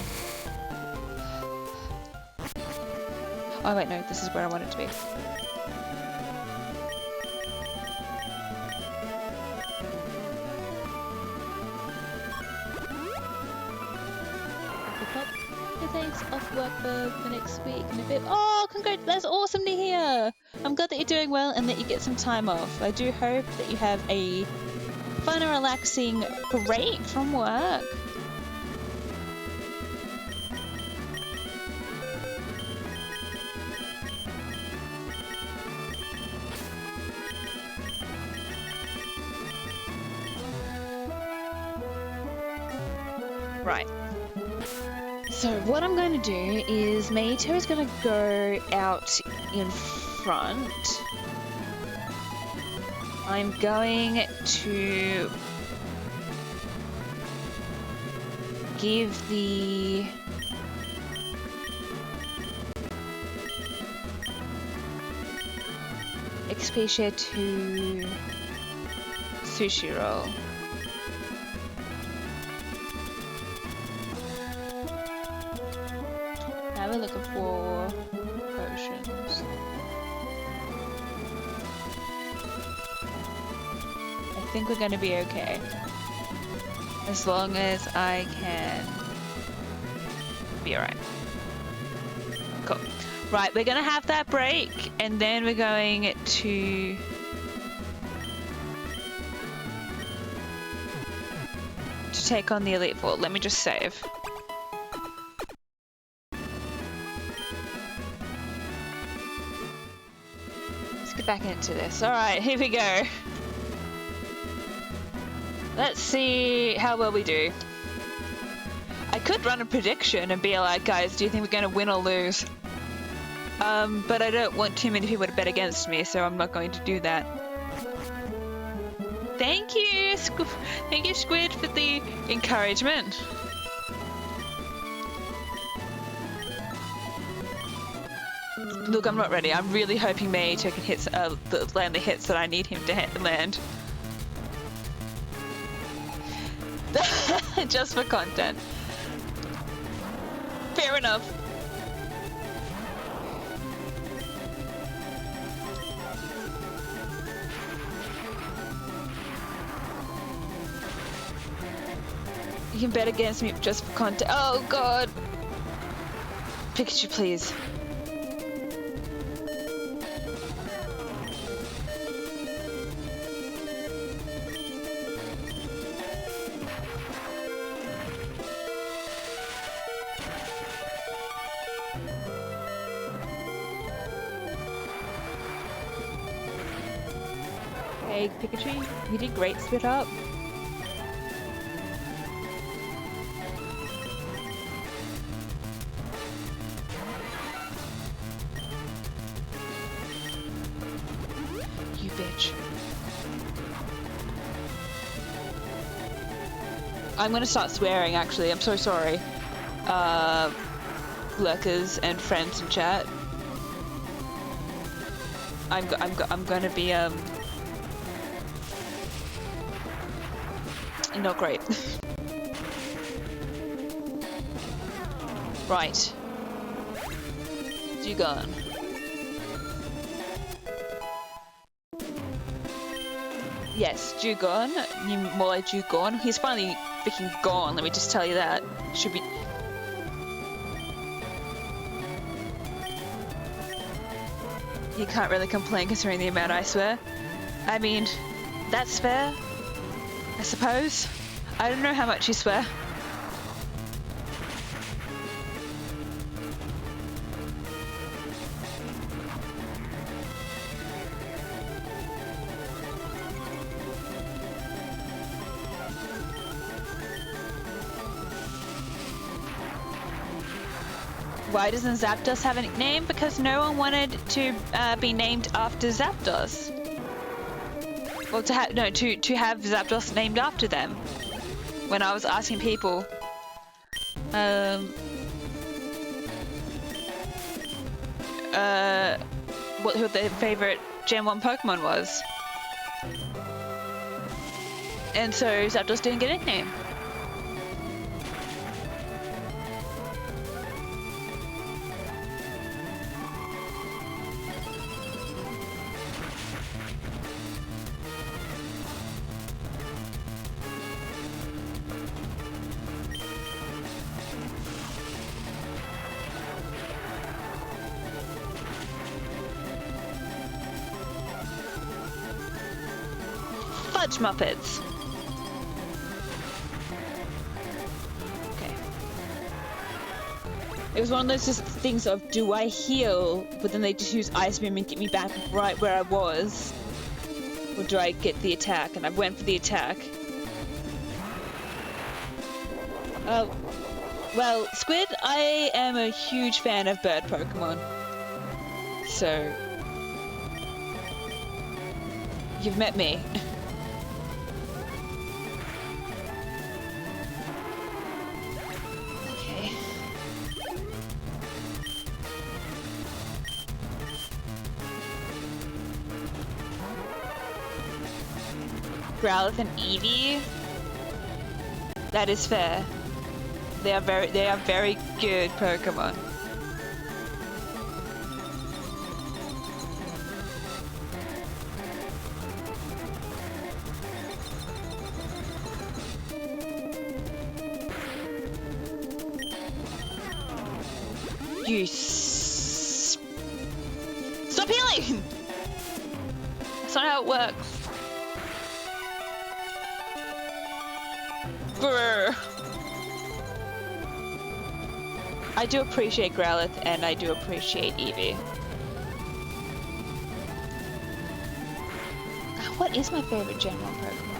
Oh wait, no, this is where I want it to be. Thanks, off work for the next week and a bit. Oh, congrats! That's awesome to hear. I'm glad that you're doing well and that you get some time off. I do hope that you have a fun and relaxing break from work. Right. So what I'm going to do is Meito is going to go out in front. I'm going to give the XP share to Sushiro. Now we're looking for potions. I think we're gonna be okay. As long as I can be alright. Cool. Right, we're gonna have that break and then we're going to take on the Elite Four. Let me just save. Back into this. Alright, here we go. Let's see how well we do. I could run a prediction and be like, guys, do you think we're going to win or lose? But I don't want too many people to bet against me, so I'm not going to do that. Thank you, thank you, Squid, for the encouragement. Look, I'm not ready. I'm really hoping Meito can hit, land the hits that I need him to land. Just for content. Fair enough. You can bet against me just for content. Oh god. Pikachu, please. Hey, Pikachu, you did great, split up. You bitch. I'm gonna start swearing, actually. I'm so sorry. Lurkers and friends in chat. I'm gonna be, not great. Right. Dugong. Yes, Dugong. You more like Dugong. He's finally freaking gone, let me just tell you that. Should be... You can't really complain considering the amount I swear. I mean, that's fair. I suppose. I don't know how much you swear. Why doesn't Zapdos have a nickname? Because no one wanted to be named after Zapdos. Well, to have Zapdos named after them. When I was asking people, who their favorite Gen 1 Pokemon was, and so Zapdos didn't get a nickname. Fudge Muppets. Okay. It was one of those just things of, do I heal, but then they just use Ice Beam and get me back right where I was? Or do I get the attack? And I went for the attack. Well, Squid, I am a huge fan of bird Pokemon. So... you've met me. Growlithe and Eevee. That is fair. They are very good Pokemon. You stop healing! That's not how it works. Brr. I do appreciate Growlithe and I do appreciate Eevee. What is my favorite Gen 1 Pokemon?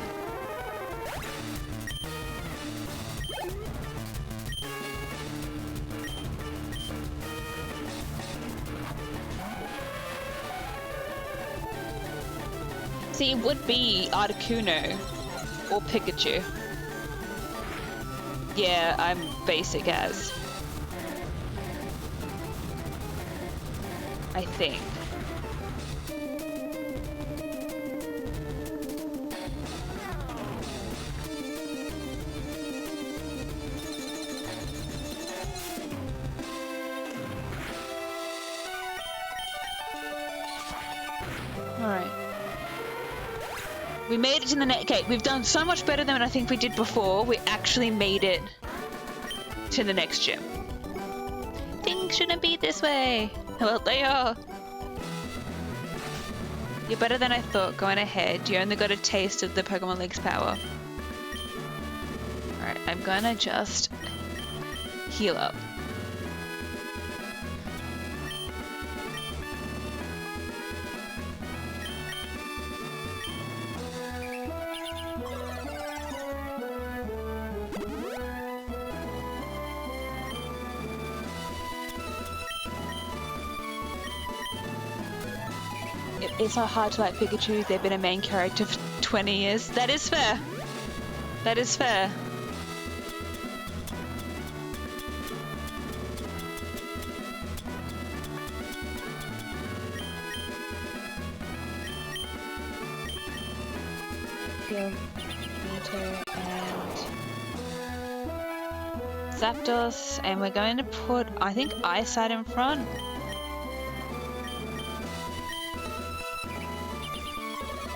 See, it would be Articuno or Pikachu. Yeah, I'm basic as. I think. Alright. We made it to the next. Okay, we've done so much better than I think we did before. We actually made it to the next gym. Things shouldn't be this way. Well, they are. You're better than I thought. Going ahead. You only got a taste of the Pokemon League's power. Alright, I'm gonna just heal up. It's not hard to like Pikachu. They've been a main character for 20 years. That is fair. That is fair. Heal Meter and Zapdos, and we're going to put, I think, Eyesight in front.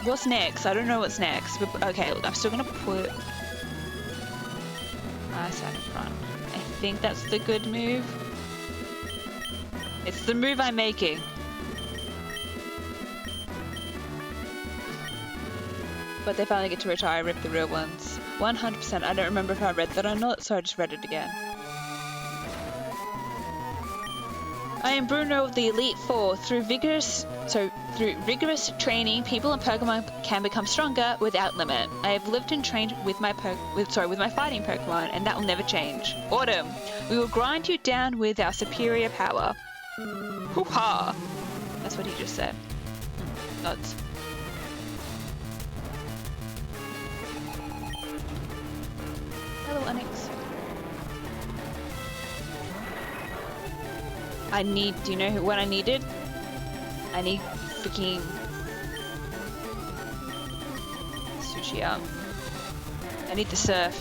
What's next? I don't know what's next. But okay, look, I'm still gonna put Eyesight in front. I think that's the good move. It's the move I'm making. But they finally get to retire, rip the real ones. 100%. I don't remember if I read that or not, so I just read it again. I am Bruno of the Elite Four. Through rigorous training, people and Pokemon can become stronger without limit. I have lived and trained with my fighting Pokemon, and that will never change. Autumn, we will grind you down with our superior power. Hoo-ha! That's what he just said. Nods. Hello, Onyx. Do you know what I needed? I need freaking sushi up. I need the surf.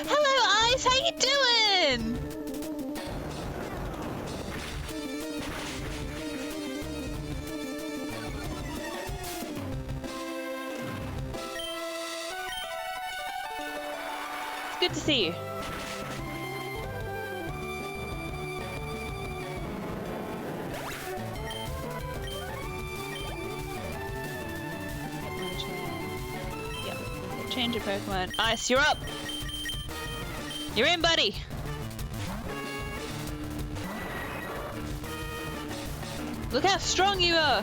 Hello, Ice, how you doing? It's good to see you. Change your Pokemon. Ice, you're up! You're in, buddy! Look how strong you are!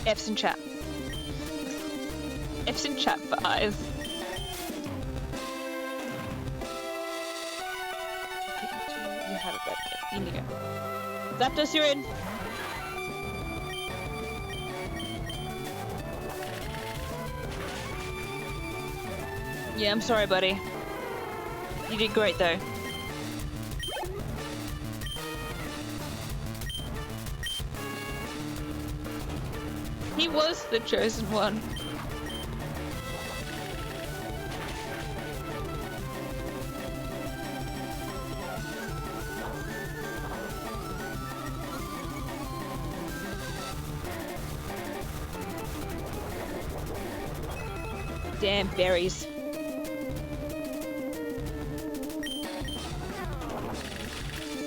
F's in chat. F's in chat for eyes. You have it right there. You need to go. Zapdos, you're in. Yeah, I'm sorry, buddy. You did great, though. He was the chosen one. Damn berries.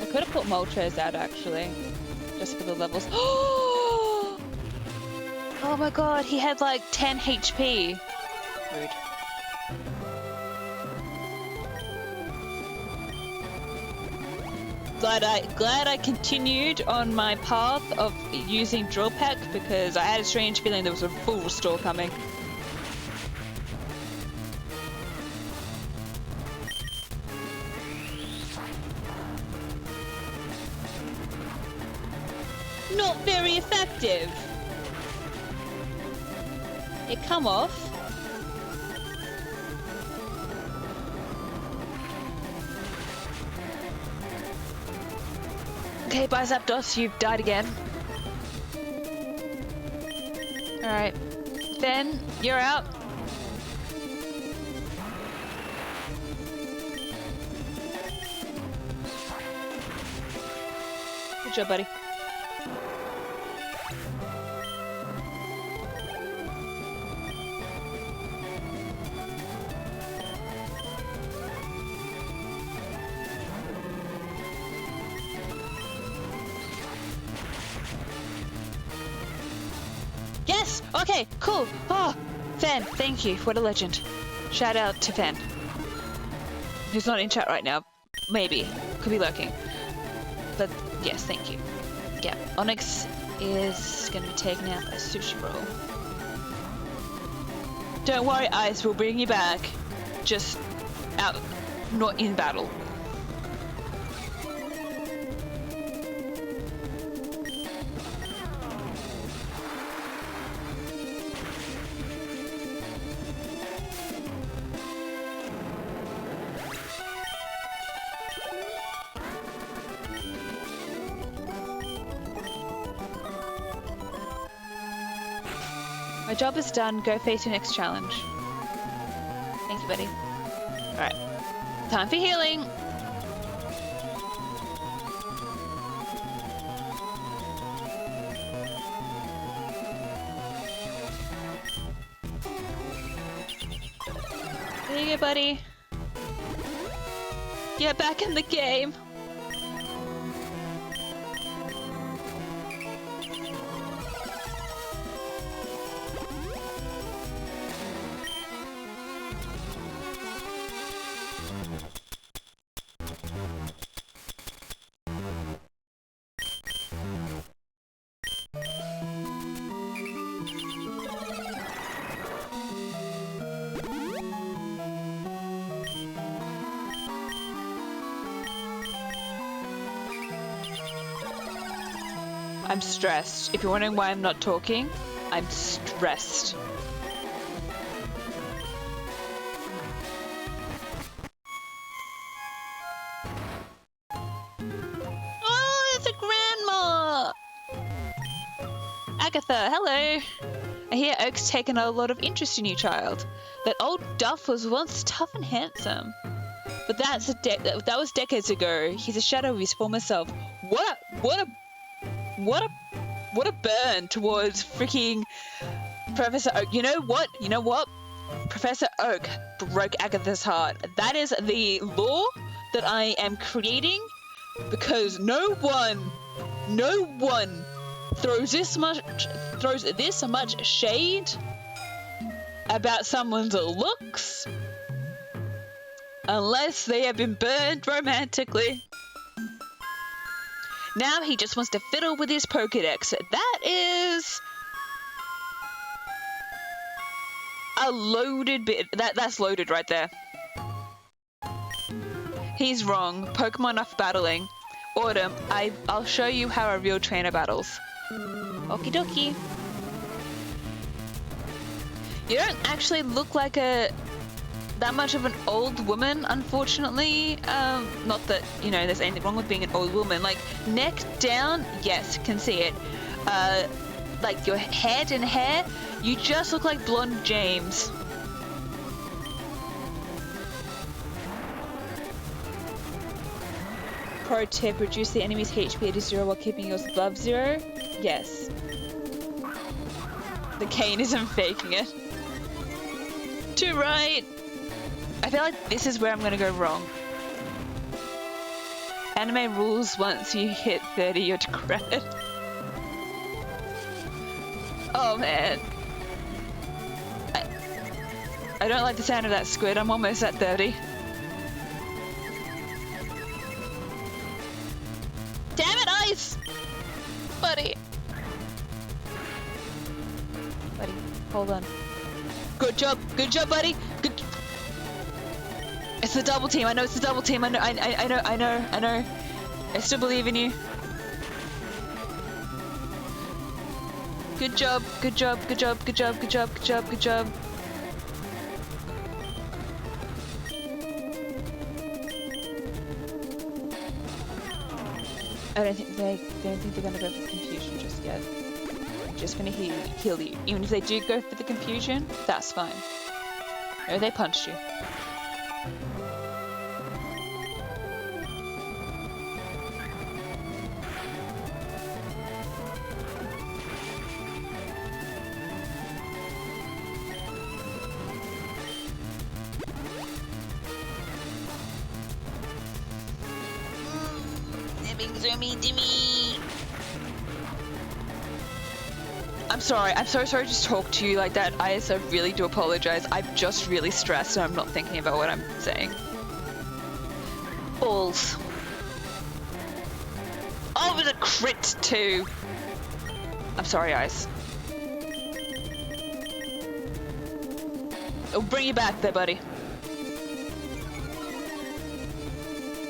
I could have put Moltres out actually, just for the levels. Oh my god, he had like 10 HP. Rude. Glad I continued on my path of using Drill Peck because I had a strange feeling there was a full restore coming. Not very effective. It come off. Okay, bye Zapdos, you've died again. Alright. Ben, you're out. Good job, buddy. Yes! Okay, cool. Oh, Fen, thank you. What a legend. Shout out to Fen. Who's not in chat right now. Maybe. Could be lurking. But yes, thank you. Yeah, Onyx is going to be taken out by Sushi Roll. Don't worry, Ice. We'll bring you back. Just out, not in battle. My job is done. Go face your next challenge. Thank you, buddy. Alright. Time for healing. you, buddy. Get back in the game. I'm stressed. If you're wondering why I'm not talking, I'm stressed. Oh, it's a grandma! Agatha, hello. I hear Oak's taken a lot of interest in you, child. That old Duff was once tough and handsome. But that was decades ago. He's a shadow of his former self. What a burn towards freaking Professor Oak. You know what? Professor Oak broke Agatha's heart. That is the law that I am creating because no one throws this much shade about someone's looks unless they have been burned romantically. Now he just wants to fiddle with his Pokedex. That is a loaded bit. That's loaded right there. He's wrong. Pokemon are battling. Autumn, I'll show you how a real trainer battles. Okie dokie. You don't actually look like that much of an old woman, unfortunately. Not that, there's anything wrong with being an old woman. Like, neck down, yes, can see it. Like your head and hair, you just look like blonde James. Pro tip, reduce the enemy's HP to 0 while keeping yours above 0. Yes. The cane isn't faking it. Too right. I feel like this is where I'm gonna go wrong. Anime rules, once you hit 30, you're decrepit. Oh man. I don't like the sound of that squid. I'm almost at 30. Damn it, Ice! Buddy. Buddy, hold on. Good job, buddy. Good. It's the double team. I know it's the double team. I know. I still believe in you. Good job. Good job. Good job. Good job. Good job. Good job. Good job. I don't think they're gonna go for confusion just yet. I'm just gonna heal you. Even if they do go for the confusion, that's fine. No, they punched you. I'm sorry. I'm so sorry to just talk to you like that. I really do apologize. I'm just really stressed and I'm not thinking about what I'm saying. Balls. Oh, it was a crit too. I'm sorry, Ice. I'll bring you back there, buddy.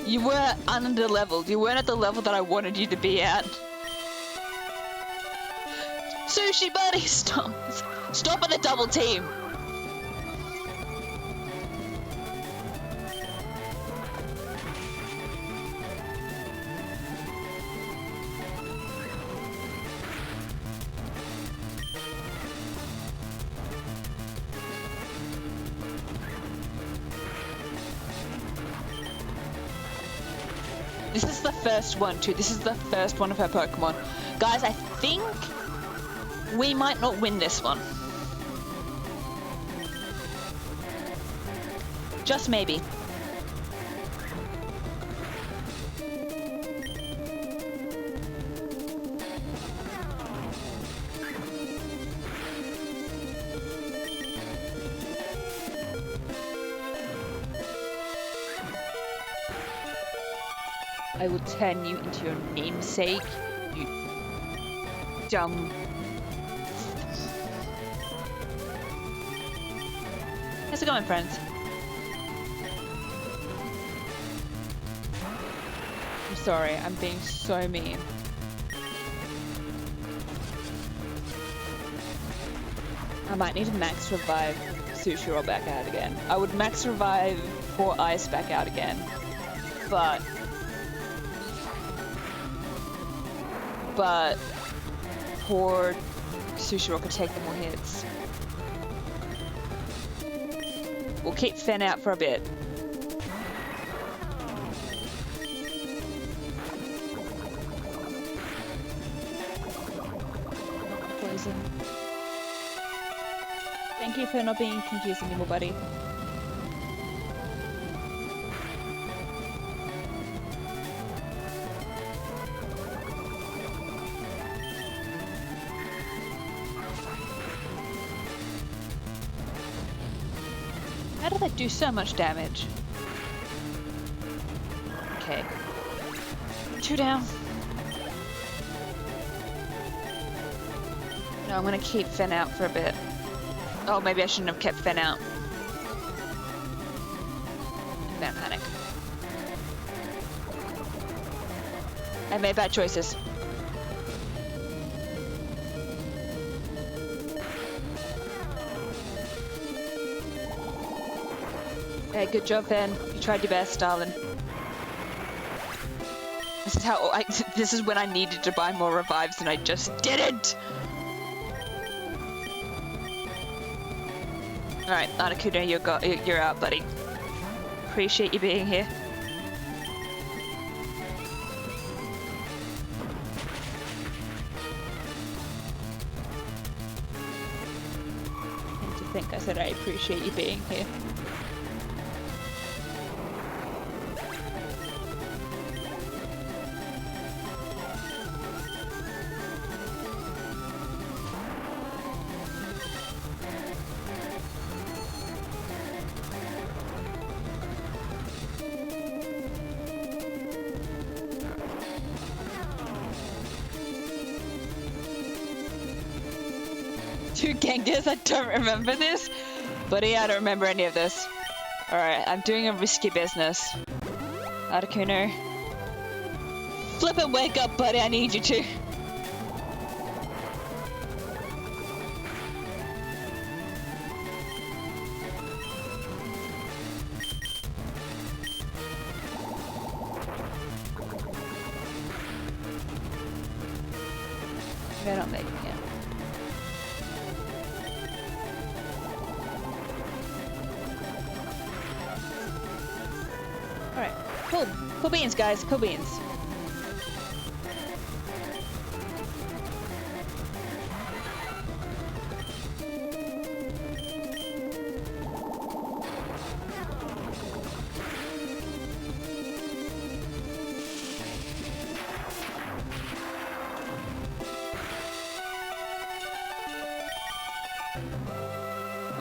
You were under-leveled. You weren't at the level that I wanted you to be at. Sushi buddy, stop at the double team. This is the first one too. This is the first one of her Pokemon. Guys, I think we might not win this one. Just maybe. I will turn you into your namesake, you dumb... How's it going, friends? I'm sorry, I'm being so mean. I might need to max revive Sushi Roll back out again. I would max revive Poor Ice back out again, but poor Sushi Roll could take the more hits. We'll keep Fen out for a bit. Poison. Thank you for not being confused anymore, buddy. How do they do so much damage? Okay. 2 down. No, I'm gonna keep Fen out for a bit. Oh, maybe I shouldn't have kept Fen out. Don't panic. I made bad choices. Hey, good job, Fen. You tried your best, darling. This is how this is when I needed to buy more revives and I just didn't! Alright, Articuno, you're out, buddy. Appreciate you being here. I need to think I said I appreciate you being here. Two Genghis, I don't remember this. Buddy, I don't remember any of this. Alright, I'm doing a risky business. Articuno. Flip and wake up, buddy, I need you to. They're not making it. Alright, cool. Cool beans, guys. Cool beans.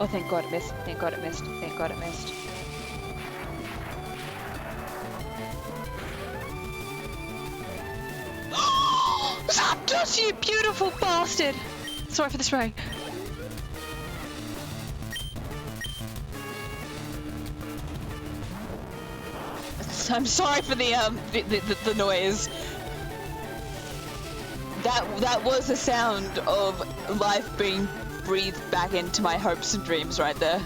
Oh, thank God it missed. Thank God it missed. Thank God it missed. Zapdos, you beautiful bastard! Sorry for the swearing. I'm sorry for the noise. That was the sound of life being breathed back into my hopes and dreams right there.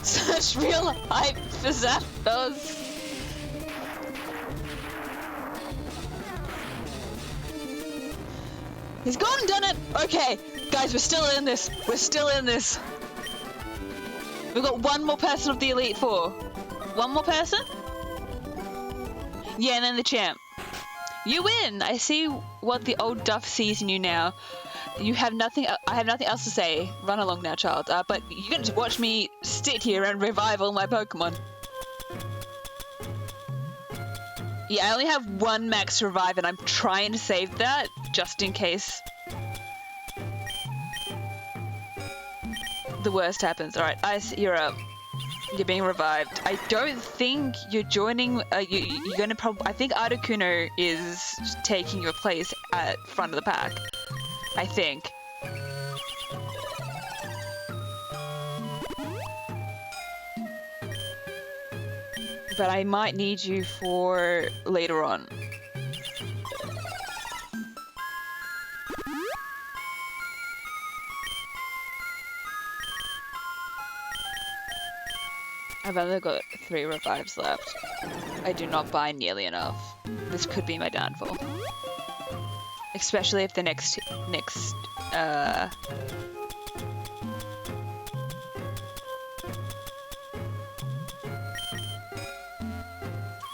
Such real hype for Zapdos. He's gone and done it! Okay, guys, we're still in this. We're still in this. We've got one more person of the Elite Four. One more person? Yeah, and then the champ. You win! I see what the old Duff sees in you now. You have nothing. I have nothing else to say. Run along now, child. But you can just watch me sit here and revive all my Pokemon. Yeah, I only have one max revive, and I'm trying to save that just in case the worst happens. All right, Ice, you're up. You're being revived. I don't think you're joining. You're gonna probably. I think Articuno is taking your place at front of the pack. I think. But I might need you for later on. I've only got 3 revives left. I do not buy nearly enough. This could be my downfall. Especially if the next I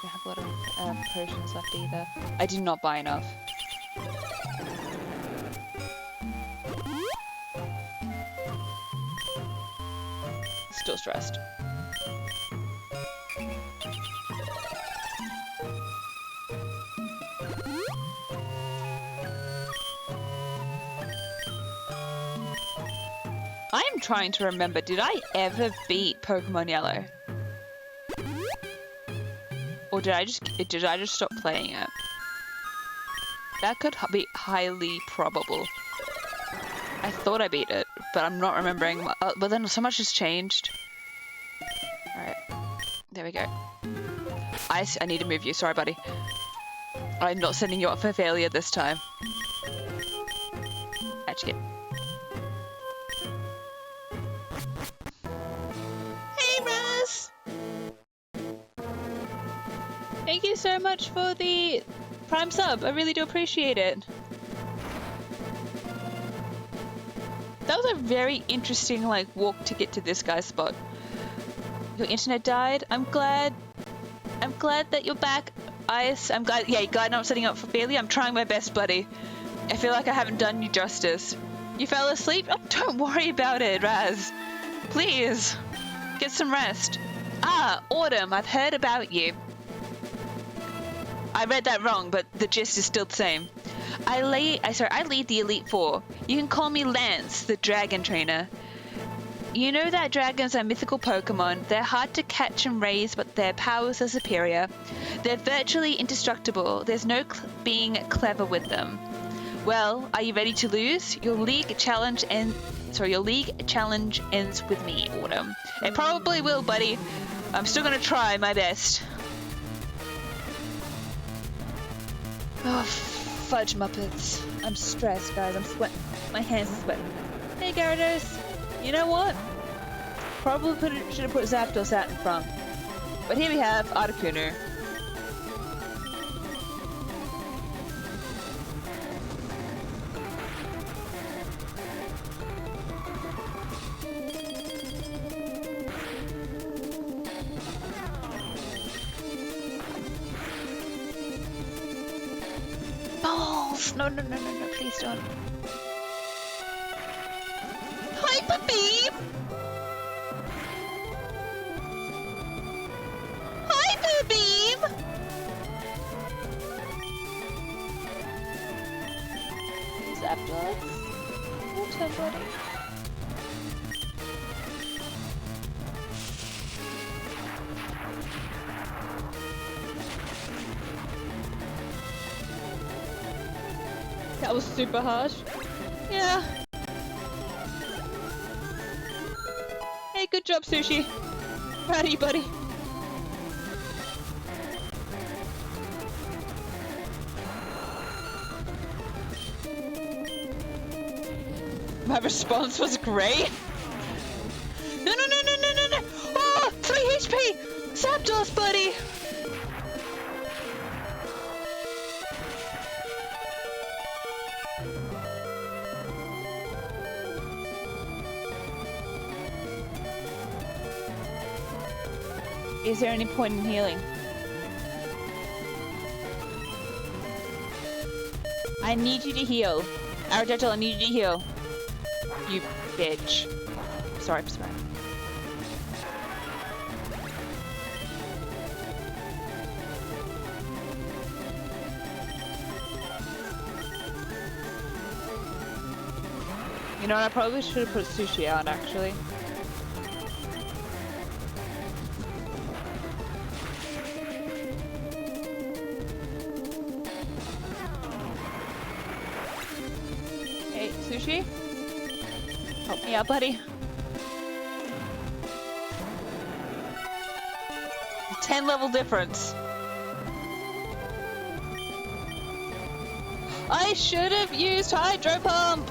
don't have a lot of potions left either. I did not buy enough. Still stressed. I am trying to remember, did I ever beat Pokemon Yellow? Or did I just stop playing it? That could be highly probable. I thought I beat it, but I'm not remembering. But then so much has changed. Alright. There we go. I need to move you. Sorry, buddy. I'm not setting you up for failure this time. Actually. Hey, Raz! Thank you so much for the Prime sub. I really do appreciate it. That was a very interesting, like, walk to get to this guy's spot. Your internet died. I'm glad that you're back, Ice. I'm glad. Yeah, glad I'm setting up for failure. I'm trying my best, buddy. I feel like I haven't done you justice. You fell asleep? Oh, don't worry about it, Raz. Please, get some rest. Ah, Autumn. I've heard about you. I read that wrong, but the gist is still the same. I lead the Elite Four. You can call me Lance, the Dragon Trainer. You know that dragons are mythical Pokemon. They're hard to catch and raise, but their powers are superior. They're virtually indestructible. There's no being clever with them. Well, are you ready to lose? Your league challenge ends with me, Autumn. It probably will, buddy. I'm still gonna try my best. Oh, fudge Muppets. I'm stressed, guys. I'm sweating. My hands are sweating. Hey, Gyarados. You know what? Probably should have put Zapdos out in front. But here we have Articuno. Balls! No, please don't. Hyper Beam! Hyper Beam! Zapdos? Water, buddy. That was super harsh. Yeah. Hey, good job, Sushi. Proud of you, buddy. My response was great. No. Oh, 3 HP! Zapdos, buddy! Is there any point in healing? I need you to heal. Aristotle, I need you to heal. You bitch. Sorry for swearing. You know what, I probably should have put sushi out actually. Hey, sushi? Help me out, buddy. 10 level difference. I should have used hydro pump.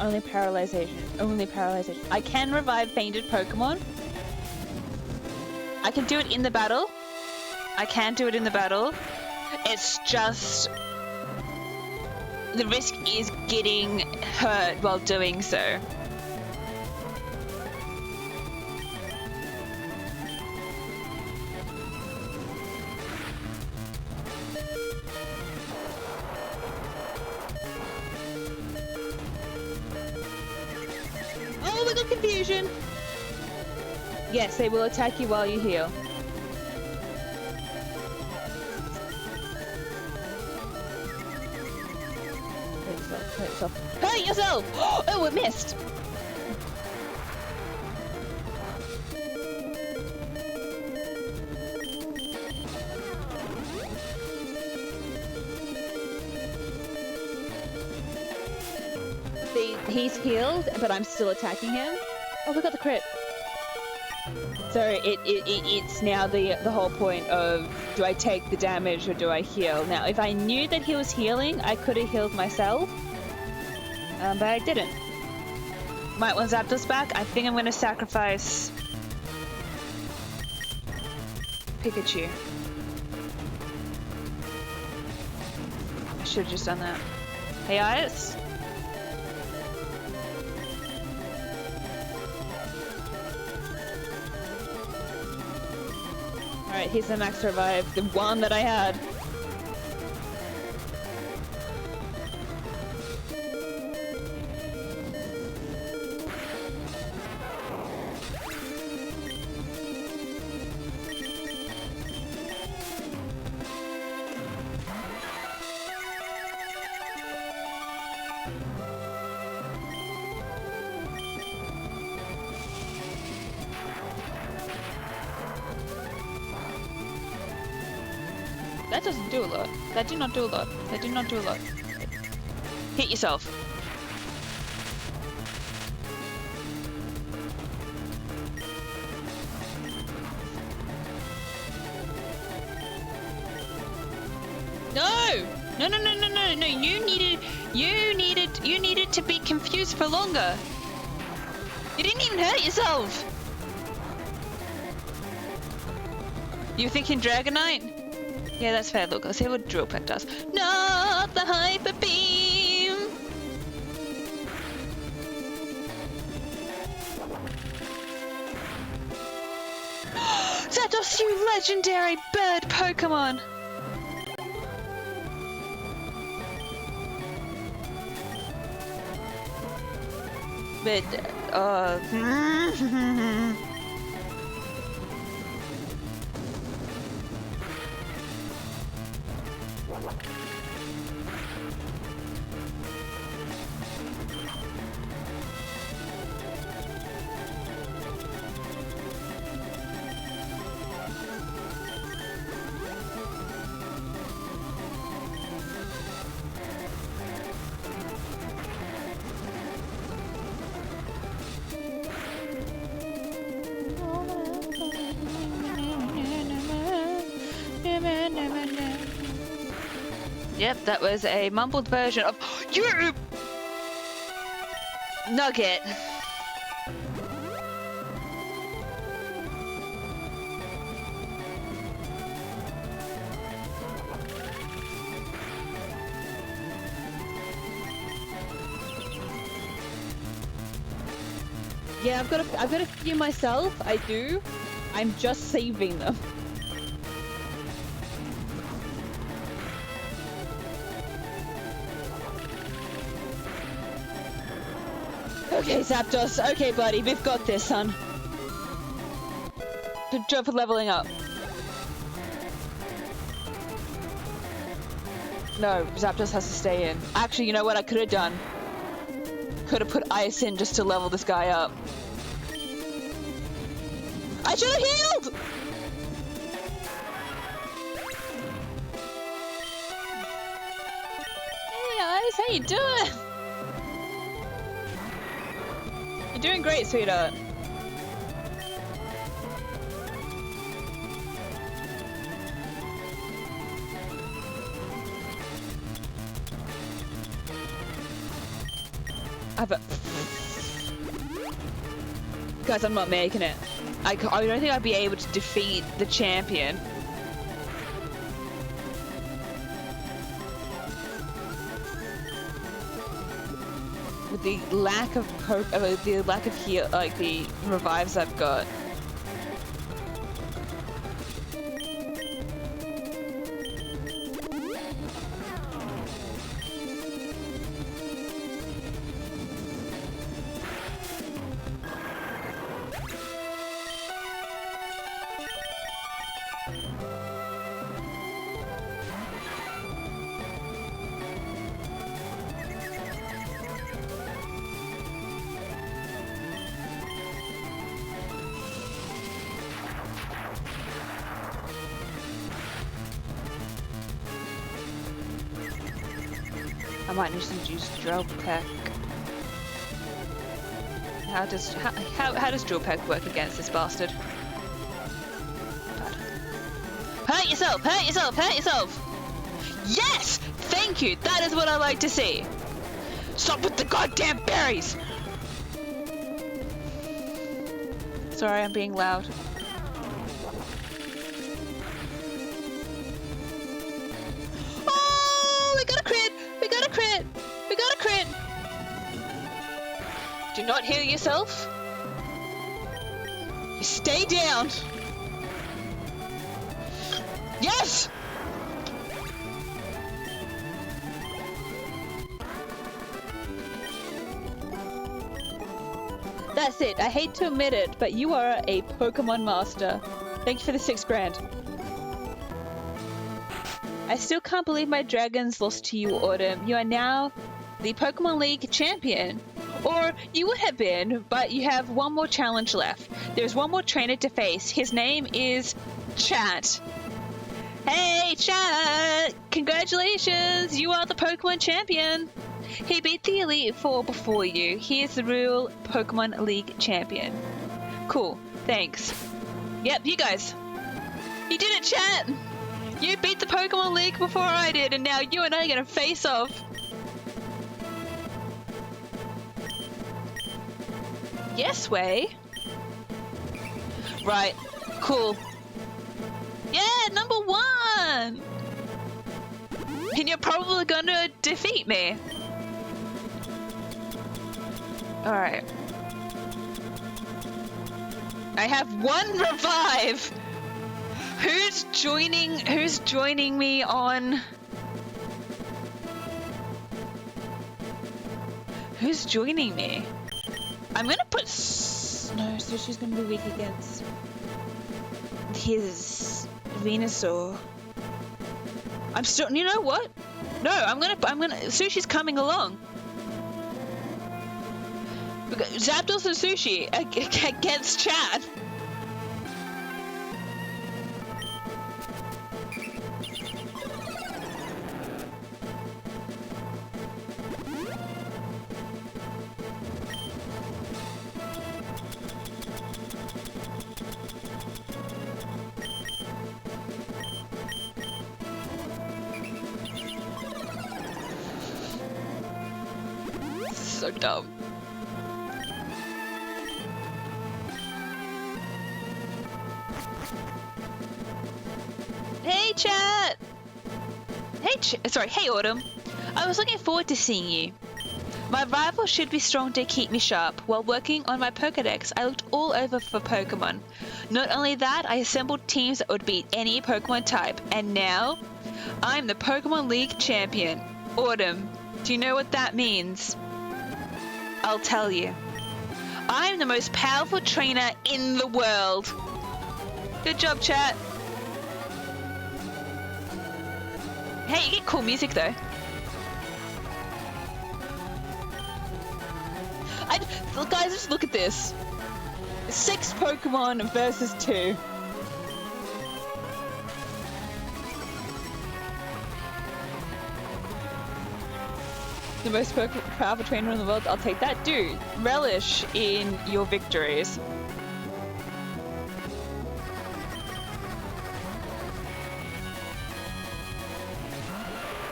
Only paralyzation. Only paralyzation. I can revive fainted Pokemon. I can do it in the battle. I can do it in the battle. It's just the risk is getting hurt while doing so. Oh, we got confusion. Yes, they will attack you while you heal. Hurt yourself. Hurt yourself! Oh, it missed! See, he's healed, but I'm still attacking him. Oh, we got the crit. So it's now the whole point of, do I take the damage or do I heal? Now, if I knew that he was healing, I could have healed myself. But I didn't. Might want Zapdos back. I think I'm going to sacrifice Pikachu. I should have just done that. Hey, Iris? Alright, here's the max revive. The one that I had. That doesn't do a lot. That did not do a lot. That did not do a lot. Hit yourself. No! No, no, no, no, no, no. You needed to be confused for longer. You didn't even hurt yourself. You thinking Dragonite? Yeah, that's fair. Look, let's see what Drill Peck does. Not the Hyper Beam! Zapdos, you legendary bird Pokemon! But, Yep, that was a mumbled version of you nugget. Yeah, I've got a few myself. I do. I'm just saving them. Okay, Zapdos. Okay, buddy, we've got this, son. Good job for leveling up. No, Zapdos has to stay in. Actually, you know what I could have done? Could have put ice in just to level this guy up. I should have healed! Hey, Ice, how you doing? You're doing great, sweetheart. Guys, I'm not making it. I don't think I'd be able to defeat the champion. With the lack of heal, like the revives I've got. I might need to use drill peck. How does drill peck work against this bastard? Hurt yourself! Hurt yourself! Hurt yourself! Yes! Thank you! That is what I like to see! Stop with the goddamn berries! Sorry, I'm being loud. Oh! We got a crit! We got a crit! We got a crit! Do not heal yourself. You stay down! Yes! That's it. I hate to admit it, but you are a Pokemon master. Thank you for the 6 grand. I still can't believe my dragons lost to you, Autumn. You are now the Pokemon League champion. Or you would have been, but you have one more challenge left. There's one more trainer to face. His name is Chat. Hey, Chat! Congratulations! You are the Pokemon champion! He beat the Elite Four before you. He is the real Pokemon League champion. Cool. Thanks. Yep, you guys. You did it, Chat! You beat the Pokemon League before I did, and now you and I are gonna face off. Yes, Way. Right. Cool. Yeah, number 1! And you're probably gonna defeat me. Alright. I have 1 revive! Who's joining me on... Who's joining me? I'm gonna put... No, so she's gonna be weak against... his... Venusaur. I'm still... You know what? No, I'm gonna... Sushi's coming along. Zapdos and Sushi against Chad. so dumb. Hey, chat! Hey, Autumn. I was looking forward to seeing you. My rival should be strong to keep me sharp. While working on my Pokedex, I looked all over for Pokemon. Not only that, I assembled teams that would beat any Pokemon type. And now, I'm the Pokemon League champion. Autumn, do you know what that means? I'll tell you. I'm the most powerful trainer in the world. Good job, chat. Hey, you get cool music though. Guys, just look at this. 6 Pokemon versus 2. The most powerful trainer in the world, I'll take that. Dude, relish in your victories.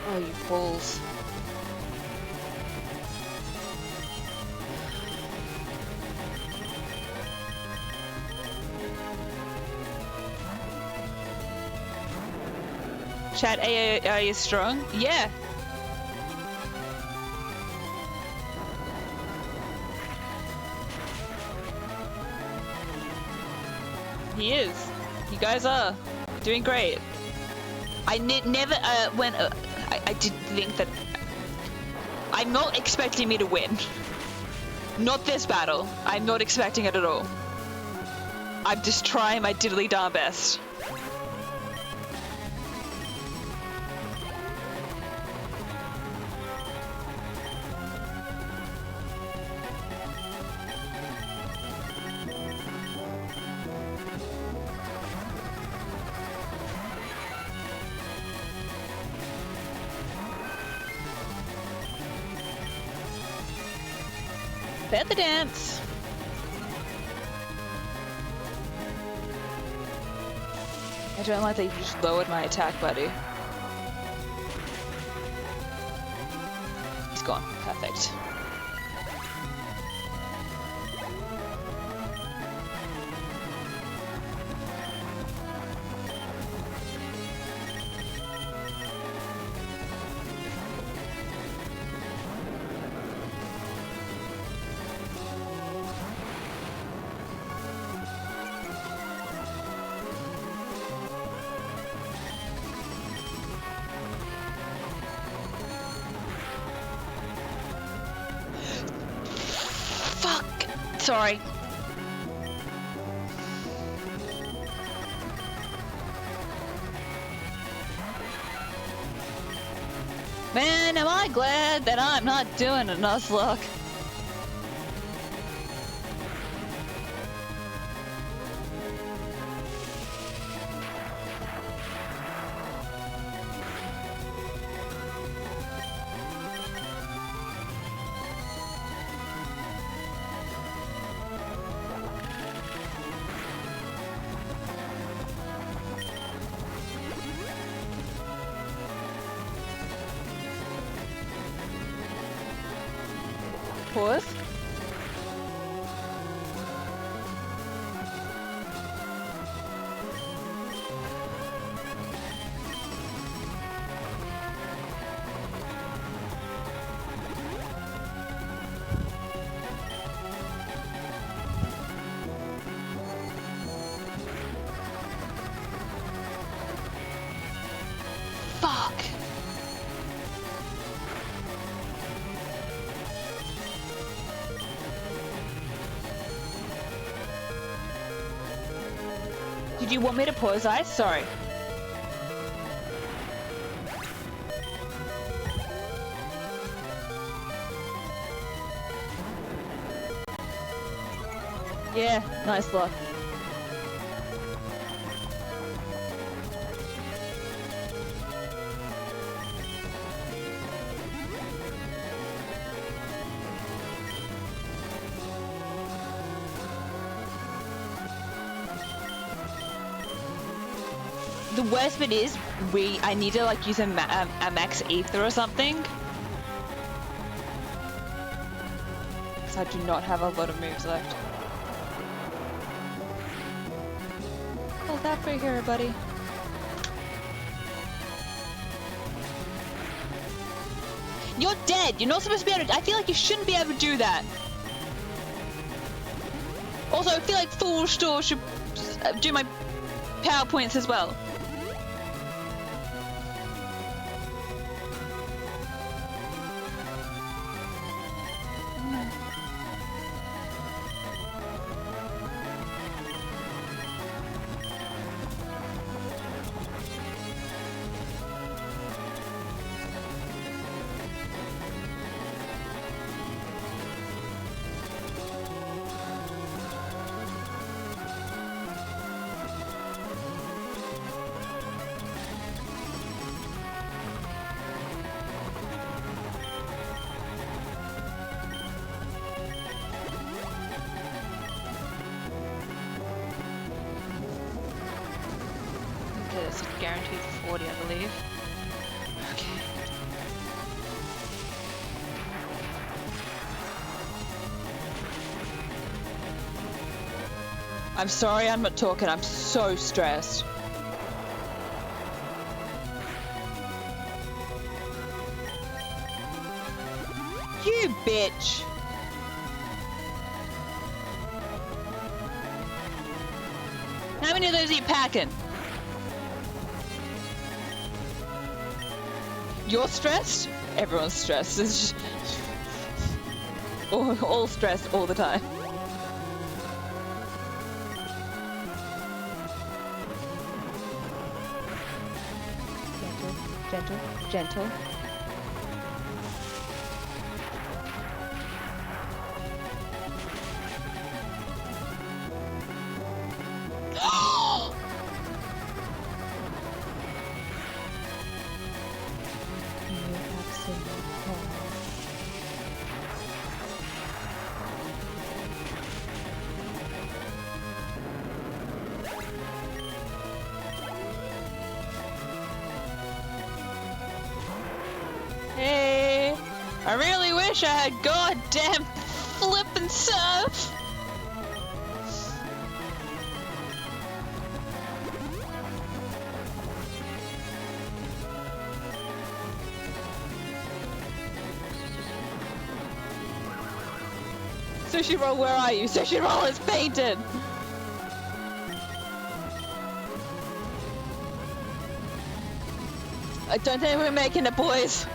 Oh, you fools. Chat, are you strong? Yeah. He is. You guys are doing great. I never I did think that I'm not expecting me to win. Not this battle. I'm not expecting it at all. I'm just trying my diddly darn best. Feather dance. I don't like that you just lowered my attack, buddy. He's gone. Perfect. Sorry. Man, am I glad that I'm not doing a Nuzlocke. Pause. Fuck. Did you want me to pause, Ice? Sorry. Yeah, nice luck. The worst bit is I need to like use a max ether or something. because I do not have a lot of moves left. Hold that for here, buddy. You're dead! You're not supposed to be able to- I feel like you shouldn't be able to do that. Also, I feel like Full Store should do my PowerPoints as well. It's guaranteed 40, I believe. Okay. I'm sorry I'm not talking. I'm so stressed. You bitch! How many of those are you packing? You're stressed? Everyone's stressed. It's just all stressed all the time. Gentle, gentle, gentle. Hey, I really wish I had goddamn flip and surf. Sushi Roll, where are you? Sushi Roll is fainted. I don't think we're making it, boys.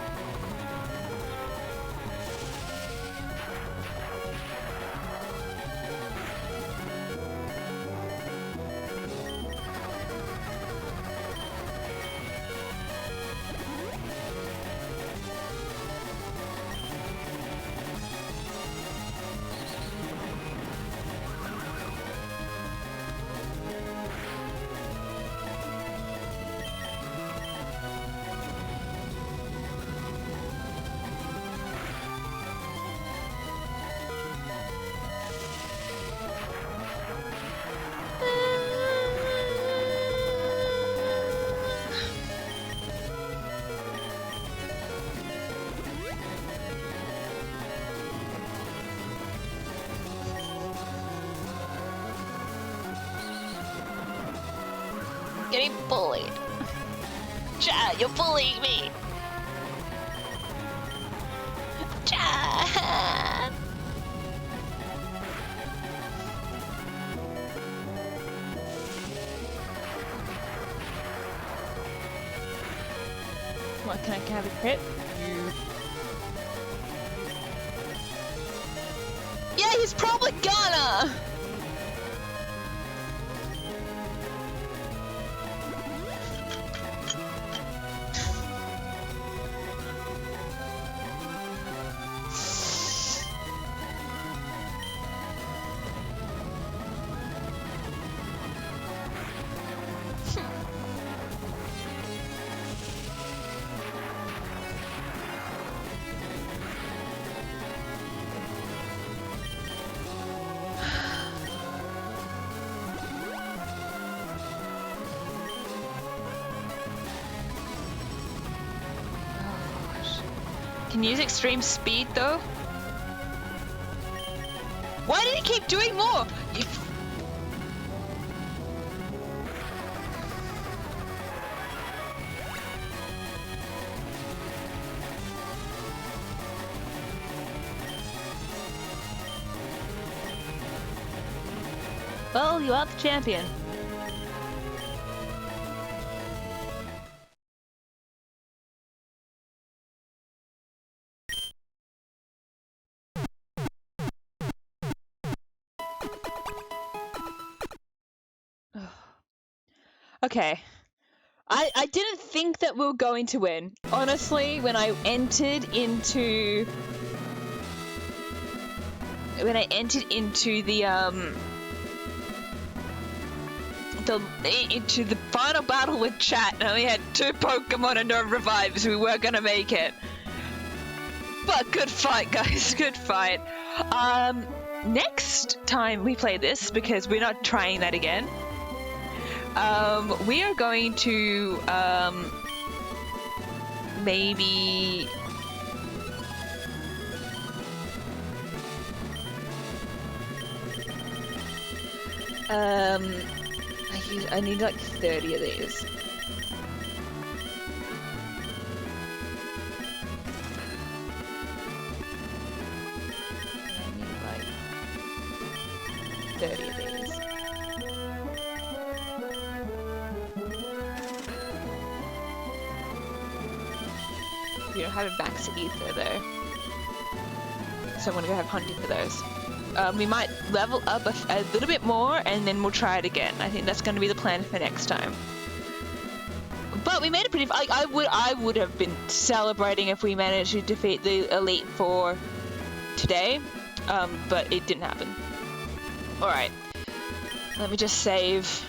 Getting bullied. Chad, you're bullying me. Chad. What, can I have a crit? Yeah, he's probably gonna. Can you use extreme speed though? Why did he keep doing more? Well, you are the champion. Okay. I didn't think that we were going to win. Honestly, when I entered into into the final battle with chat and only had 2 Pokemon and no revives, we were gonna make it. But good fight, guys, good fight. Next time we play this, because we're not trying that again, we are going to maybe I need like 30 of these. I need like 30 of these. We don't have a max ether though, so I'm gonna go have hunting for those. We might level up a little bit more and then we'll try it again. I think that's going to be the plan for next time. But we made it pretty. I would have been celebrating if we managed to defeat the Elite Four today, but it didn't happen. All right, let me just save.